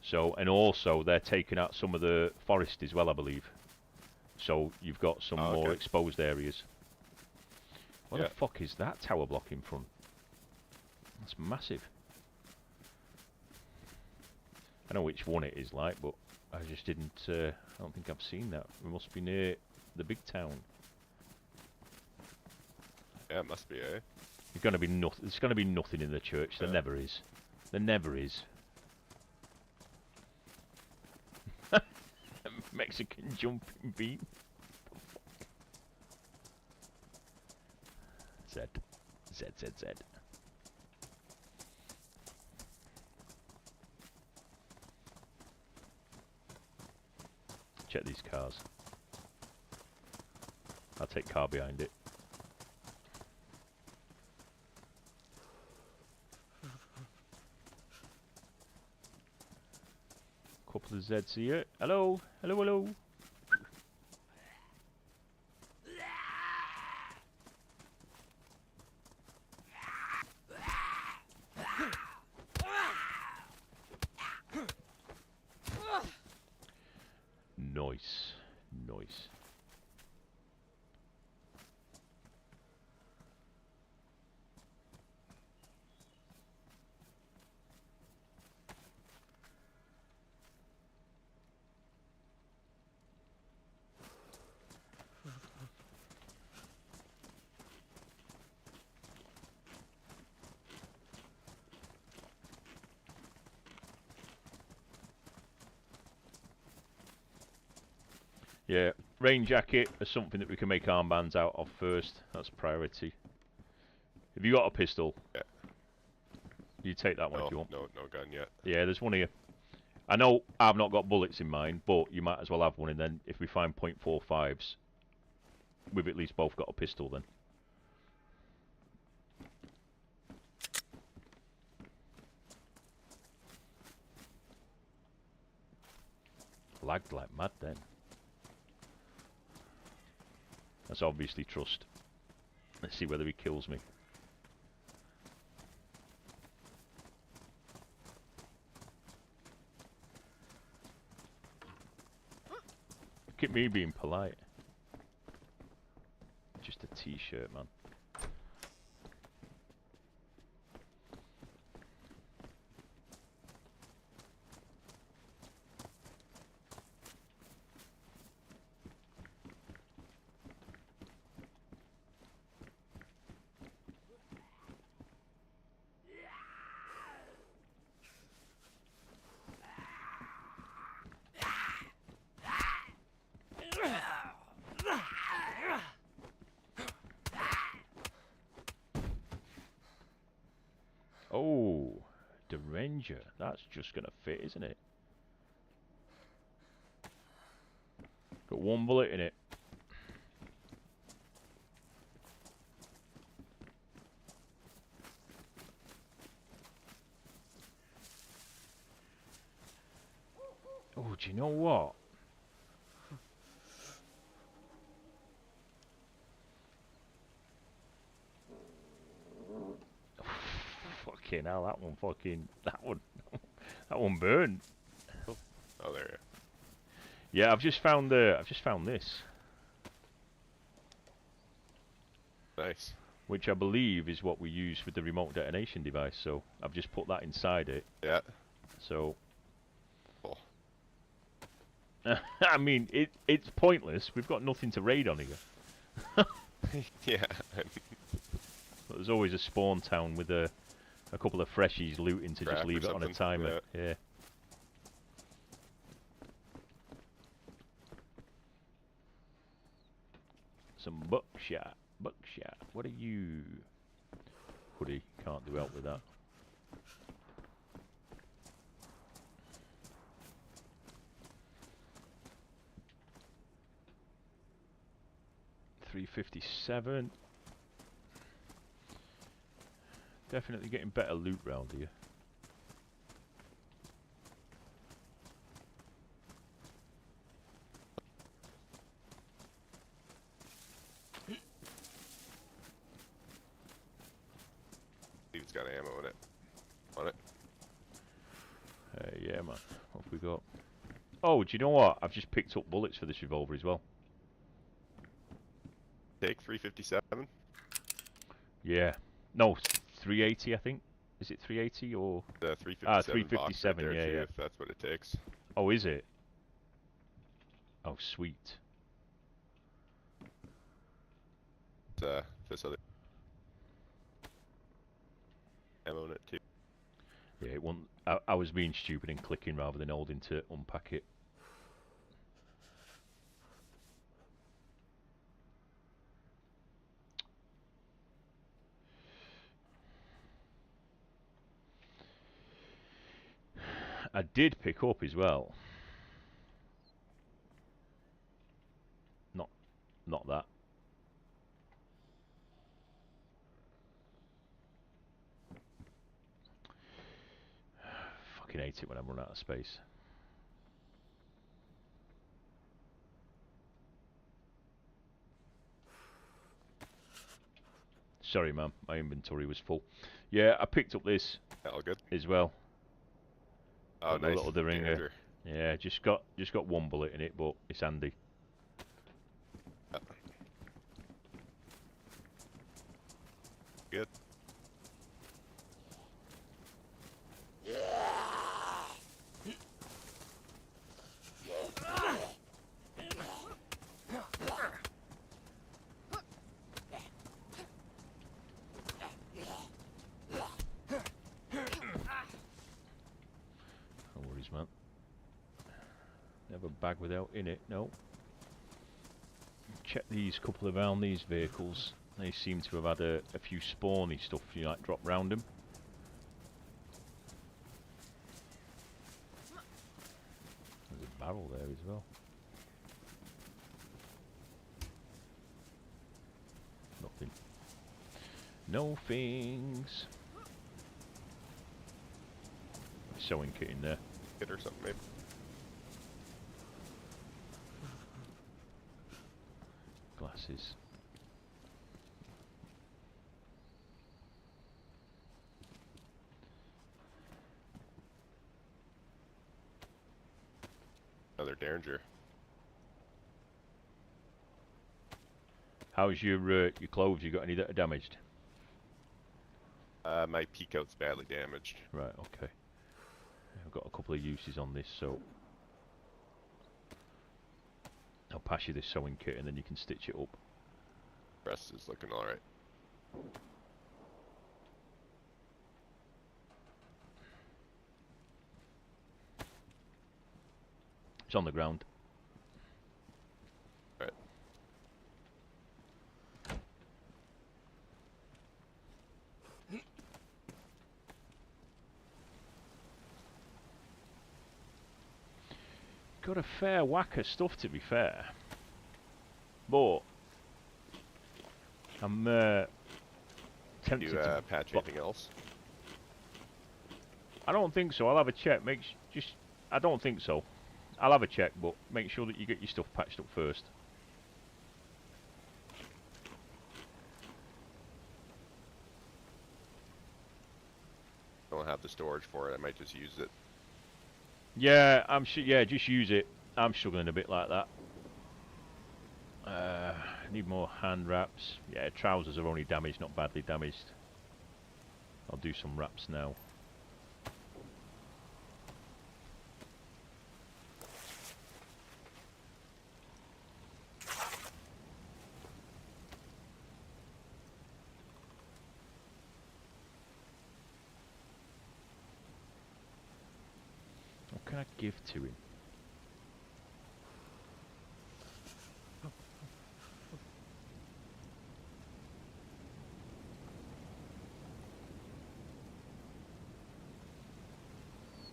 So, and also they're taking out some of the forest as well, I believe. So you've got some more exposed areas. What the fuck is that tower block in front? That's massive. I know which one it is like, but I just didn't, I don't think I've seen that. We must be near the big town. Yeah, it must be, eh? There's going to be nothing. There's going to be nothing in the church. There never is. There never is. Mexican jumping beam. Z. Z, Z, Z. Check these cars. I'll take car behind it. Couple of Zeds here. Hello, hello, hello. Nice, nice. Yeah, rain jacket is something that we can make armbands out of first. That's priority. Have you got a pistol? Yeah. You take that one No, if you want. no gun yet. Yeah, there's one here. I know I've not got bullets in mine, but you might as well have one, and then if we find .45s, we've at least both got a pistol then. Lagged like mad then. That's obviously trust. Let's see whether he kills me. Look at me being polite. Just a t-shirt, man. Oh, the Ranger. That's just gonna fit, isn't it? Got one bullet in it. Oh, do you know what? Fucking hell, that one burned. Oh, there. Yeah, I've just found this. Nice. which I believe is what we use with the remote detonation device. So I've just put that inside it. Yeah. So, Cool. I mean, it's pointless. We've got nothing to raid on here. Yeah. But there's always a spawn town with a couple of freshies looting to Crap just or leave it on a something, timer. Yeah. Some buckshot. Buckshot. What are you? Hoodie. Can't do help with that. $357. Definitely getting better loot round here. It's got ammo in it. On it. Yeah, man. What have we got? Oh, do you know what? I've just picked up bullets for this revolver as well. Take 357. Yeah. No, 380, I think. Is it 380 or? The 357. 357, box right there yeah, too, yeah. If that's what it takes. Oh, is it? Oh, sweet. This other ammo in it too. Yeah, it won't. I was being stupid and clicking rather than holding to unpack it. I did pick up as well. Not that. Fucking hate it when I run out of space. Sorry, man. My inventory was full. Yeah, I picked up this All good. as well. Oh, Got the nice. little Derringer. Derringer. Yeah, just got one bullet in it, but it's handy. Good. No worries, man. Never bag without in it, no. Check these couple around these vehicles. They seem to have had a few spawny stuff you like drop round them. There's a barrel there as well. Nothing. No things. Sewing kit in there. Hit or something, maybe. Glasses. Another Derringer. How's your clothes? You got any that are damaged? My peacoat's badly damaged. Right, okay. I've got a couple of uses on this, so I'll pass you this sewing kit and then you can stitch it up. Rest is looking alright. It's on the ground. Right. Got a fair whack of stuff, to be fair. But I'm tempted You to... patch anything else? I don't think so. I'll have a check. I don't think so. I'll have a check, but make sure that you get your stuff patched up first. Don't have the storage for it. I might just use it. Yeah, yeah, just use it. I'm struggling a bit like that. I need more hand wraps. Yeah, trousers are only damaged, not badly damaged. I'll do some wraps now. What can I give to him?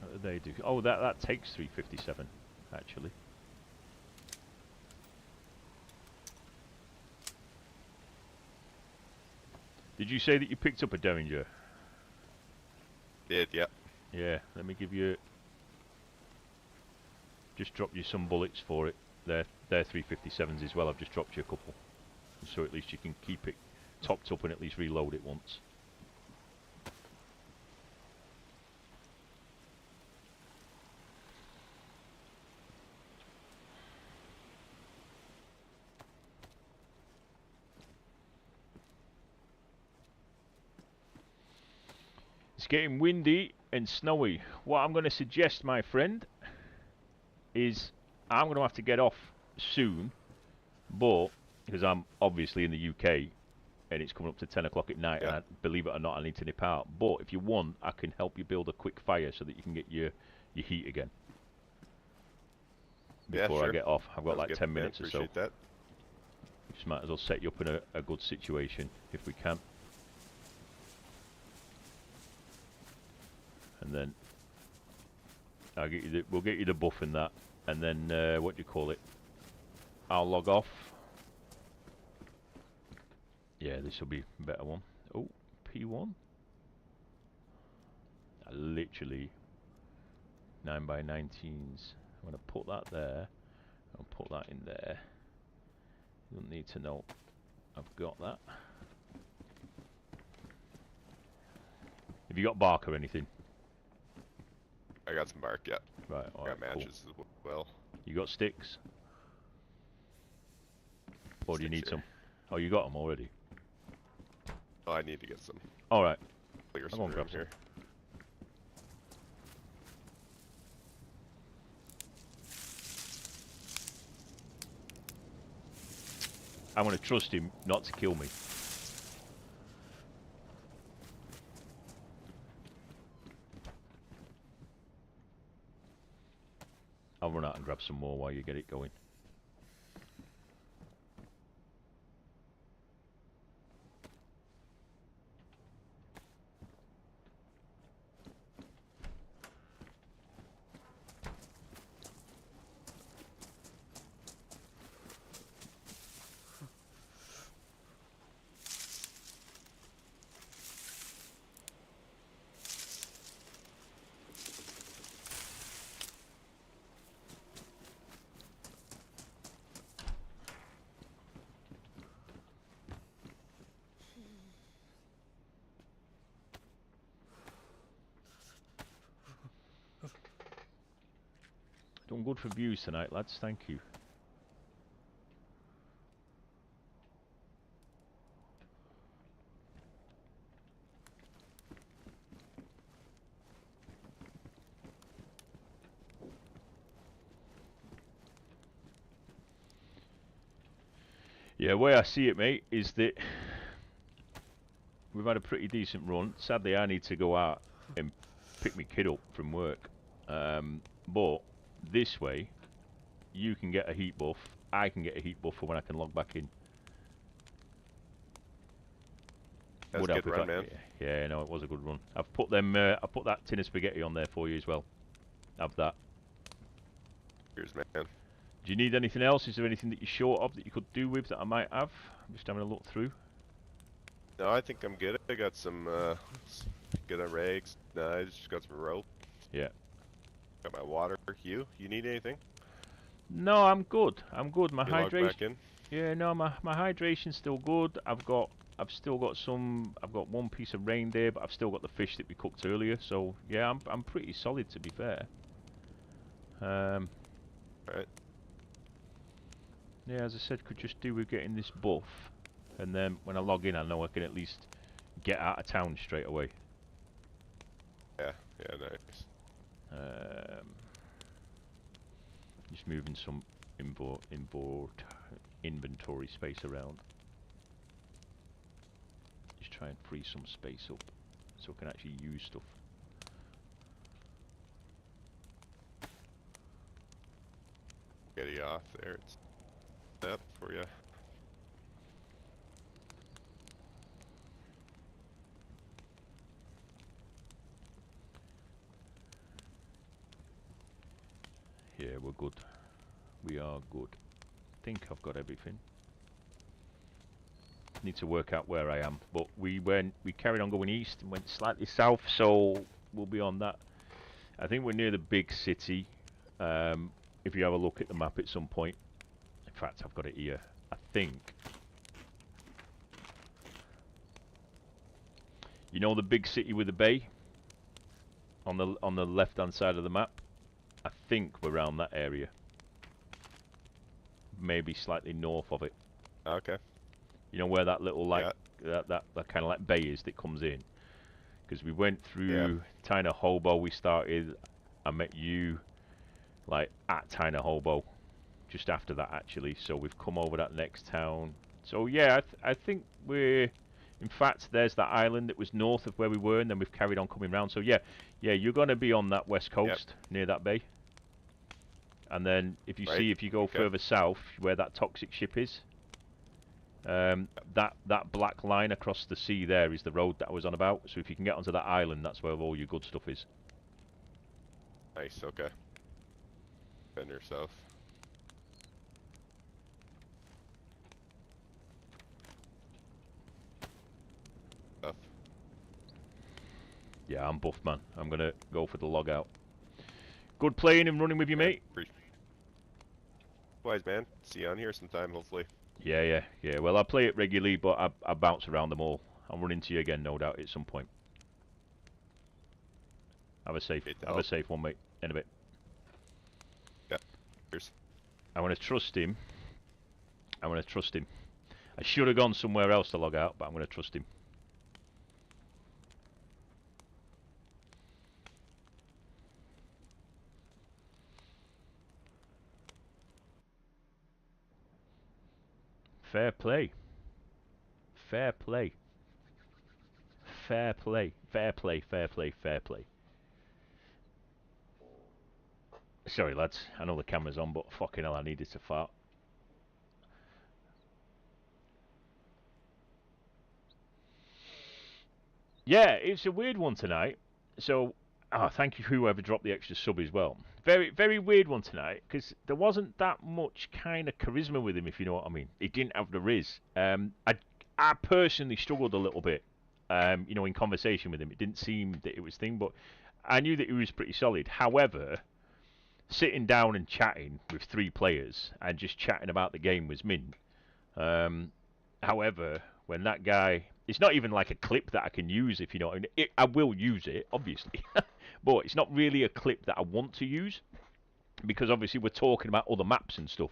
What do they do? Oh, that takes 357, actually. Did you say that you picked up a Derringer? Did, yeah. Yeah, let me give you... Just dropped you some bullets for it. They're 357s as well. I've just dropped you a couple. So at least you can keep it topped up and at least reload it once. It's getting windy and snowy. What I'm going to suggest, my friend, is I'm going to have to get off soon, but because I'm obviously in the UK and it's coming up to 10 o'clock at night, Yeah. and believe it or not, I need to nip out. But if you want, I can help you build a quick fire so that you can get your heat again. Yeah, Before I sure. get off, I've got Sounds like good, 10 man. minutes or so. Appreciate that. Just might as well set you up in a good situation if we can. And then I'll get you we'll get you the buff in that, and then what do you call it? I'll log off. Yeah, this will be a better one. Oh, P1. Literally 9x19s. I'm gonna put that there. I'll put that in there. You don't need to know I've got that. Have you got bark or anything? I got some bark, yeah. Right, I alright, got cool. matches as well. You got sticks? Or do you Sticks need here. some? Oh, you got them already. Oh, I need to get some. Alright, Clear I'll some go and room grab some. here. I'm gonna trust him not to kill me. I'll run out and grab some more while you get it going. Done good for views tonight, lads. Thank you. Yeah, the way I see it, mate, is that we've had a pretty decent run. Sadly, I need to go out and pick my kid up from work. But this way, you can get a heat buff. I can get a heat buff for when I can log back in. That's Would a help good if run, I- man. Yeah, no, it was a good run. I've put them. I put that tin of spaghetti on there for you as well. Have that. Cheers, man. Do you need anything else? Is there anything that you're short of that you could do with that I might have? I'm just having a look through. No, I think I'm good. I got some good on rags. I just got some rope. Yeah. Got my water. You need anything? No, I'm good. I'm good. My You log hydration. back in? Yeah, no, my hydration's still good. I've still got some. I've got one piece of reindeer, but I've still got the fish that we cooked earlier. So yeah, I'm pretty solid to be fair. Right. Yeah, as I said, could just do with getting this buff, and then when I log in, I know I can at least get out of town straight away. Yeah, yeah, nice. Just moving some inventory space around. Just try and free some space up so I can actually use stuff. Get you off there. It's that for you. Yeah, we're good. We are good. Think I've got everything. Need to work out where I am, but we carried on going east and went slightly south, so we'll be on that. I think we're near the big city. If you have a look at the map at some point, in fact, I've got it here. I think you know the big city with the bay on the left-hand side of the map. I think we're around that area. Maybe slightly north of it. Okay. You know where that little that kind of like bay is that comes in? Because we went through Tyne Hobo. We started. I met you like at Tyne Hobo, just after that actually. So we've come over that next town. So yeah, I think we're. In fact, there's that island that was north of where we were, and then we've carried on coming round. So yeah, you're gonna be on that west coast near that bay. And then if you see, if you go further south, where that toxic ship is, that black line across the sea there is the road that I was on about. So if you can get onto that island, that's where all your good stuff is. Nice, okay. Bend yourself. Stuff. Yeah, I'm buff, man. I'm gonna go for the log out. Good playing and running with you, mate. Wise man. See you on here sometime, hopefully. Yeah. Well, I play it regularly, but I bounce around them all. I'll run into you again, no doubt, at some point. Have a safe one, mate. In a bit. Yeah. Cheers. I want to trust him. I should have gone somewhere else to log out, but I'm going to trust him. Fair play. Fair play. Fair play. Fair play. Fair play. Fair play. Sorry, lads. I know the camera's on, but fucking hell, I needed to fart. Yeah, it's a weird one tonight. So, thank you whoever dropped the extra sub as well. Very, very weird one tonight, because there wasn't that much kind of charisma with him, if you know what I mean. He didn't have the riz. I personally struggled a little bit, in conversation with him. It didn't seem that it was thing, but I knew that he was pretty solid. However, sitting down and chatting with 3 players and just chatting about the game was mint. However, when that guy... It's not even like a clip that I can use, if you know what I mean. I will use it, obviously. But it's not really a clip that I want to use. Because obviously we're talking about other maps and stuff.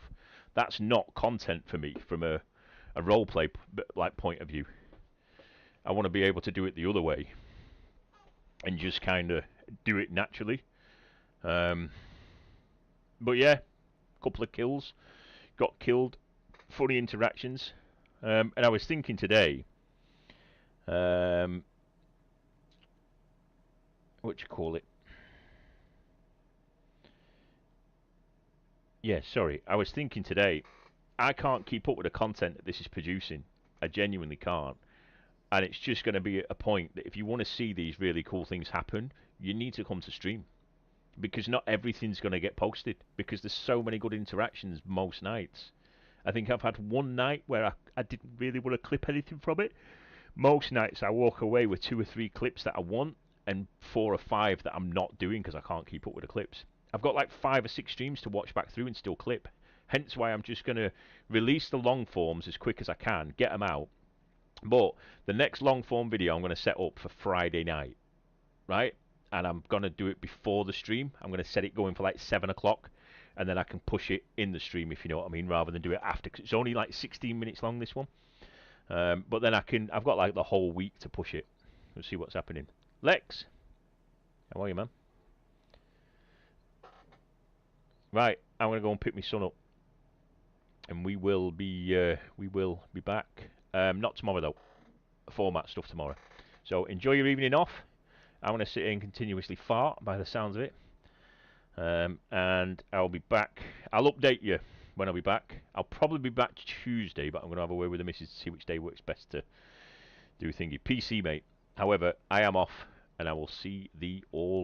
That's not content for me from a roleplay point of view. I want to be able to do it the other way. And just kind of do it naturally. But yeah, couple of kills. Got killed. Funny interactions. And I was thinking today... what you call it? Yeah, sorry. I was thinking today, I can't keep up with the content that this is producing. I genuinely can't. And it's just going to be a point that if you want to see these really cool things happen, you need to come to stream. Because not everything's going to get posted. Because there's so many good interactions most nights. I think I've had one night where I didn't really want to clip anything from it. Most nights I walk away with 2 or 3 clips that I want and 4 or 5 that I'm not doing because I can't keep up with the clips. I've got like 5 or 6 streams to watch back through and still clip. Hence why I'm just going to release the long forms as quick as I can, get them out. But the next long form video I'm going to set up for Friday night, right? And I'm going to do it before the stream. I'm going to set it going for like 7 o'clock. and then I can push it in the stream, if you know what I mean, rather than do it after, 'cause it's only like 16 minutes long, this one. But then I've got like the whole week to push it. We'll see what's happening. Lex, how are you, man? Right, I'm gonna go and pick my son up, and we will be back. Not tomorrow though. Format stuff tomorrow. So enjoy your evening off. I'm gonna sit here and continuously fart by the sounds of it. And I'll be back. I'll update you when I'll be back. I'll probably be back Tuesday, but I'm gonna have a word with the missus to see which day works best to do thingy. PC, mate. However, I am off, and I will see thee all.